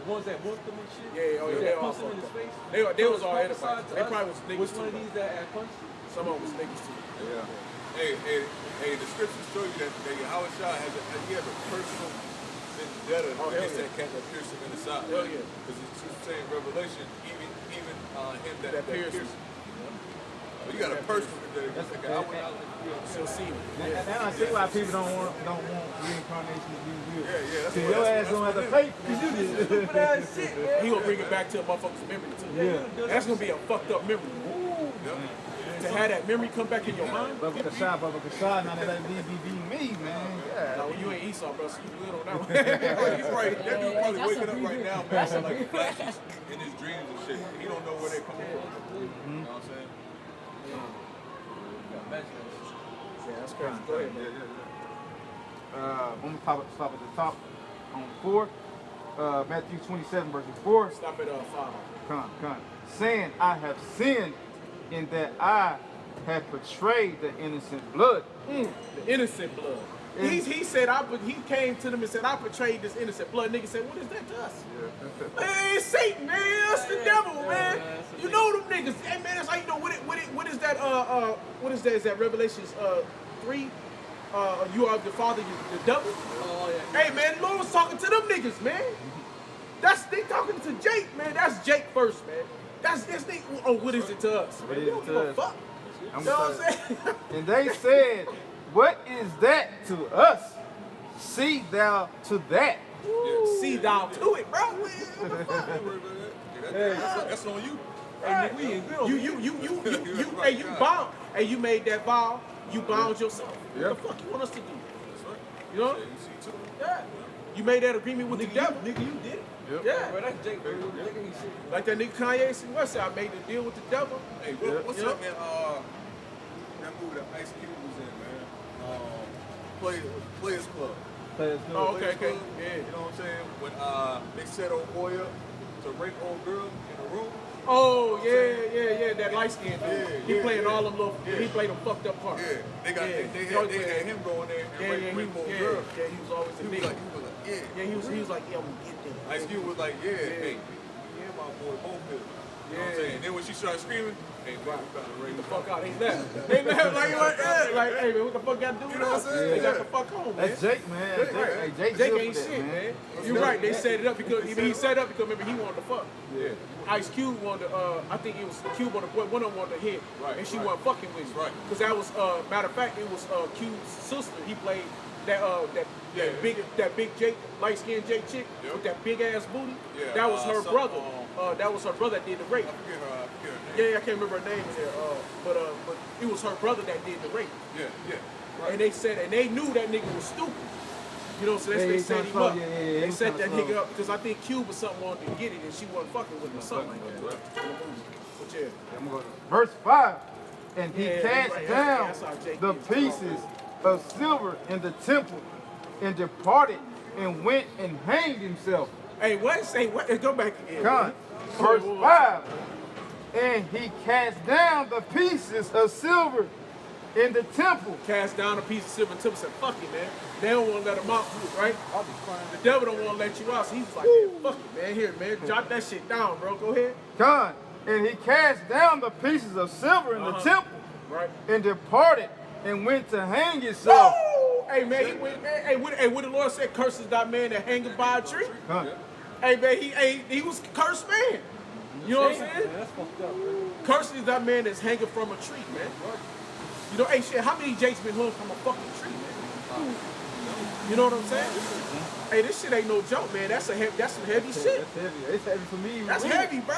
The ones that whooped him and shit. Yeah, they all punched him in his face. They was all edified. They probably was niggas Which one of too. these that had punched him? Some of them was niggas too. Yeah. Hey, the scriptures show you that Yahweh Shah has a personal vendetta against that cat that pierced him in the side. Hell yeah. Because it's saying Revelation, even him that pierced him. But you got a personal vendetta against that guy. She'll see him. And I see why people don't want reincarnation to be real. Yeah, that's See, why your ass that's don't have to what pay. Stupid ass shit, man. He gonna bring it back to a motherfucker's memory too. Yeah. That's gonna be a fucked up memory. To have that memory come back in your mind. Baba Kashah, now that be me, man. Yeah. No, you ain't Esau, bro, so you good on that one. That dude probably waking up right now, man, seeing like flashes in his dreams and shit. He don't know where they coming from. You know what I'm saying? Yeah, that's crazy. Go ahead, man. I'm going to stop at the top on 4. Matthew 27, verses 4. Stop at 5. Come. Saying, I have sinned in that I have betrayed the innocent blood. The innocent blood. He said, he came to them and said, I betrayed this innocent blood. Nigga said, what is that to us? Man, it's Satan, man. That's the devil, man. You know them niggas. Hey, man, that's how you know what is that, what is that? Is that Revelations 3? You are the father, the devil? Oh, yeah. Hey, man, the Lord was talking to them niggas, man. They talking to Jake, man. That's Jake first, man. That's the. Oh, what is it to us? What is We it don't to give a us? fuck. I'm You know what I'm sorry. saying? And they said, what is that to us? See thou to that. See down to it, bro. What the fuck? That's on you. Hey, nigga, hey, you bound. Hey, you made that vow. You bound yourself. What the fuck you want us to do? You know? Yeah. You made that agreement with the devil. Nigga, you did it. Yeah. Bro, that's Jake, bro. Jake ain't shit. Like that nigga Kanye said, what's that? I made the deal with the devil. Hey, what's up, man? That movie that Ice Cube was in, man. Players Club. Oh, okay. Club, Yeah. You know what I'm saying? When they set old boy up to rape old girl in the room. Oh, yeah. That light skinned dude. Yeah, He yeah, playing yeah. all them little, Yeah. he played them fucked up parts. Yeah, they had him going there and rape old girl. Yeah, he was always a He nigga. was like, yeah. Yeah, he was like, yeah, I'm gonna get them. Ice Cube was like, hey, yeah, my boy, both of them. You know what I'm saying? And then when she started screaming, hey, man, we about to rape The fuck out, they left. They left like, hey man, what the fuck got to do with know what us? I'm saying? They got the fuck home, man. That's Jake, man. Hey, Jake Jake good ain't for that, shit, man. man. You're right. They set it up because he set it up because remember he wanted to fuck. Yeah. Ice Cube wanted to, I think it was Cube on the boy, one of them wanted to hit, Right, and she right. wasn't fucking with him. Right. Because that was, matter of fact, it was Cube's sister. He played that big Jake, light skinned Jake chick Yep. with that big ass booty. Yeah, That was her some, brother. That was her brother that did the rape. I forget her name. Yeah, I can't remember her name in there. But it was her brother that did the rape. Yeah. And they said, and they knew that nigga was stupid. You know, so that's they set him up. They set that nigga up because I think Cube or something wanted to get it and she wasn't fucking with him or something like that. But yeah. I'm going to verse 5. And he Yeah, cast right. down That's how Jake the is. pieces of silver in the temple and departed and went and hanged himself. Hey, what? Say what? Go back again. Con. Verse 5. And he cast down the pieces of silver in the temple. Cast down a piece of silver and said, fuck it, man. They don't want to let him out, right? The devil don't want to let you out, so he was like, man, fuck it, man. Here, man, drop that shit down, bro. Go ahead. Con. And he cast down the pieces of silver in the temple Right. and departed and went to hang himself. Woo! Hey, man, he went, man. Hey, what the Lord said, curses that man that hangeth by a tree. Con. Hey, man, he was a cursed man. You know what I'm saying? That's fucked up, bro. Cursed is that man that's hanging from a tree, man. You know, hey, shit, how many Jakes been hung from a fucking tree, man? You know what I'm saying? Hey, this shit ain't no joke, man. That's some heavy shit. That's heavy. It's heavy for me. That's heavy, bro.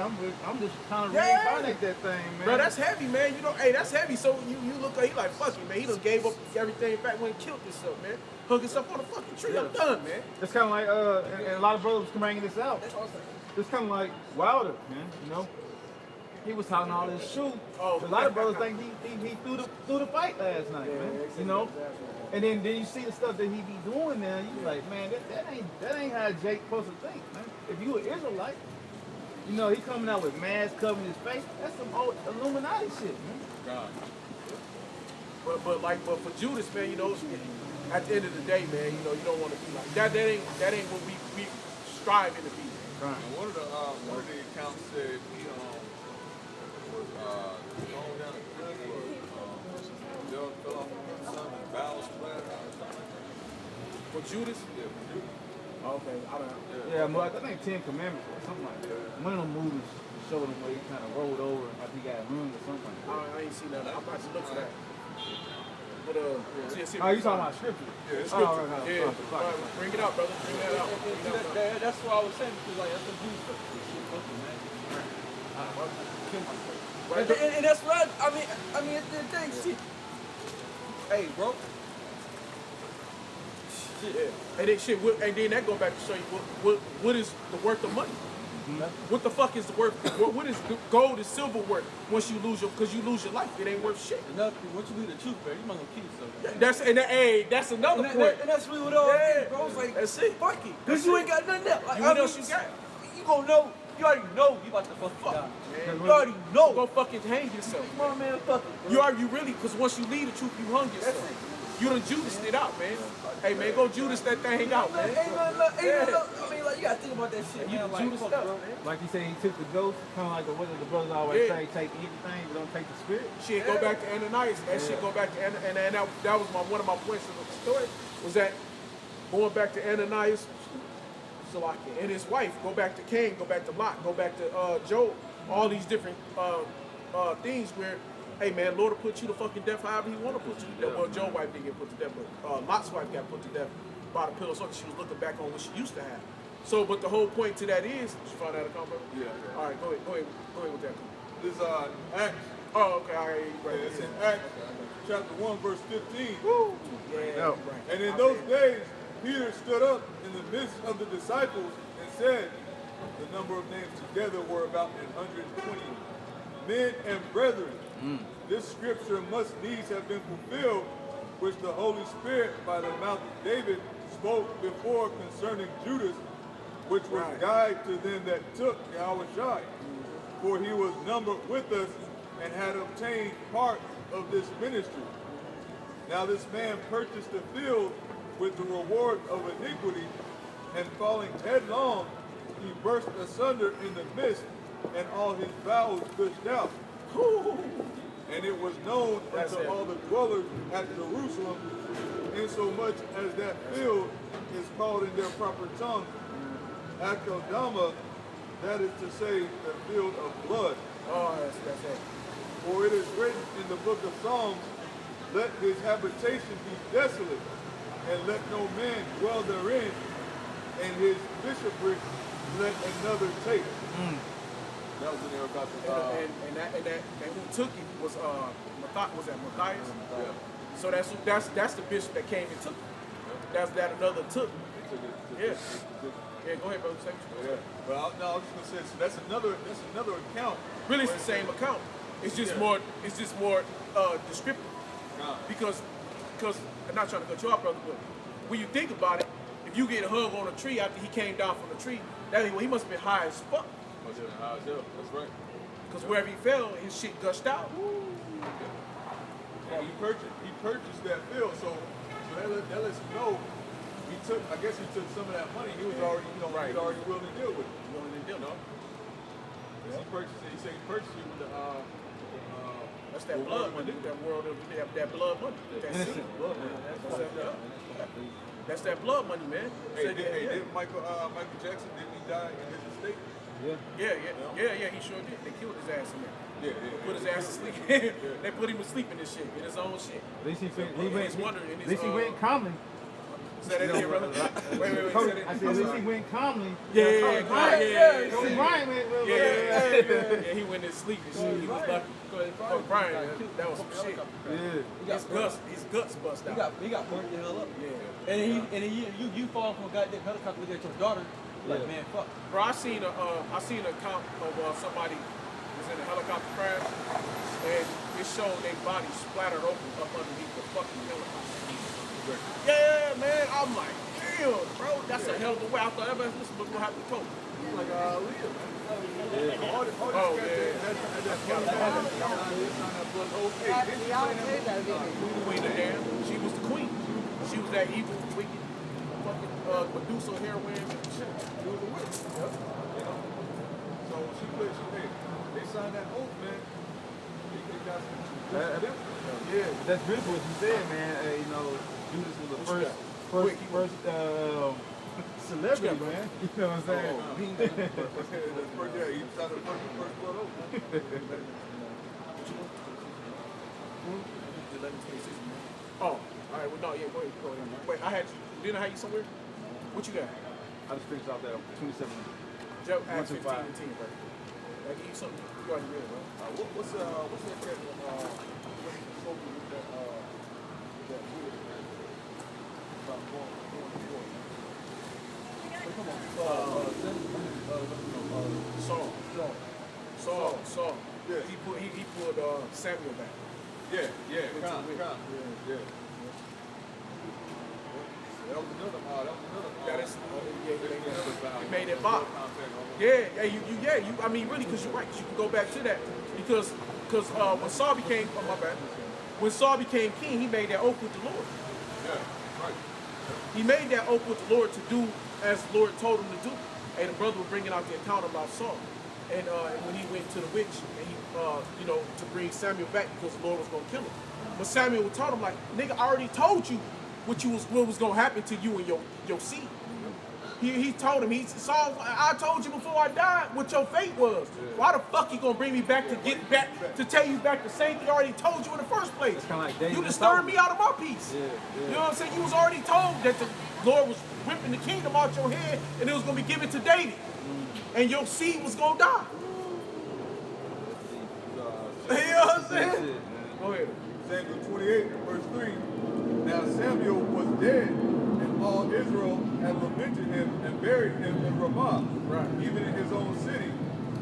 I'm just trying to Yeah. reincarnate that thing, man. Bro, that's heavy, man. You know, hey, that's heavy. So you look at he like, fuck it, man. He done gave up everything back when he killed himself, man. Hung himself on a fucking tree. I'm done, man. It's kind of like, and a lot of brothers come bringing this out. It's kind of like Wilder, man. You know, he was talking all this shoot. Oh. A lot of brothers think he threw the fight last night, man. You know, and then you see the stuff that he be doing now. You be like, man, that ain't how Jake supposed to think, man. If you an Israelite, you know, he coming out with masks covering his face. That's some old Illuminati shit, man. But for Judas, man, you know, at the end of the day, man, you know, you don't want to be like that. That ain't what we striving to be. And one of the accounts said he was going down a cliff or fell off the sun and bowels splat or something. For Judas? Yeah, for Judas. Okay, I don't know. Yeah, but I think 10 Commandments or something like that. One of them movies showed him where he kind of rolled over after he got hung or something like that. I ain't seen that. I'm about to look for that. But Oh, you talking about scripture? Yeah, it's Oh, scripture. right, yeah. All right, bring it out, brother. Bring that out. That's what I was saying because like that's the Jews stuff. This shit fucking man. And that's what I mean at the end of the day, shit. Hey, bro. Yeah. And then that go back to show you what is the worth of money. What the fuck is the worth? What is gold and silver worth once you lose because you lose your life? It ain't worth shit. Nothing. Once you leave the truth, man, you might gonna kill yourself. That's another point. And that's really what all it is, bro. It's like, that's it. Fuck it. Because you ain't got nothing else. Like, What else you got? You gonna know. You already know you about to fucking die. You already know. Go fucking hang yourself. Come on, man. Fuck it, bro. You really, because once you leave the truth, you hung yourself. You done Judas it out, man. Hey, man, go Judas that thing out, man. Ain't nothing. I mean, like, you gotta think about that shit, You man. done Like, Judas fuck, up, bro. man. Like you say, he took the ghost, kind of like what the brothers always Yeah. say, take everything, but don't take the spirit. Shit, go back to Ananias. That shit go back to and that was one of my points of the story was that going back to Ananias, Salakia, and his wife. Go back to Cain, go back to Lot, go back to Job. All these different things where, hey man, Lord will put you to fucking death however he want to put you to death. Well, Job's wife didn't get put to death, but Lot's wife got put to death by the pillow so she was looking back on what she used to have. So, but the whole point to that is, did you find out a combo? Yeah. All right, go ahead with that. This Acts. Oh, okay, all right. Right. It's in Acts chapter 1, verse 15. Woo. Yeah, right. And in those days, Peter stood up in the midst of the disciples and said, the number of names together were about 120. Men and brethren, this scripture must needs have been fulfilled, which the Holy Spirit by the mouth of David spoke before concerning Judas, which was guide to them that took Yahushua. For he was numbered with us and had obtained part of this ministry. Now this man purchased the field with the reward of iniquity, and falling headlong, he burst asunder in the midst, and all his bowels gushed out. And it was known unto all the dwellers at Jerusalem, insomuch as that field is called in their proper tongue Akeldama, that is to say, the field of blood. Oh, that's it. For it is written in the book of Psalms, let his habitation be desolate, and let no man dwell therein, and his bishopric let another take. That was when they were about to and who took it was Matthias? Yeah. So that's the bishop that came and took it. That's that another took. Yeah. Yeah, go ahead, bro. Say what you Yeah. Well, no, I was just gonna say, so that's another account. Really, it's the same account. It's just more descriptive. Because I'm not trying to cut you off, brother, but when you think about it, if you get hung on a tree after he came down from the tree, that means he must have been high as fuck. Must have been high as hell. That's right. Because wherever he fell, his shit gushed out. And he purchased that field, so that lets you know I guess he took some of that money. He was already, he was already willing to deal with it. Willing to deal, no? Yeah. He purchased it. He said he purchased it with the that's that blood money. That world of that blood money. That's blood money. That's that blood money, man. Did Michael Jackson, didn't he die in his estate? Yeah, he sure did. They killed his ass in there. Yeah. Put his ass to sleep. They put him to sleep in this shit, in his own shit. At least he went calmly. Say that again, brother. Wait. I said, at least he went calmly. Yeah. Brian went real Yeah, he went to sleep and shit. He was lucky. For Brian, that was some shit. Yeah. His guts bust out. He got burnt the hell up. Yeah. And you fall from a goddamn helicopter to get your daughter. Like, man, fuck. Bro, I seen an account of somebody was in a helicopter crash, and it showed their body splattered open up underneath the fucking helicopter. Yeah, man. I'm like, damn, bro, that's a hell of a way. I thought everybody was going to have to cope. Like Leah, man. Queen of Air. She was the queen. She was that evil, wicked, fucking Medusa heroine and shit. She was a witch. Yep. You know? So when they signed that oath, man. Yeah, that's beautiful what you said, man. Judas was the first celebrity, man. You know what I'm saying? He signed the first blood oath. 11:26. Oh, all right. Well, no, yeah. Go ahead. Wait, didn't I have you somewhere? What you got? I just finished off that 27. Joe, Acts 15 and 10, bro. I give you something. You already read it, bro. What's that cat when he spoke with that weird about going to war? Come on. Saul. Yeah. He pulled Samuel back. Yeah. That was another He made it pop. Yeah. I mean, really, because you're right. 'Cause you can go back to that because when Saul became, when Saul became king, he made that oath with the Lord. Yeah, right. He made that oath with the Lord to do as the Lord told him to do. And the brother was bringing out the account about Saul, and when he went to the witch and he, to bring Samuel back because the Lord was gonna kill him. But Samuel told him like, nigga, I already told you what was gonna happen to you and your seed. he told him, Saul, I told you before I died what your fate was. Why the fuck you gonna bring me back to get back, to tell you back the same thing I already told you in the first place? It's kinda like David You and disturbed me Saul. out of my peace. Yeah. You know what I'm saying? You was already told that the Lord was ripping the kingdom out your head and it was gonna be given to David. And your seed was gonna die. You know what I'm saying? Go ahead. Samuel 28, verse 3. Now Samuel was dead, and all Israel had lamented him and buried him in Ramah, even in his own city.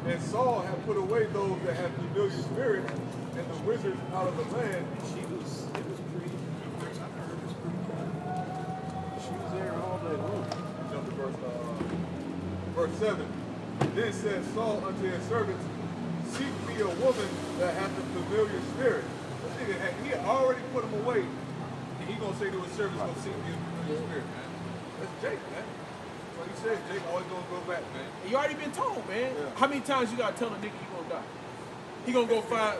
And Saul had put away those that had familiar spirits and the wizards out of the land. She was there all day long. Jump to verse 7. Then said Saul unto his servants, seek me a woman that hath a familiar spirit. He had already put him away. And he gonna say to his servants, go seek me a familiar spirit, man. That's Jake, man. That's what he said. Jake always gonna go back, man. You already been told, man. Yeah. How many times you gotta tell a nigga you gonna die? He gonna go find,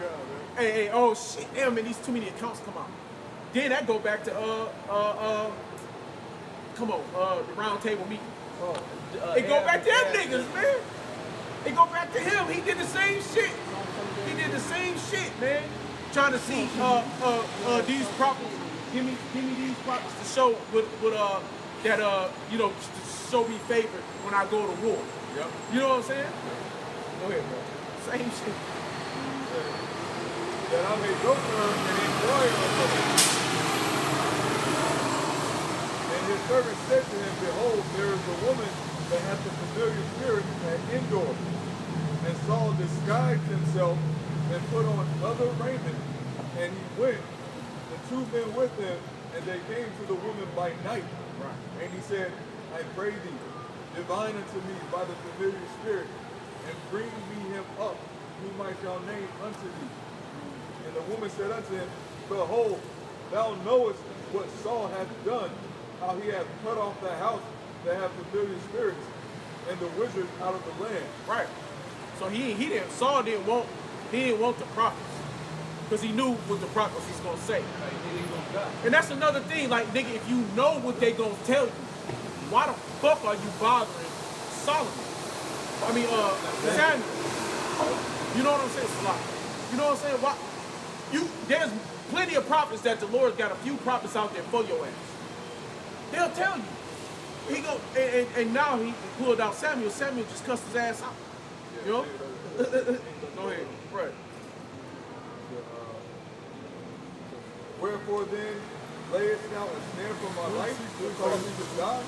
hey, oh shit, damn man, these too many accounts come out. Then that go back to the round table meeting. It go back to them niggas, man. It go back to him. He did the same shit. He did the same shit, man. Trying to see these prophets. Give me these prophets to show that to show me favor when I go to war. Yep. You know what I'm saying? Go ahead, bro. Same shit. That I may go to her and inquire of her. And his servant said to him, behold, there is a woman that hath the familiar spirit at Endor. And Saul disguised himself and put on other raiment, and he went, the two men with him, and they came to the woman by night. Right. And he said, I pray thee, divine unto me by the familiar spirit, and bring me him up, whom I shall name unto thee. And the woman said unto him, behold, thou knowest what Saul hath done, how he hath cut off the house that have familiar spirits, and the wizards out of the land. Right. So Saul didn't want the prophets. Because he knew what the prophets was gonna say. And that's another thing, like nigga, if you know what they gonna tell you, why the fuck are you bothering Solomon? I mean Samuel. You know what I'm saying? It's a lot. You know what I'm saying? Why there's plenty of prophets that the Lord's got a few prophets out there for your ass. They'll tell you. He go and now he pulled out Samuel. Samuel just cussed his ass out. You know? Go ahead. Right. Wherefore then layest thou a snare for my life to cause me to die?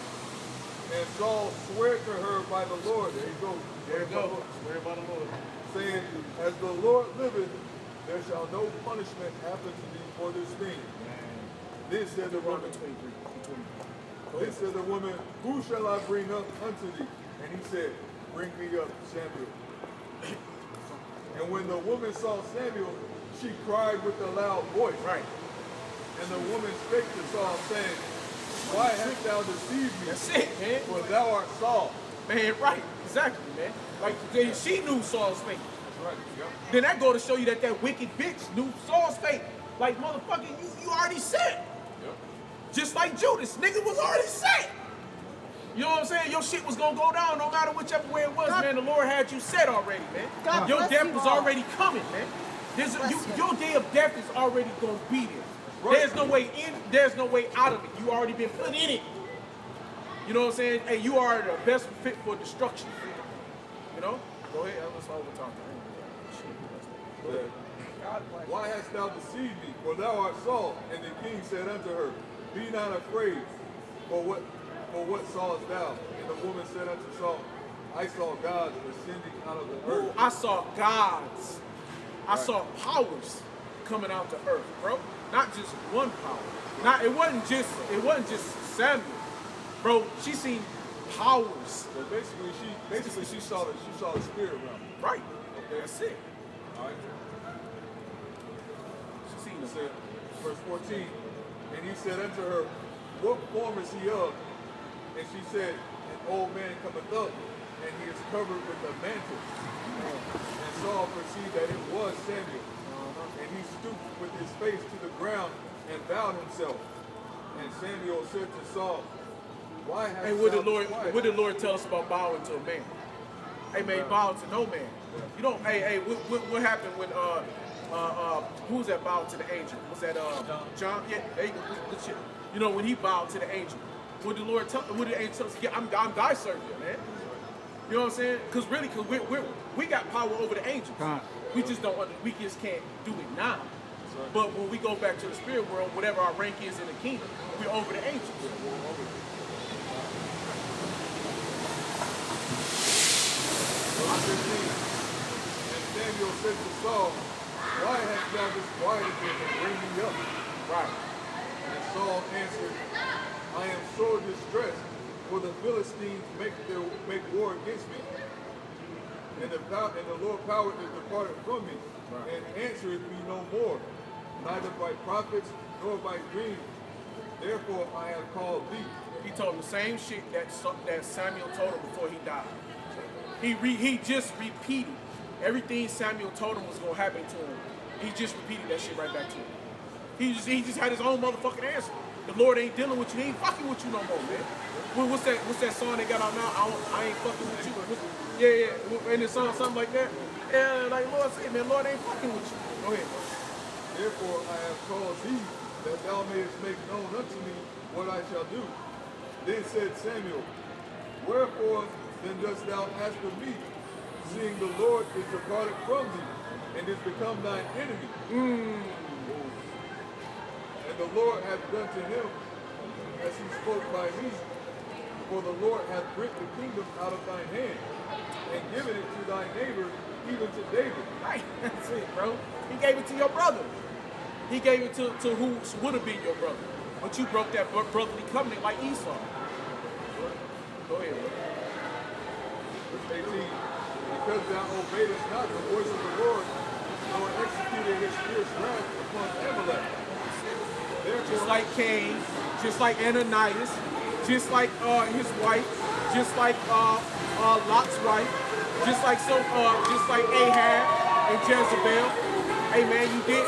And Saul swore to her by the Lord. There you go. There you go. Swear by the Lord. Saying, as the Lord liveth, there shall no punishment happen to thee for this thing. Then said the woman, who shall I bring up unto thee? And he said, bring me up Samuel. And when the woman saw Samuel, she cried with a loud voice. Right. And the woman spake to Saul, saying, why hast thou deceived me? That's it, man. For thou art Saul. Man, right. Exactly, man. Like, she knew Saul's fate. That's right. Yep. Then that go to show you that wicked bitch knew Saul's fate. Like, motherfucker, you already set. Yep. Just like Judas, nigga was already set. You know what I'm saying? Your shit was gonna go down no matter whichever way it was, man. The Lord had you set already, man. God your bless death you was all. already coming, man. Your day of death is already gonna be there. Right. There's no way in, there's no way out of it. You already been put in it. You know what I'm saying? Hey, you are the best fit for destruction. You know? Go ahead, let's over talk. Why hast thou deceived me? For thou art Saul. And the king said unto her, be not afraid, for what sawest thou? And the woman said unto Saul, I saw gods ascending out of the earth. I saw gods. I saw powers coming out the earth, bro. Not just one power. It wasn't just Samuel, bro. She seen powers. So basically she saw the spirit realm. Right. Okay. That's it. All right. She seen It them. said, verse 14, and he said unto her, what form is he of? And she said, an old man cometh up, and he is covered with a mantle. And Saul perceived that it was Samuel. And he stooped with his face to the ground and bowed himself. And Samuel said to Saul, Why has And what did the Lord tell us about bowing to a man? Hey man, bow to no man. You don't. Hey, what happened when who was that bowed to the angel? Was that John? Yeah, there you go. Good shit. You know when he bowed to the angel, what did the Lord tell? What did the angel tell us? Yeah, I'm thy servant, man. You know what I'm saying? Because really, we got power over the angels. We just don't. We just can't do it now. But when we go back to the spirit world, whatever our rank is in the kingdom, we're over the angels. And Samuel said to Saul, why hast thou disquieted me and bring me up? Right. And Saul answered, I am sore distressed, for the Philistines make war against me. And the Lord power is departed from me, and answereth me no more, neither by prophets nor by dreams. Therefore I have called thee. He told him the same shit that Samuel told him before he died. He just repeated everything Samuel told him was gonna happen to him. He just repeated that shit right back to him. He just had his own motherfucking answer. The Lord ain't dealing with you. He ain't fucking with you no more, man. What's that song they got out now? I ain't fucking with you. Yeah. And the song something like that. Yeah, like Lord said, man, Lord ain't fucking with you. Go ahead. Therefore I have called thee, that thou mayest make known unto me what I shall do. Then said Samuel, wherefore then dost thou ask of me, seeing the Lord is departed from thee, and is become thine enemy? And the Lord hath done to him as he spoke by me, for the Lord hath rent the kingdom out of thine hand, and given it to thy neighbor, even to David. Right, that's it, bro. He gave it to your brother. He gave it to who would have been your brother. But you broke that brotherly covenant like Esau. Go ahead, bro. Verse 18, because thou obeyedest not the voice of the Lord, nor executed his fierce wrath upon Amalek. Therefore, Just like Cain, just like Ananias, just like his wife, just like Lot's wife, just like Ahab and Jezebel. Hey man, you did,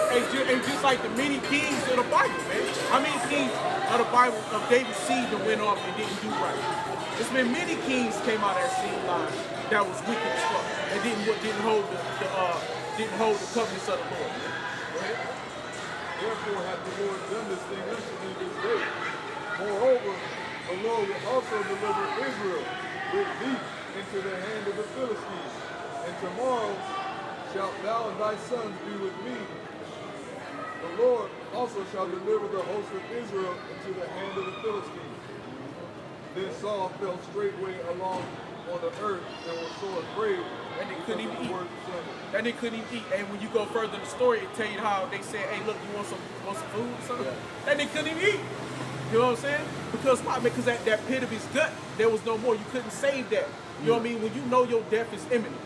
and just like the many kings of the Bible, man. How many kings of the Bible of David's seed that went off and didn't do right? There's been many kings came out of that seed line that was wicked as fuck and didn't hold the covenants of the Lord. Man. Go ahead. therefore hath the Lord done this thing unto thee this day. Moreover, the Lord will also deliver Israel with thee into the hand of the Philistines. And tomorrow shalt thou and thy sons be with me. The Lord also shall deliver the host of Israel into the hand of the Philistines. Then Saul fell straightway along on the earth and was so afraid. And they couldn't even eat. That they couldn't even eat. And when you go further in the story, it tell you how they said, hey, look, you want some food or something? Yeah. That they couldn't even eat. You know what I'm saying? Because why? Because that pit of his gut, there was no more. You couldn't save that. You know what I mean? When you know your death is imminent.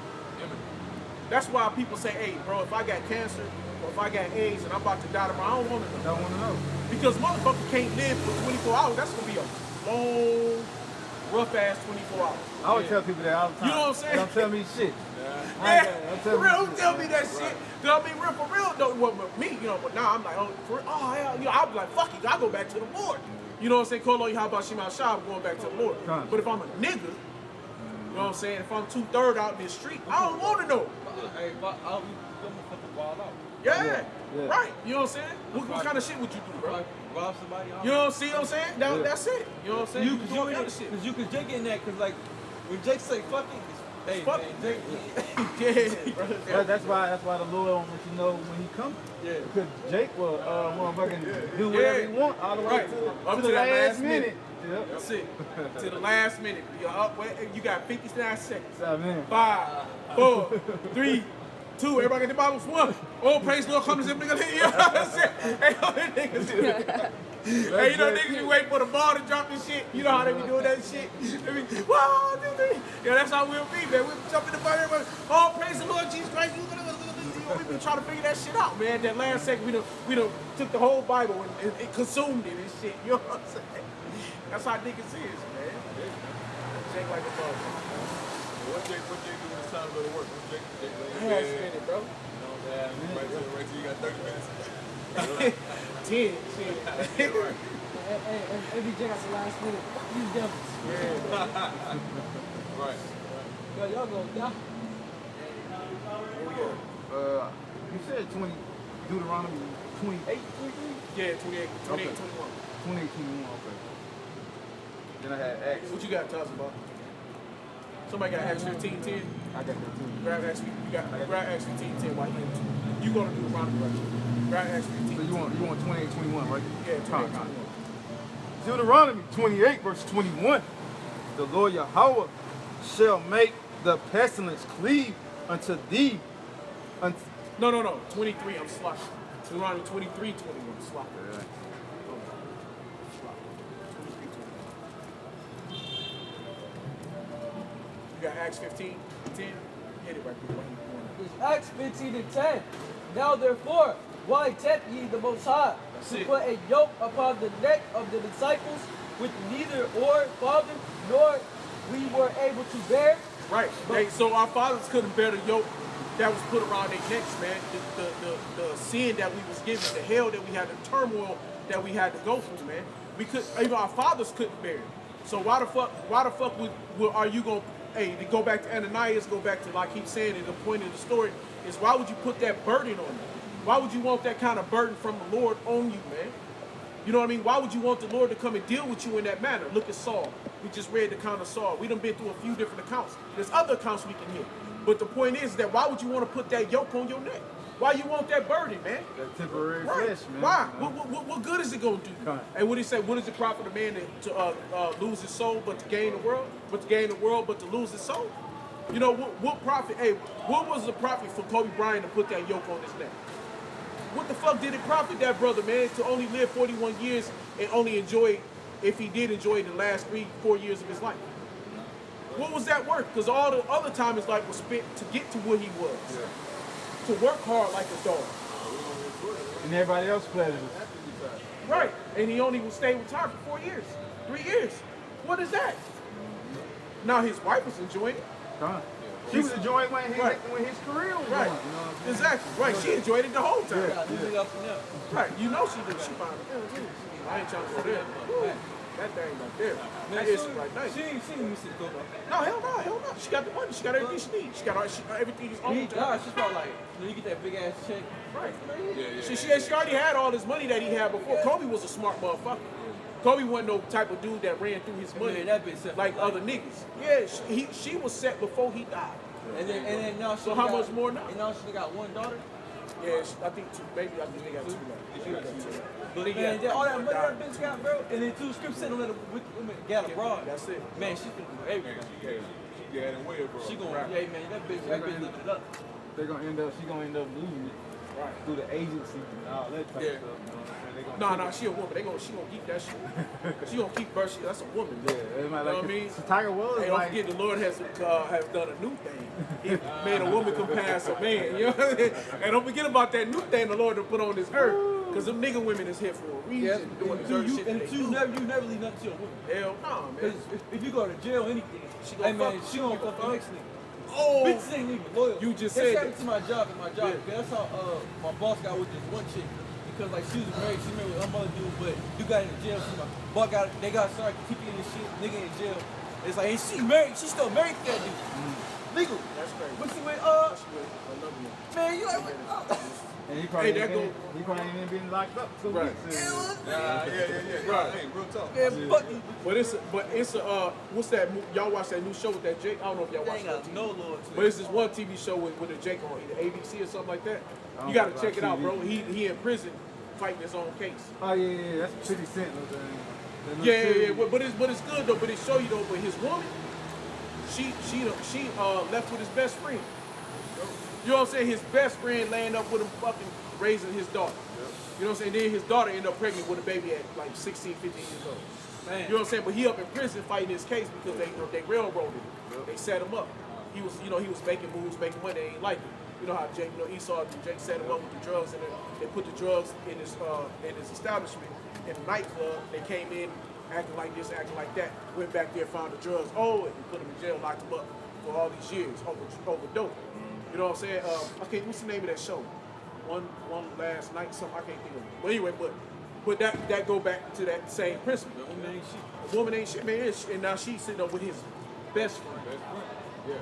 That's why people say, hey, bro, if I got cancer or if I got AIDS and I'm about to die tomorrow, I don't want to know. Don't want to know. Because motherfucker can't live for 24 hours. That's going to be a long, rough-ass 24 hours. I always tell people that all the time. You know what I'm saying? They don't tell me shit. Yeah, for real, don't tell me that shit. You know what I mean? Real, for real, though, with me, you know, but now I'm like, oh, hell, you know, I'll be like, fuck it, I go back to the Lord. You know what I'm saying? Call on you, how about Shema Shah, I'm going back to the Lord. But if I'm a nigga, you know what I'm saying? If I'm 2/3 out in the street, I don't want to know. Hey, but I'll be fucking wild out. Yeah, right. You know what I'm saying? What kind of shit would you do, bro? Rob somebody. You know what I'm saying? That's it. You know what I'm saying? You can do all kind of shit. Because you can Jake in that, because like, when Jake say fuck it, hey, fuck man, Jake. Yeah, bro. That's why the Lord don't let you know when he comes. Yeah. Because Jake will motherfucking do whatever he want all the way to the last minute. Yep. That's it. To the last minute. You got 59 seconds. 7, 5, 4, 3, 2. Everybody get the Bibles. 1. Oh, praise the Lord. Come to them niggas. You know what I'm saying? Hey, niggas. Hey, you know niggas be waiting for the ball to drop and shit. You know how they be doing that shit? They be, wow, yeah, that's how we'll be, man. We'll jump in the fire. Everybody, oh, praise the Lord, Jesus Christ. We be trying to figure that shit out, man. That last second, we done took the whole Bible and it consumed it and shit. You know what I'm saying? That's how niggas is, man. Jake like a motherfucker. What Jake do when it's time to go to work? Jake Last minute, bro. You know what I'm saying? Right till you got 30 minutes. 10, shit. and MBJ got the last minute. Fuck these devils. Right. Yo, y'all gonna die. You said 20, Deuteronomy 28, 23? Yeah, 28, 21. 28, 21, okay. Then I had Acts. What you got to tell us about? Somebody got Acts 15, 10. I got 15. Grab Acts, grab Acts 15, 10 while you go to Deuteronomy right. Grab Acts 15. So you want 28, 21, right? Yeah, 28, 21. Deuteronomy 28, verse 21. The Lord Yahweh shall make the pestilence cleave unto thee. No. 23, I'm sloppy. Deuteronomy 23, 21, sloppy. Yeah. You got Acts 15, 10. Hit it right there. It's Acts 15 and 10. Now therefore, why tempt ye the Most High to put a yoke upon the neck of the disciples, which neither our father nor we were able to bear? Right. So our fathers couldn't bear the yoke that was put around their necks, man. The sin that we was given, the hell that we had, the turmoil that we had to go through, man. Even our fathers couldn't bear it. So why the fuck are you gonna, to go back to Ananias, go back to, like he's saying, and the point of the story is, why would you put that burden on you? Why would you want that kind of burden from the Lord on you, man? You know what I mean? Why would you want the Lord to come and deal with you in that manner? Look at Saul. We just read the account of Saul. We done been through a few different accounts. There's other accounts we can hit. But the point is that why would you want to put that yoke on your neck? Why you want that burden, man? That temporary flesh, man. Why? What good is it going to do? And what he say? What does it profit a man to lose his soul, but to gain the world? But to gain the world, but to lose his soul? You know, what profit? Hey, what was the profit for Kobe Bryant to put that yoke on his neck? What the fuck did it profit that brother, man, to only live 41 years and only enjoy, if he did enjoy the last 3-4 years of his life? What was that worth? Because all the other time his life was spent to get to where he was. Yeah. To work hard like a dog. And everybody else pleasures. Right. And he only would stay retired for 4 years. 3 years. What is that? Now his wife was enjoying it. She was enjoying when his career was going. You know what I'm saying? Exactly. Right. She enjoyed it the whole time. Yeah. Right. You know she did. She found it. I ain't trying to go there. That thing right there. That is right there. She didn't miss it, though. No, hell no. She got the money. She got everything she needs. She got everything she's own. She's probably like, you get that big ass check. Right. She already had all this money that he had before. Kobe was a smart motherfucker. Kobe wasn't no type of dude that ran through his money like other niggas. Yeah, she was set before he died. And then now so how much more now? And now she got one daughter. Yeah, I think two. Maybe I think they got two now. But man, all that money that bitch got, bro, and then 2 scripts sitting with gal abroad. That's it. Man, she's gonna do everything. She got it way, bro. She gonna, yeah, man, that bitch lifted it up. She gonna end up losing it through the agency and all that type of stuff. No, she a woman. She gonna keep that shit. She gonna keep birth. That's a woman. Yeah, you know what I mean? Tiger Woods. Hey, don't forget the Lord has done a new thing. He made a woman compass a man. You know what I mean? And don't forget about that new thing the Lord to put on this earth. Because them nigga women is here for a reason. Doing the dirty shit. And you never leave nothing to your woman. Hell no, man. If you go to jail, anything, she gonna fuck the next nigga. Oh, bitches ain't even loyal. You just said said that to my job. Yeah. That's how my boss got with this one chick. Because like she was married, she married with her mother dude, but you got in jail. So my boss they got started keeping this shit, nigga in jail. It's like, hey, she married, she still married to that dude. Legal. That's crazy. But she went, I love you. Man, you like, what? And he probably ain't even been locked up 2 weeks. Yeah. Right. Hey, real talk. Yeah, but it's what's that? Y'all watch that new show with that Jake? I don't know if y'all watch that. No Lord. But it's this one TV show with a Jake on either ABC or something like that. You got to check it out, bro. He in prison fighting his own case. Oh yeah, that's 50 Cent. Yeah. But it's good though. But it show you though. But his woman, she left with his best friend. You know what I'm saying? His best friend laying up with him fucking raising his daughter. You know what I'm saying? Then his daughter ended up pregnant with a baby at like 16, 15 years old. Man. You know what I'm saying? But he up in prison fighting his case because they railroaded him. They set him up. He was making moves, making money. They ain't like it. You know how Jake, Esau, Jake set him up with the drugs, and they put the drugs in his establishment, in the nightclub. They came in acting like this, acting like that. Went back there, found the drugs. Oh, and put him in jail, locked him up for all these years over dope. You know what I'm saying? What's the name of that show? One last night, something I can't think of it. But anyway, But that go back to that same principle. A woman ain't shit, man. And now she's sitting up with his best friend.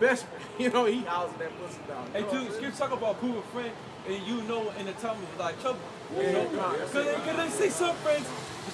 Best friend. You know, he housing that pussy down. Hey, dude, Skip talk about cool with friend, and you know in the time of like trouble. You know, because they say some friends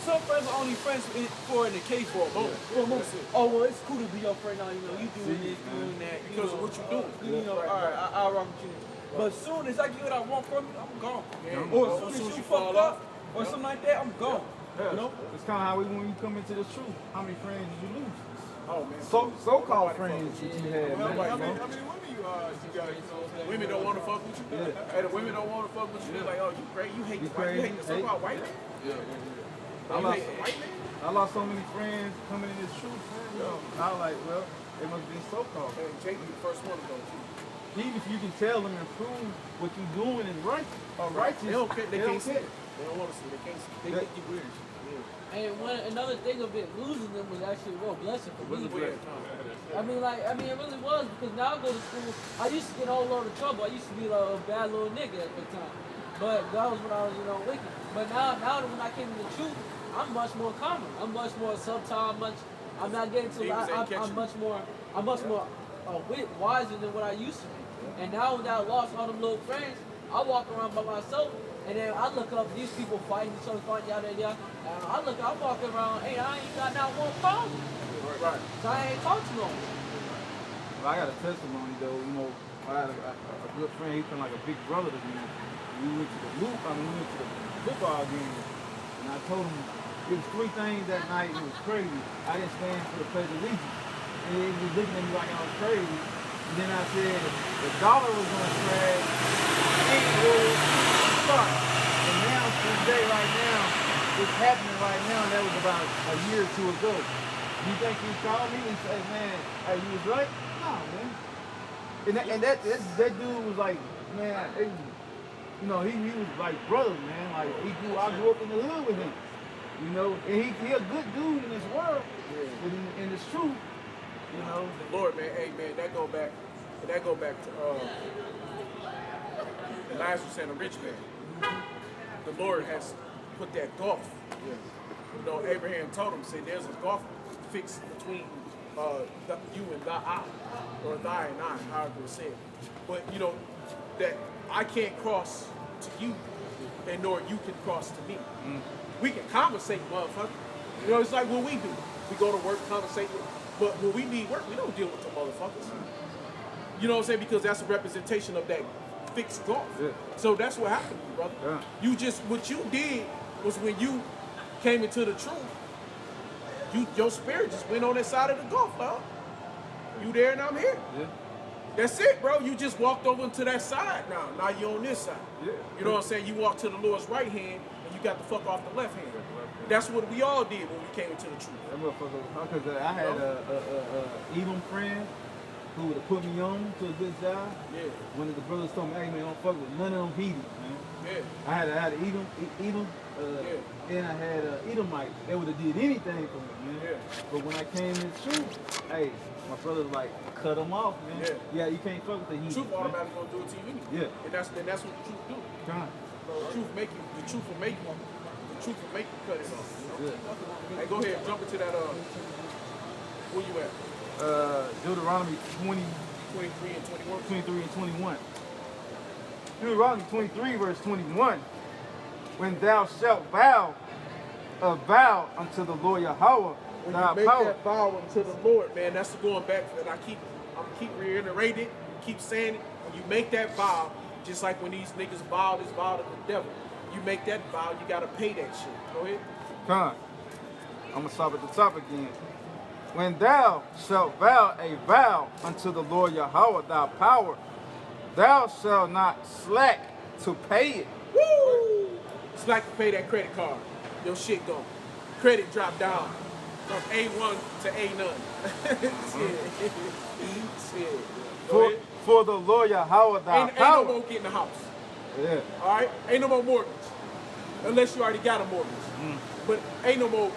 are only friends for an occasion. For a moment. Oh, well, it's cool to be your friend now. You know, you doing this, doing that. Because of what you doing. You know, all right, I'll rock with you. But as soon as I get what I want from you, I'm gone. Or as soon as you fuck up, or something like that, I'm gone. You know? It's kind of how when you come into the truth. How many friends did you lose? Oh, man. So-called friends that you had, man. How many women you got? Women don't want to fuck with you. Yeah. Hey, the women don't want to fuck with you. They're like, oh, you crazy. You hate the white. You hate the so-called white man. I lost so many friends coming in this truth, man. You know, I was like, well, they must be so-called. And Jake be the first one to go too. Even if you can tell them and prove what you're doing is right or righteous, They don't care. They can't see care. it. They don't want to see it. They can't see it. They think you weird. And another thing of it, losing them was actually a real blessing for me. I mean, it really was, because now I go to school, I used to get a whole lot of trouble. I used to be like a bad little nigga at the time. But that was when I was, wicked. But now that when I came to the truth, I'm much more common. I'm much more subtle. I'm not getting to. I'm much more wiser than what I used to be. And now that I lost all them little friends, I walk around by myself, and then I look up these people fighting each other, yada yada. And I'm walking around. Hey, I ain't got not one problem. Right. So I ain't talk to no one. Well, I got a testimony though. I had a good friend. He's been like a big brother to me. We went to the football game, and I told him it was 3 things that night. It was crazy. I didn't stand for the Pledge of Allegiance, and he was looking at me like I was crazy. And then I said the dollar was gonna crash, and will start. And now today, right now, it's happening right now. That was about a year or 2 ago. You think he called me and said, "Man, hey, you was right"? No, man. And that dude was like, man, he was like brothers, man. Like I grew up in the hood with him, and he a good dude in this world, in this truth, The Lord, man, hey man, that go back to the last was saying a rich man. The Lord has put that gulf. Abraham told him, say there's a gulf fixed between you and thy or thy and I, however it's said. But that I can't cross to you, and nor you can cross to me. We can conversate, motherfucker. It's like what we do. We go to work, conversate with, but when we need work, we don't deal with the motherfuckers. You know what I'm saying? Because that's a representation of that fixed gulf. Yeah. So that's what happened to you, brother. Yeah. What you did was when you came into the truth, your spirit just went on that side of the gulf, huh? You there and I'm here. Yeah. That's it, bro. You just walked over to that side now. Now you're on this side. Yeah. You know what I'm saying? You walked to the Lord's right hand and you got the fuck off the left hand. That's what we all did when we came into the truth. That motherfucker, because I had a Edom friend who would have put me on to a good job. Yeah. One of the brothers told me, hey man, don't fuck with none of them heathens, man. Yeah. I had Edom, and I had Edomite. They would have did anything for me, man. Yeah. But when I came in the truth, hey, my brother was like, cut them off, man. Yeah, you can't fuck with the heathens. Truth automatically gonna do it to you anyway. Yeah. And that's what the truth do. The truth will make you cut it off. Hey, go ahead, jump into that. Where you at? Deuteronomy 23 and 21. 23 and 21. Deuteronomy 23, verse 21. When thou shalt vow a vow unto the Lord Yahweh, when you make that vow unto the Lord, man, that's going back, and I'm keep reiterating it, keep saying it. When you make that vow, just like when these niggas vow this vow to the devil, you make that vow, you gotta pay that shit. Go ahead. Come. I'm gonna stop at the top again. When thou shalt vow a vow unto the Lord Yahweh thy power, thou shalt not slack to pay it. Woo! Slack to pay that credit card. Your shit go. Credit drop down from A1 to A none. Shit. For the Lord Yahweh thy power. Ain't no more getting the house. Yeah. All right. Ain't no more mortgage, unless you already got a mortgage. But ain't no more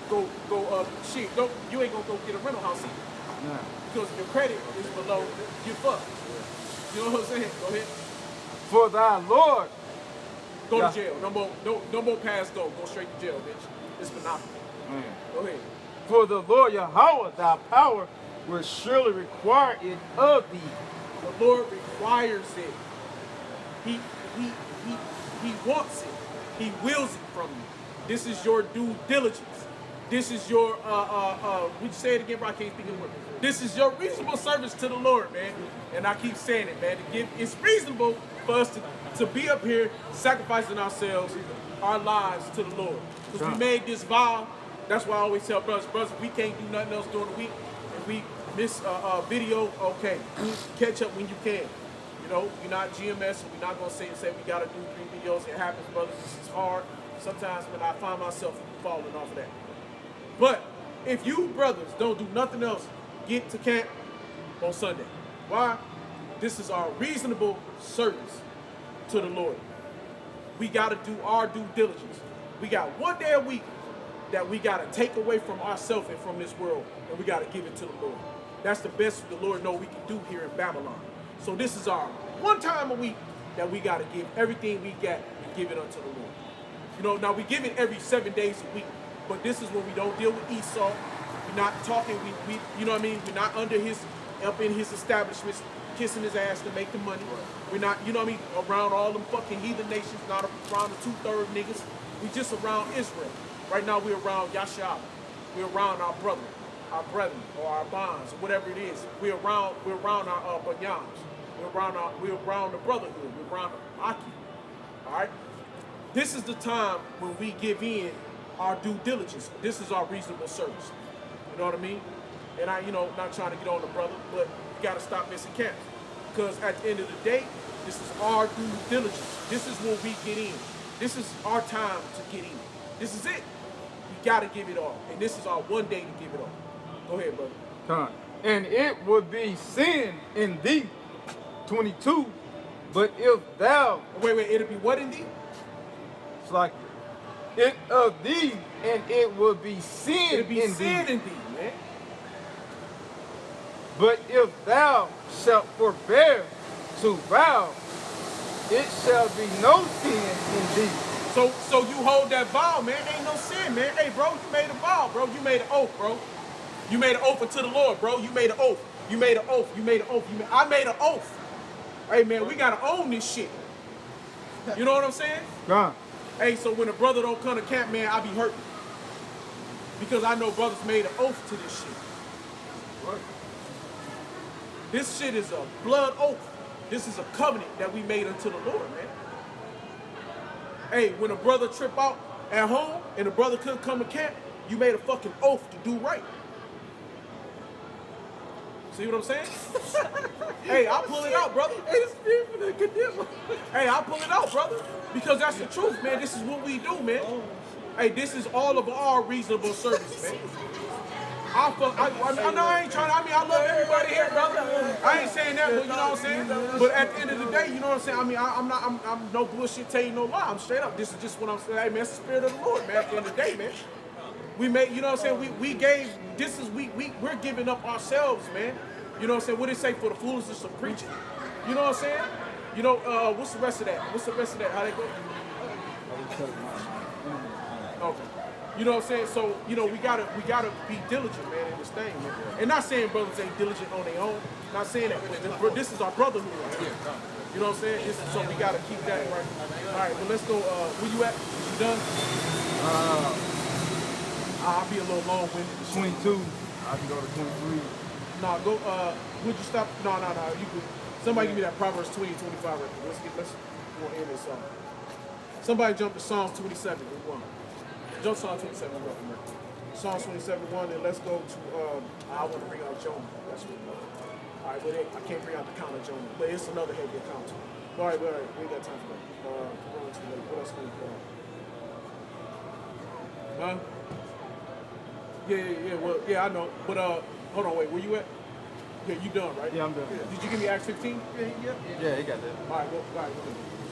shit. You ain't gonna go get a rental house either. Nah. Because if your credit is below, you fucked. You know what I'm saying? Go ahead. For thy Lord Go Yeah. to jail. No more pass go. Go straight to jail, bitch. It's monopoly. Go ahead. For the Lord Yahweh, thy power, will surely require it of thee. The Lord requires it. He wants it. He wills it from you. This is your due diligence. This is your would you say it again, bro? I can't speak the word. This is your reasonable service to the Lord, man. And I keep saying it, man. It's reasonable for us to be up here sacrificing ourselves, our lives to the Lord. Because we made this vow. That's why I always tell brothers, we can't do nothing else during the week. If we miss a video, okay, catch up when you can. You know, we're not GMS, and we're not gonna say we gotta do 3 videos. It happens, brothers. This is hard. Sometimes when I find myself falling off of that. But if you brothers don't do nothing else, get to camp on Sunday. Why? This is our reasonable service to the Lord. We gotta do our due diligence. We got 1 day a week that we gotta take away from ourselves and from this world, and we gotta give it to the Lord. That's the best the Lord knows we can do here in Babylon. So this is our 1 time a week that we gotta give everything we got and give it unto the Lord. You know, now we give it every 7 days a week, but this is when we don't deal with Esau. We're not talking, we you know what I mean? We're not up in his establishments, kissing his ass to make the money. We're not, you know what I mean, around all them fucking heathen nations, not around the 2/3 niggas. We just around Israel. Right now we're around Yashab. We're around our brethren, or our bonds, or whatever it is. We're around our banyams. We're around the brotherhood. We're around the Aki. Alright? This is the time when we give in our due diligence. This is our reasonable service. You know what I mean? And I, not trying to get on the brother, but you gotta stop missing camps. Because at the end of the day, this is our due diligence. This is when we get in. This is our time to get in. This is it. We gotta give it all. And this is our 1 day to give it all. Go ahead, brother. Come. And it would be sin in thee. 22. But if thou... Wait, it'll be what in thee? It's like it of thee, and it would be sin it'll be in sin thee. in thee, man. But if thou shalt forbear to vow, it shall be no sin in thee. So you hold that vow, man. Ain't no sin, man. Hey, bro, you made a vow, bro. You made an oath, bro. You made an oath unto the Lord, bro. You made an oath. You made an oath. You made an oath. I made an oath. Hey, man, we gotta own this shit. You know what I'm saying? God. Hey, so when a brother don't come to camp, man, I be hurting. Because I know brothers made an oath to this shit. What? This shit is a blood oath. This is a covenant that we made unto the Lord, man. Hey, when a brother trip out at home and a brother couldn't come to camp, you made a fucking oath to do right. See what I'm saying? Hey, I'll pull it out, brother. Hey, the spirit for the condemn. Hey, I'll pull it out, brother. Because that's the truth, man. This is what we do, man. Hey, this is all of our reasonable service, man. I know I ain't trying to, I love everybody here, brother. I ain't saying that, but you know what I'm saying? But at the end of the day, you know what I'm saying? I'm no bullshit, tell you no lie. I'm straight up. This is just what I'm saying. Hey, man, it's the spirit of the Lord, man, at the end of the day, man. We made, you know what I'm saying? We gave, we're giving up ourselves, man. You know what I'm saying? What did it say for the foolishness of preaching? You know what I'm saying? You know, what's the rest of that? How they go? Okay. You know what I'm saying? So, we gotta be diligent, man, in this thing, man. And not saying brothers ain't diligent on their own. Not saying that. But this is our brotherhood right here. You know what I'm saying? So we gotta keep that right. All right, well, let's go. Where you at? You done? I'll be a little long-winded. 22. I can go to 23. No, go. Would you stop? No. You could. Somebody give me that Proverbs 20 and 25 record. Let's go end this song. Somebody jump to Psalms 27 and 1. Jump Psalms 27 and 1. Psalms 27 and 1, and let's go to. I want to bring out Jonah. That's what. All right, but I can't bring out the count of Jonah, but it's another heavy account. All right, we ain't got time for that. What else can we put on? Huh? Yeah. Well, yeah, I know. But hold on, wait. Where you at? Yeah, you done, right? Yeah, I'm done. Yeah. Did you give me Acts 15? Yeah, he got that. All right, go ahead.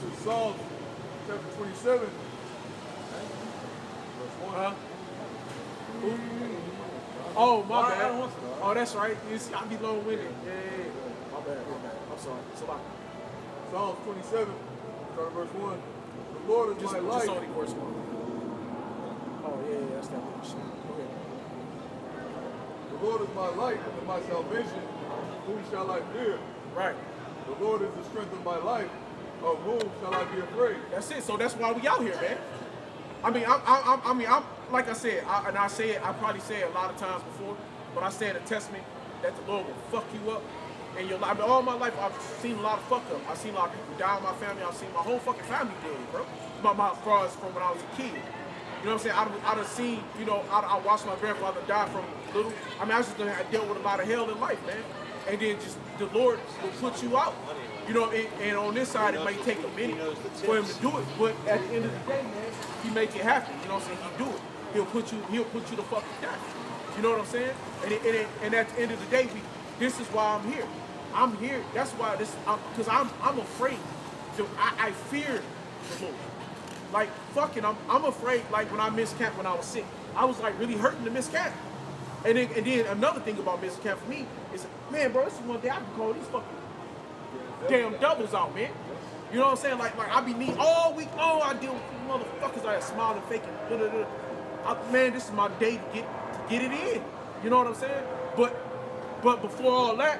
So Psalms chapter 27. Huh? Oh, my bad. Oh, that's right. I be long-winded. Yeah. My bad. I'm sorry. It's a lot. Psalms 27, start at verse 1. The Lord is Just my light. only verse 1. Oh, yeah, that's that little shit. Go ahead. The Lord is my light and my salvation. Whom shall I fear? Right. The Lord is the strength of my life. Of whom shall I be afraid? That's it. So that's why we out here, man. I'm like I said, I probably say it a lot of times before, but I say in a testament that the Lord will fuck you up in your life. I mean, all my life, I've seen a lot of fuck up. I've seen a lot of people die in my family. I've seen my whole fucking family dead, bro. As far as from when I was a kid. You know what I'm saying? I'd have seen, you know, I watched my grandfather die from little. I mean, I was just gonna deal with a lot of hell in life, man. And then just the Lord will put you out. You know, and on this side, it may take a minute for him to do it, but at the end of the day, man, he make it happen. You know what I'm saying? He do it. He'll put you the fucking down. You know what I'm saying? And at the end of the day, this is why I'm here. I'm here. That's why because I'm afraid. I fear the Lord. Like fucking, I'm afraid. Like when I missed camp when I was sick, I was like really hurting to miss camp. And then another thing about missing camp for me is, man, bro, this is one day I can call these fucking damn doubles out, man. You know what I'm saying? Like I be neat all week long. I deal with motherfuckers I smiling, faking. Man, this is my day to get it in. You know what I'm saying? But before all that,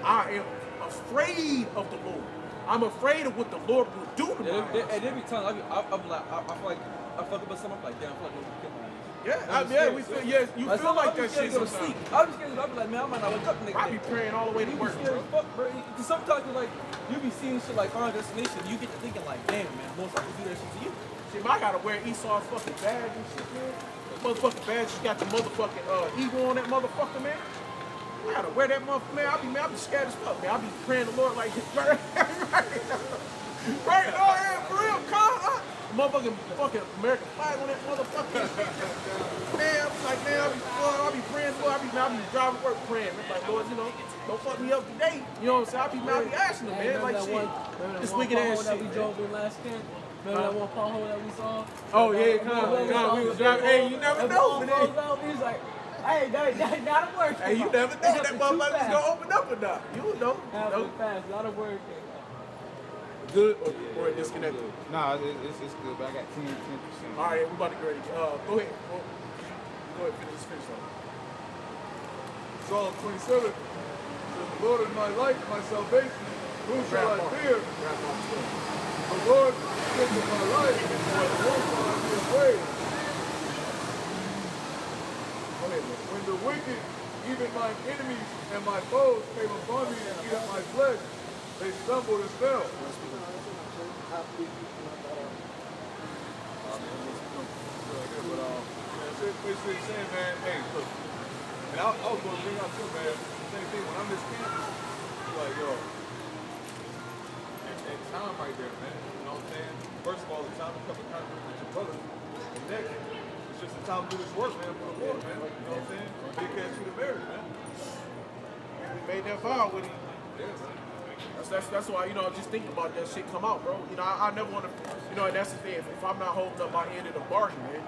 I am afraid of the Lord. I'm afraid of what the Lord will do to me. And every time I feel like I fuck up with something. I'm like, damn, I feel like nobody killed me. You feel like that shit go to sometimes. sleep. I'm just scared. I be like, man, I might not wake up the next day. I be praying all the way to work, bro. Because sometimes you're like, you be seeing shit like Final Destination, you get to thinking like, damn, man, most I can do that shit to you. Shit, I gotta wear Esau's fucking badge and shit, man. Motherfucking badge, you got the motherfucking eagle on that motherfucker, man. I gotta wear that motherfucker, man. I be scared as fuck, man. I be praying the Lord like, right, oh yeah, for real, motherfucking fucking American flag on that motherfucker. Man, I be like, man, I be praying, Lord. I be driving to work praying. I'm like, Lord, you know, don't fuck me up today. You know what I'm saying? I be asking him, man, like shit. This wicked ass shit. We drove in last camp. Remember that one pothole that we saw? Oh yeah, come. We was driving. Hey, you never know, man. He was like, hey, that'll work. Hey, you never know that motherfucker's gonna open up or not. You know. Fast, that'll work. Good or disconnected? Nah, it's good, but I got 10%. All right, we about to get ready. Go ahead. Go ahead, finish off. Psalm 27 says, the Lord is my light, my salvation. Whom shall I fear? The Lord is the strength of my life. Of whom shall I be afraid? When the wicked, even mine enemies and my foes, came upon me and eat up my flesh, they stumbled and fell. Basically saying, man, hey, look, and I was going to bring up too, man, same thing, when I'm in this camp, you're like, yo, and time right there, man, you know what I'm saying? First of all, the time to come in contact with your brothers, and next, it's just the time to do this work, man, for the Lord, man, you know what I'm saying? Big ass to the marriage, man. We made that vow with him. Yeah, man. That's why, you know, just think about that shit come out, bro. You know, I never want to, you know, and that's the thing. If I'm not holding up my end of the bargain, man,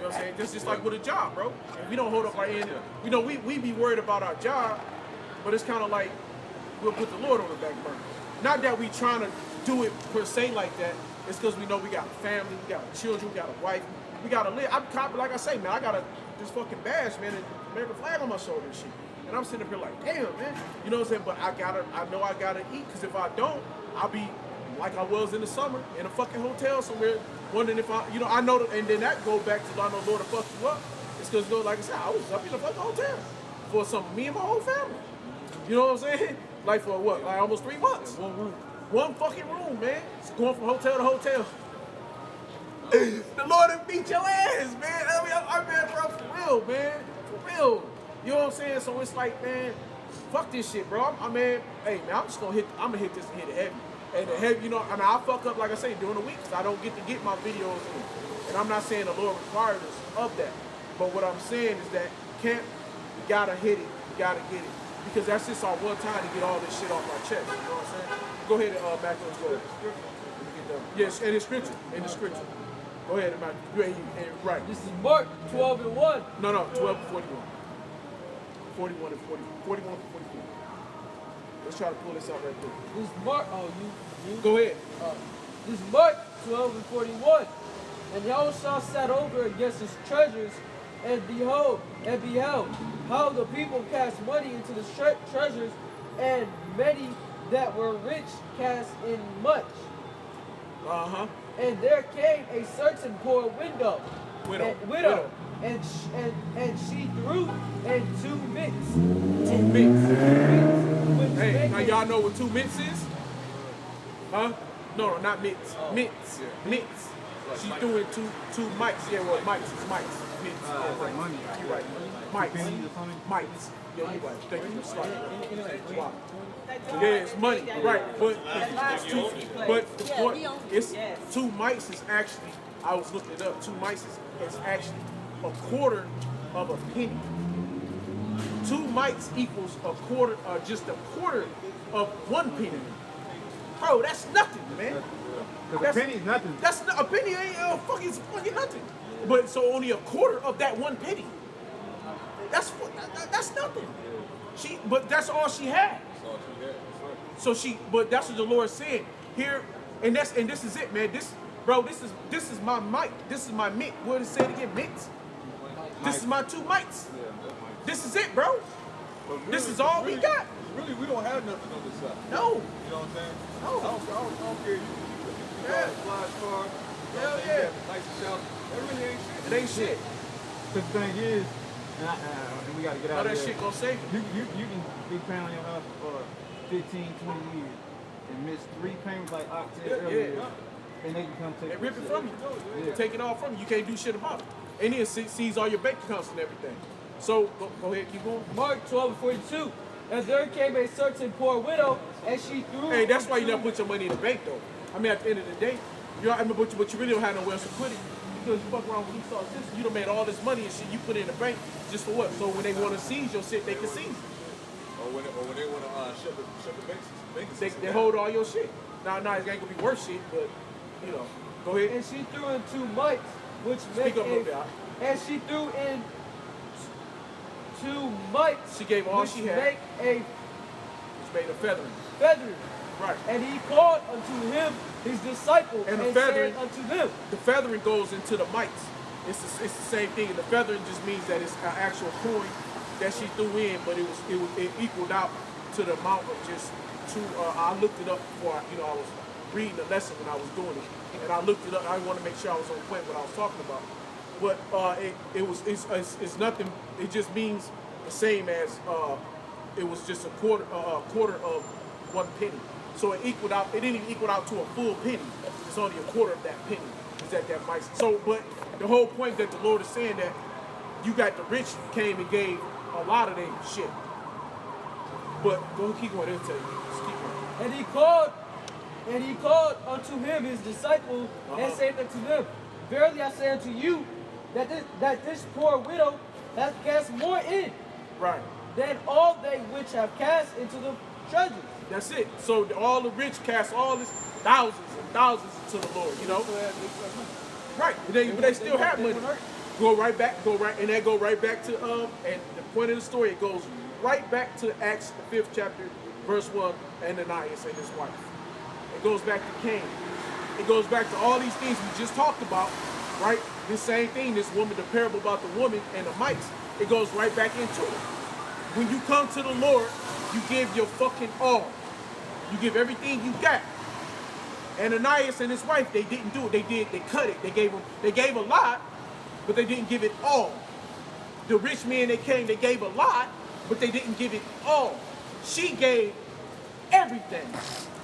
you know what I'm saying? Just like with a job, bro. If we don't hold up our end, you know, we be worried about our job, but it's kind of like we'll put the Lord on the back burner. Not that we trying to do it per se like that. It's because we know we got a family, we got children, we got a wife, we got to live. I'm copy, like I say, man, I got this fucking badge, man, and American flag on my shoulder and shit. And I'm sitting up here like, damn, man. You know what I'm saying? But I know I gotta eat, because if I don't, I'll be like I was in the summer in a fucking hotel somewhere, wondering if I know, and then that go back to, I know Lord to fuck you up. It's because, like I said, I was up in the fucking hotel for me and my whole family. You know what I'm saying? Like for what? Like almost 3 months. One room. One fucking room, man. It's going from hotel to hotel. The Lord will beat your ass, man. I mean, bro, for real, man. For real. You know what I'm saying? So it's like, man, fuck this shit, bro. I mean, hey, man, I'm gonna hit this and hit it heavy. And the heavy, you know, I mean, I fuck up, like I say, during the week, because I don't get to get my videos in. And I'm not saying the Lord requires us of that. But what I'm saying is that camp, you gotta hit it, you gotta get it. Because that's just our one time to get all this shit off our chest. You know what I'm saying? Go ahead and back on go. Yes, and it's scripture. In the scripture. Go ahead, Mac. Right. This is Mark 12 and 1. No, 12 and 41. 41 and 40. 41 and 44. Let's try to pull this out right quick. This is Mark. Go ahead. This is Mark 12 and 41. And Yahushua sat over against his treasures, and beheld how the people cast money into the treasures, and many that were rich cast in much. And there came a certain poor widow, and she threw in 2 mints. 2 mints. Hey, Hey, now y'all know what 2 mints is? Huh? No, not mints. Mints. Mints. She threw in two mites. Yeah, well, mites. It's mites. Mints. Yeah, right. money. You're right. Mites. pennies or something? Mites. Yeah, you're right. Thank you. Sorry. Wow. Yeah, it's money, right? But it's two. But the point, it's 2 mites is actually. I was looking it up. 2 mites is actually a quarter of a penny. 2 mites equals a quarter, just a quarter of 1 penny. Bro, that's nothing, man. Because a penny is nothing. That's not, a penny ain't fucking nothing. But so only a quarter of that 1 penny. That's nothing. But that's all she had. So but that's what the Lord said here, and this is it, man. This is my mite. This is my mint. What did it say it again? Mints. This is my 2 mites. This is it, bro. This is all we got. Really, we don't have nothing on this side. No. You know what I'm saying? No. I don't care. You got a flash car. Hell yeah. Nice shout. That really ain't shit. It ain't shit. Because the thing is, and we got to get All out of that here. shit gonna save you. You can be paying on your house for 15, 20 years and miss 3 payments like Ox said earlier. And they can come take They rip it from you. Yeah. Take it all from you. You can't do shit about it. And then seize all your bank accounts and everything. So go ahead, keep going. Mark 12 and 42. And there came a certain poor widow, and she threw. Hey, that's why you never put your money in the bank, though. I mean, at the end of the day, but you really don't have nowhere else to put it because you fuck around with Esau's sister. You done made all this money and shit. You put it in the bank just for what? So when they want to seize your shit, they can seize it. Or when they want to shut the banks. They hold all your shit. Now it ain't gonna be worth shit, but you know, go ahead. And she threw in 2 mites, which Speak make up a little bit. and she threw in 2 mites. She gave all which she had. Make a It's made of feathering. feathering. Right. And he called unto him his disciples, And and the feathering, said unto them. the feathering goes into the mites. It's the same thing. And the feathering just means that it's an actual coin that she threw in, but it equaled out to the amount of just 2. I looked it up before I was reading the lesson when I was doing it, and I looked it up. I want to make sure I was on point what I was talking about. But it's nothing. It just means the same as it was just a quarter of 1 penny. So it equaled out. It didn't equal out to a full penny. It's only a quarter of that penny. Is that might. So, but the whole point that the Lord is saying that you got the rich came and gave a lot of their shit. But go keep going. They'll tell you. Just keep going. And he called unto him his disciples, and said unto them, Verily I say unto you, that this poor widow hath cast more in Right. than all they which have cast into the treasures. That's it. So all the rich cast all this thousands and thousands into the Lord. You know. Right. But they still have money. Go right, and that go right back to and the point of the story, it goes right back to Acts the 5th chapter, verse 1, Ananias and his wife. It goes back to Cain. It goes back to all these things we just talked about, right? This same thing, this woman, the parable about the woman and the mites, it goes right back into it. When you come to the Lord, you give your fucking all. You give everything you got. Ananias and his wife, they didn't do it. They cut it. They gave a lot, but they didn't give it all. The rich man they gave a lot, but they didn't give it all. She gave everything,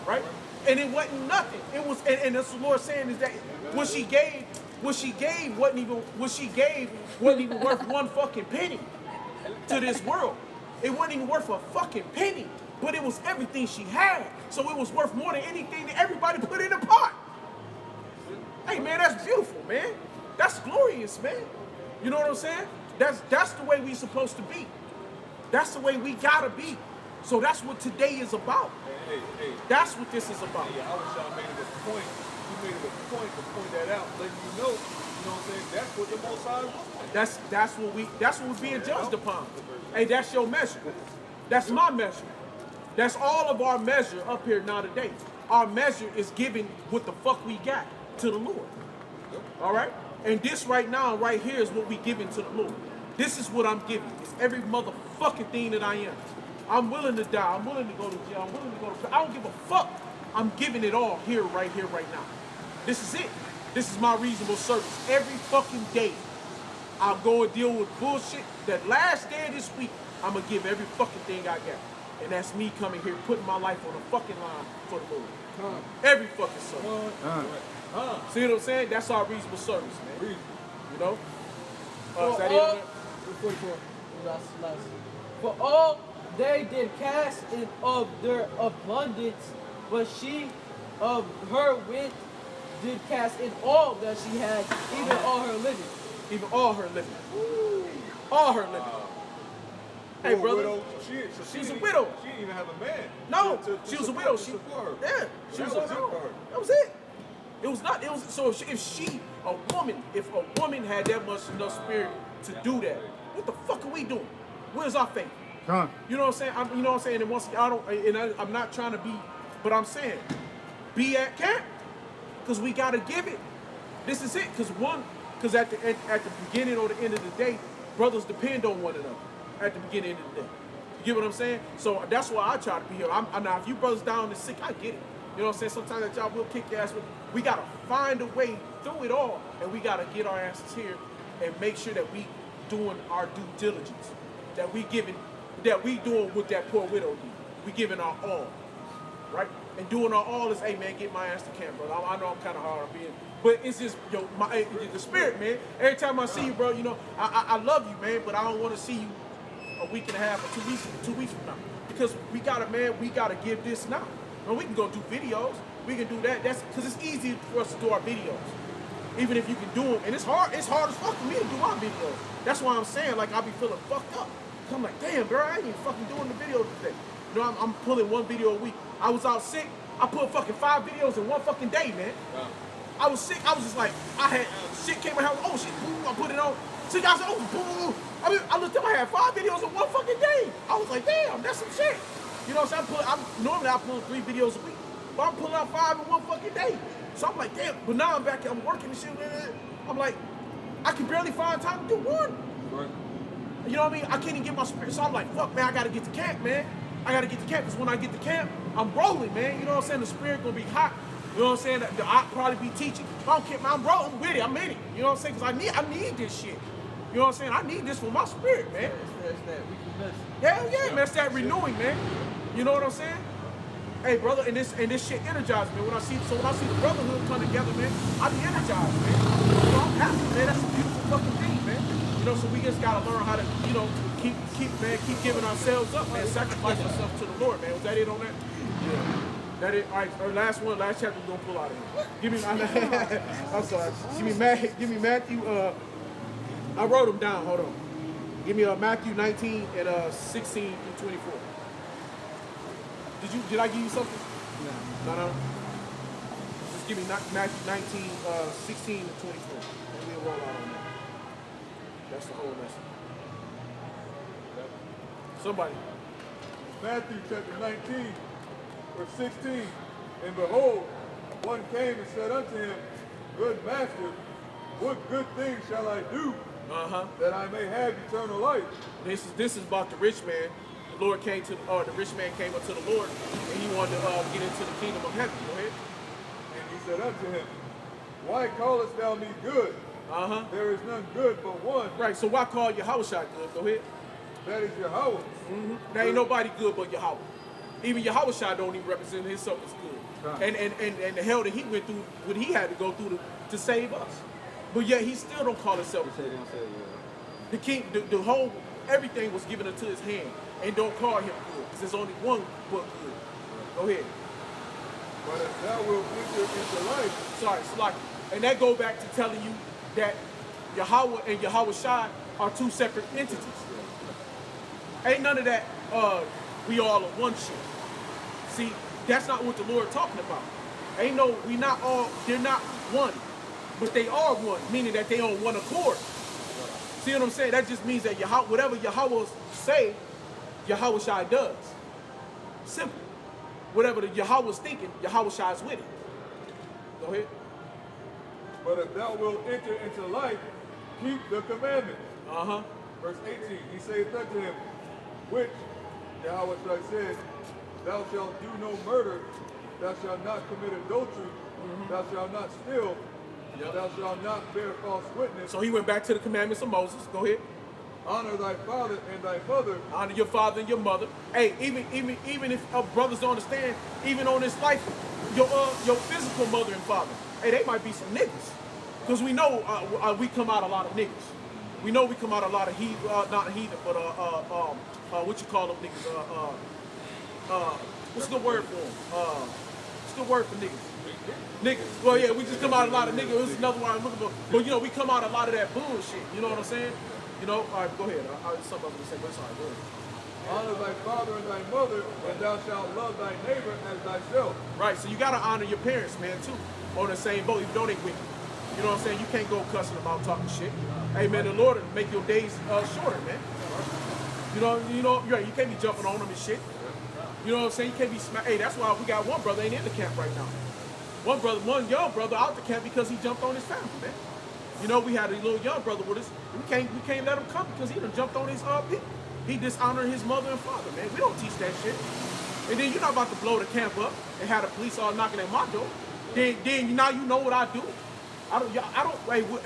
right? And it wasn't nothing. It was, and that's the Lord saying is that what she gave wasn't even worth 1 fucking penny to this world. It wasn't even worth a fucking penny, but it was everything she had. So it was worth more than anything that everybody put in the pot. Hey man, that's beautiful, man. That's glorious, man. You know what I'm saying? That's the way we supposed to be. That's the way we gotta be. So that's what today is about. Hey. That's what this is about. Yeah, I wish y'all made it a point. You made it a point to point that out, letting you know what I'm saying? That's what the Most High wants. That's what we're being judged upon. Hey, that's your measure. That's my measure. That's all of our measure up here now today. Our measure is giving what the fuck we got. to the Lord. All right? And this right now, right here is what we giving to the Lord. This is what I'm giving. It's every motherfucking thing that I am. I'm willing to die. I'm willing to go to jail. I'm willing to go to... I don't give a fuck. I'm giving it all here, right now. This is it. This is my reasonable service. Every fucking day, I'll go and deal with bullshit. That last day of this week, I'm going to give every fucking thing I got. And that's me coming here, putting my life on the fucking line for the Lord. Every fucking service. See what I'm saying? That's our reasonable service, man. You know? Is that it? 44. Last. For all they did cast in of their abundance, but she of her wit did cast in all that she had, even all her living. Even all her living. All her living. Hey, brother. Widow. She's a widow. She didn't even have a man. No, she was a widow. She was a widow. That was it. It was not. It was so. If a woman had that much enough spirit to do that, what the fuck are we doing? Where's our faith? You know what I'm saying? You know what I'm saying? And once I'm not trying to be, but I'm saying, be at camp, because we gotta give it. This is it. Because at the beginning or the end of the day, brothers depend on one another. At the beginning of the day, you get what I'm saying? So that's why I try to be here. I'm now, if you brothers down and sick, I get it. You know what I'm saying? Sometimes that y'all will kick your ass, but we gotta find a way through it all, and we gotta get our asses here and make sure that we doing our due diligence, that we doing what that poor widow did. We giving our all, right? And doing our all is, hey man, get my ass to camp, brother. I know I'm kind of hard on being, but it's just the spirit, man. Every time I see you, bro, you know I love you, man, but I don't want to see you a week and a half or 2 weeks from now, because we gotta give this now. And we can go do videos. We can do that. That's because it's easy for us to do our videos, even if you can do them. And it's hard as fuck for me to do my videos. That's why I'm saying, like, I be feeling fucked up. I'm like, damn, bro, I ain't even fucking doing the video today. You know, I'm pulling one video a week. I was out sick. I put fucking 5 videos in one fucking day, man. Wow. I was sick. I was just like, I had shit came out. Oh shit, boom, I put it on. So guys, oh, boom. I mean, I looked up. I had 5 videos in one fucking day. I was like, damn, that's some shit. You know what I'm saying? Normally I pull 3 videos a week, but I'm pulling out 5 in one fucking day. So I'm like, damn. But now I'm back here. I'm working and shit. I'm like, I can barely find time to do one. Right. You know what I mean? I can't even get my spirit. So I'm like, fuck, man, I gotta get to camp, man. I gotta get to camp, because when I get to camp, I'm rolling, man. You know what I'm saying? The spirit gonna be hot. You know what I'm saying? I'll probably be teaching. I don't care, man. I'm rolling. I'm with it. I'm in it. You know what I'm saying? Because I need this shit. You know what I'm saying? I need this for my spirit, man. It's that weakness. Hell yeah, man. It's that renewing, man. You know what I'm saying? Hey, brother, and this shit energizes me. When I see the brotherhood come together, man, I be energized, man. You know, I'm happy, man. That's a beautiful fucking thing, man. You know, so we just gotta learn how to, you know, keep giving ourselves up, man. Sacrifice ourselves to the Lord, man. Was that it on that? Yeah. That it. All right. Our last chapter we're gonna pull out of here. Give me I'm sorry. Give me Matthew. I wrote them down. Hold on. Give me Matthew 19 and 16 through 24. Did I give you something? No. Just give me Matthew 19, 16 and 24. And we'll roll out on that. That's the whole lesson. Somebody. Matthew chapter 19, verse 16. And behold, one came and said unto him, Good master, what good thing shall I do that I may have eternal life? This is about the rich man. The rich man came up to the Lord, and he wanted to get into the kingdom of heaven. Go ahead. And he said unto him, Why callest thou me good? There is none good but one. Right, so why call Yahushua good? Go ahead. That is Yahweh. There ain't nobody good but Yahweh. Even Yahushua don't even represent himself as good. And the hell that he went through, what he had to go through to save us. But yet he still don't call himself good. The king, the whole, everything was given into his hand. And don't call him good, because there's only one but good. Go ahead. But if thou wilt enter into life. Sorry, Slocky. And that go back to telling you that Yahweh and Yahushua are 2 separate entities. Ain't none of that, we all are one shit. See, that's not what the Lord talking about. They're not one, but they are one, meaning that they on one accord. See what I'm saying? That just means that whatever Yahweh say, Yahushua does. Simple. Whatever the Yahweh's thinking, Yahushua is with it. Go ahead. But if thou wilt enter into life, keep the commandments. Uh-huh. Verse 18, he saith unto him, which Yahweh said, thou shalt do no murder, thou shalt not commit adultery, thou shalt not steal, thou shalt not bear false witness. So he went back to the commandments of Moses. Go ahead. Honor thy father and thy mother. Honor your father and your mother. Hey, even if brothers don't understand, even on this life, your physical mother and father, hey, they might be some niggas. Because we know we come out a lot of niggas. We know we come out a lot of not heathen, but what you call them niggas? What's the word for them? What's the word for niggas? Niggas. Well, yeah, we just come out a lot of niggas. This is another one I'm looking for. But you know, we come out a lot of that bullshit. You know what I'm saying? You know, all right, go ahead. Something I'm gonna say, but it's all right, go ahead. Honor thy father and thy mother, and thou shalt love thy neighbor as thyself. Right, so you gotta honor your parents, man, too. On the same boat, even though they wicked. You know what I'm saying? You can't go cussing about talking shit. Hey, man, the Lord will make your days shorter, man. You know, you can't be jumping on them and shit. You know what I'm saying? You can't be Hey, that's why we got one brother ain't in the camp right now. One young brother out the camp because he jumped on his family, man. You know, we had a little young brother with us. We can't let him come because he done jumped on his people. He dishonored his mother and father, man. We don't teach that shit. And then you're not about to blow the camp up and have the police all knocking at my door. Then now you know what I do.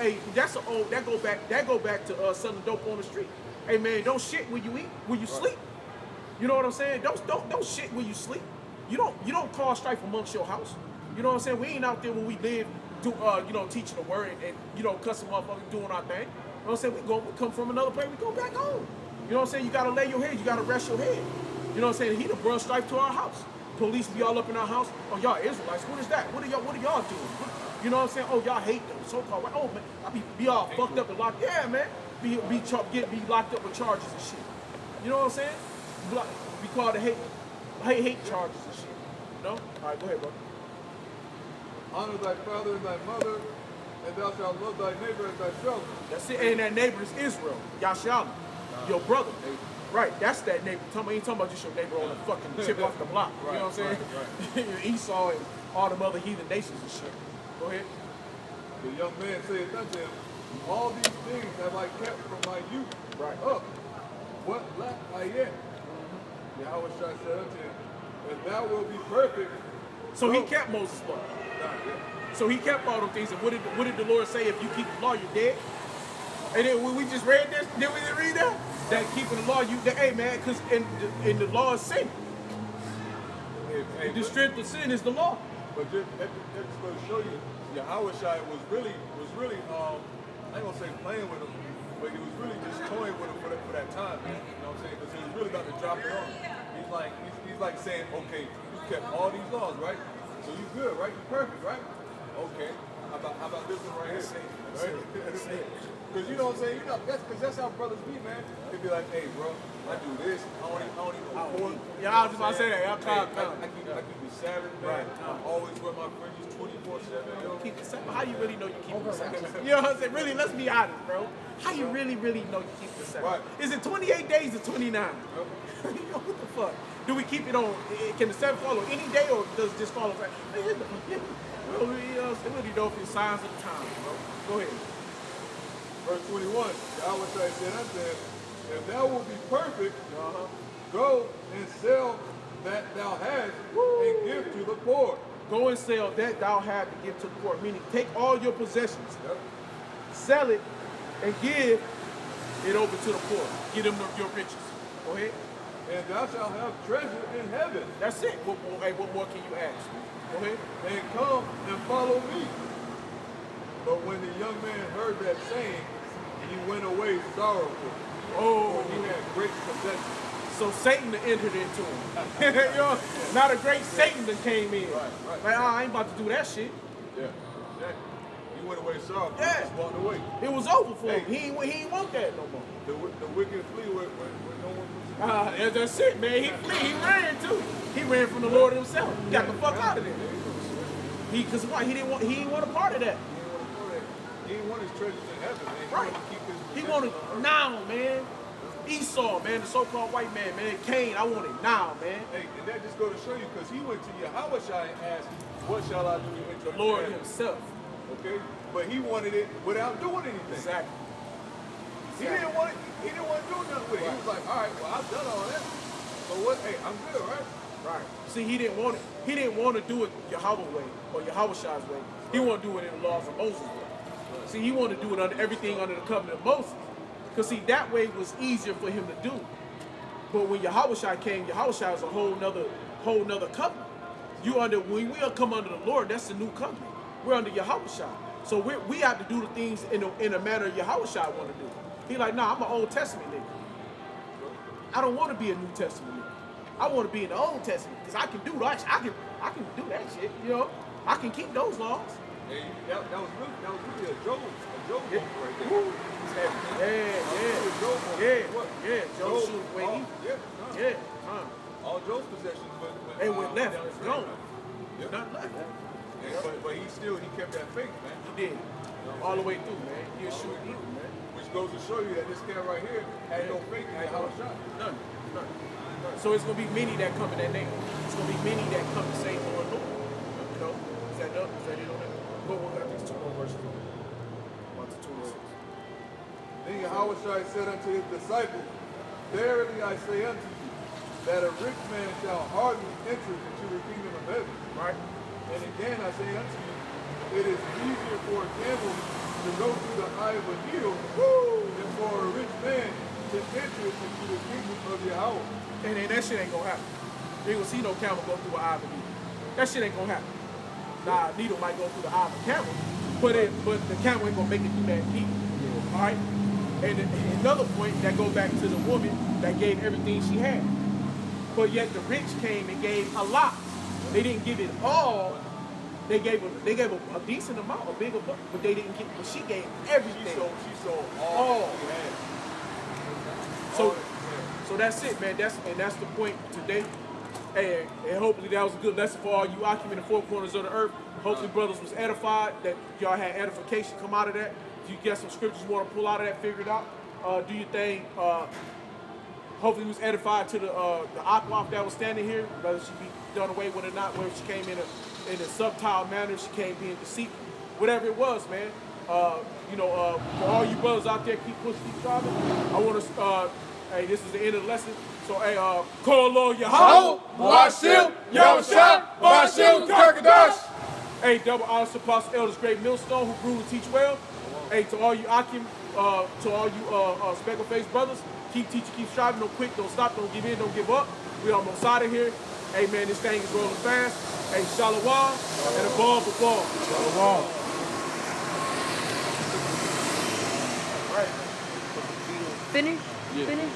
Hey, that go back to selling dope on the street. Hey man, don't shit when you eat, when you sleep. You know what I'm saying? Don't shit when you sleep. You don't cause strife amongst your house. You know what I'm saying? We ain't out there when we live, teaching the word and cussing motherfuckers doing our thing. You know what I'm saying? We come from another place, we go back home. You know what I'm saying? You gotta lay your head, you gotta rest your head. You know what I'm saying? He done brought strife to our house. Police be all up in our house. Oh, y'all Israelites, what is that? What are y'all doing? You know what I'm saying? Oh, y'all hate them, so-called. Oh man, I be all fucked up and locked. Yeah, man. Be locked up with charges and shit. You know what I'm saying? Be called to hate charges and shit. You know? All right, go ahead, bro. Honor thy father and thy mother, and thou shalt love thy neighbor as thyself. That's it. And that neighbor is Israel, Yashala, your brother. Right, that's that neighbor. I ain't talking about just your neighbor on the fucking chip off the block. You know what I'm saying? Right. Esau and all them other heathen nations and shit. Go ahead. The young man saith unto him, all these things have I kept from my youth. Right. Up. What lack I yet? Yahweh said unto him, and thou wilt be perfect. So he kept Moses' law. So he kept all them things. And what did the Lord say? If you keep the law, you're dead. And then when we just read this, did we read that? That keeping the law, hey man, because in the law is sin. The strength of sin is the law. But just going to show you, Yahweh was really, I ain't gonna say playing with him, but he was really just toying with him for that time, man. You know what I'm saying? Because he was really about to drop it on him. He's like saying, okay, you kept all these laws, right? So you good, right? You perfect, right? Okay. How about this one right here? Right? Because you know what I'm saying? That's how brothers be, man. They be like, hey, bro, I do this. I don't even report. Yeah, I was just about to say that. I keep it Sabbath, man. I always wear my fringes 24/7. Keep the Sabbath. How you really know you keep the Sabbath? You know what I'm saying? Really, let's be honest, bro. How you really know you keep the Sabbath? Right. Is it 28 days or 29? What the fuck? Do we keep it on? Can the Sabbath follow any day, or does it just follow? We really know if it's signs of the time, bro. Go ahead. Verse 21, Yahweh said unto him, if thou wilt be perfect, go and sell that thou hast and give to the poor. Go and sell that thou hast and give to the poor. Meaning, take all your possessions, sell it, and give it over to the poor. Give them your riches. Go ahead. And thou shalt have treasure in heaven. That's it. What more can you ask? Go ahead. And come and follow me. But when the young man heard that saying, he went away sorrowful. Oh, he had great possessions. So Satan entered into him. You know, not a great Satan that came in. Right. Like, I ain't about to do that shit. Yeah. He went away sorrowful. Yeah. He just walked away. It was over for him. He ain't want that no more. The wicked flee where no one was. That's it, man. He ran too. He ran from the Lord himself. He got the fuck out of there. Because why? He didn't want a part of that. He didn't want his treasures in heaven, man. Right. He wanted now, man. Esau, man, the so-called white man, Cain, I want it now, man. Hey, and that just go to show you, because he went to Yahweh and asked, what shall I do to enter the Lord himself. Okay? But he wanted it without doing anything. Exactly. He didn't want to do nothing with it. He was like, all right, well, I've done all that. So what? Hey, I'm good, right? Right. See, he didn't want it. He didn't want to do it Yahweh way or Yahweh's way. He wanted to do it in the laws of Moses way. See, he wanted to do it under everything under the covenant of Moses. Because see, that way was easier for him to do. But when Yahweh came, Yahweh is a whole nother covenant. When we come under the Lord, that's the new covenant. We're under Yahweh. So we have to do the things in a manner Yahweh want to do. He like, nah, I'm an Old Testament nigga. I don't want to be a New Testament nigga. I want to be in the Old Testament because I can do that. I can do that shit. You know, I can keep those laws. Hey, that was really a Job moment right there. Woo. Yeah. Job shoot away evil. All Job's possessions, but they went left. It's gone. Yep. Not left. But he kept that faith, man. He did. All the way through, man. He was shooting evil, man. Which goes to show you that this cat right here had no faith in Yahweh. None. So it's gonna be many that come in that name. It's gonna be many that come to say Lord, Lord. You know? Is that up? Is that it on that? Go on, got these 2 more verses. 1 to 26. Then Yahweh said unto his disciples, verily I say unto you, that a rich man shall hardly enter into the kingdom of heaven. Right? And again I say unto you, it is easier for a camel to go through the eye of a needle than for a rich man to enter into the kingdom of Yahweh. And then that shit ain't gonna happen. You ain't gonna see no camel go through an eye of a needle. That shit ain't gonna happen. Nah, a needle might go through the eye of a camel, but the camel ain't gonna make it through that needle. Yeah. All right? And another point that goes back to the woman that gave everything she had. But yet the rich came and gave a lot. They didn't give it all. They gave a decent amount, a big amount, but they didn't get. But she gave everything. She sold all. So that's it, man. That's the point today. And hopefully that was a good lesson for all you Akim in the 4 corners of the earth. Hopefully brothers was edified, that y'all had edification come out of that. If you get some scriptures you want to pull out of that, figure it out. Do your thing. Hopefully we was edified to the Akwaf that was standing here, whether she be done away with or not, whether she came in a subtle manner, she came being deceitful, whatever it was, man. For all you brothers out there, keep pushing, keep striving. I want to, hey, this is the end of the lesson. So, hey, call Lord Yahweh, Washim, Yahushua, Washim, Kirkadash. Hey, double honor to Apostle Elders Great Millstone, who grew to teach well. Hey, to all you Akim, to all you speckle-faced brothers, keep teaching, keep striving, don't quit, don't stop, don't give in, don't give up. We almost out of here. Hey, man, this thing is rolling fast. Hey, shalom, and a ball for ball. Shalom. Finish? Yeah. Finish?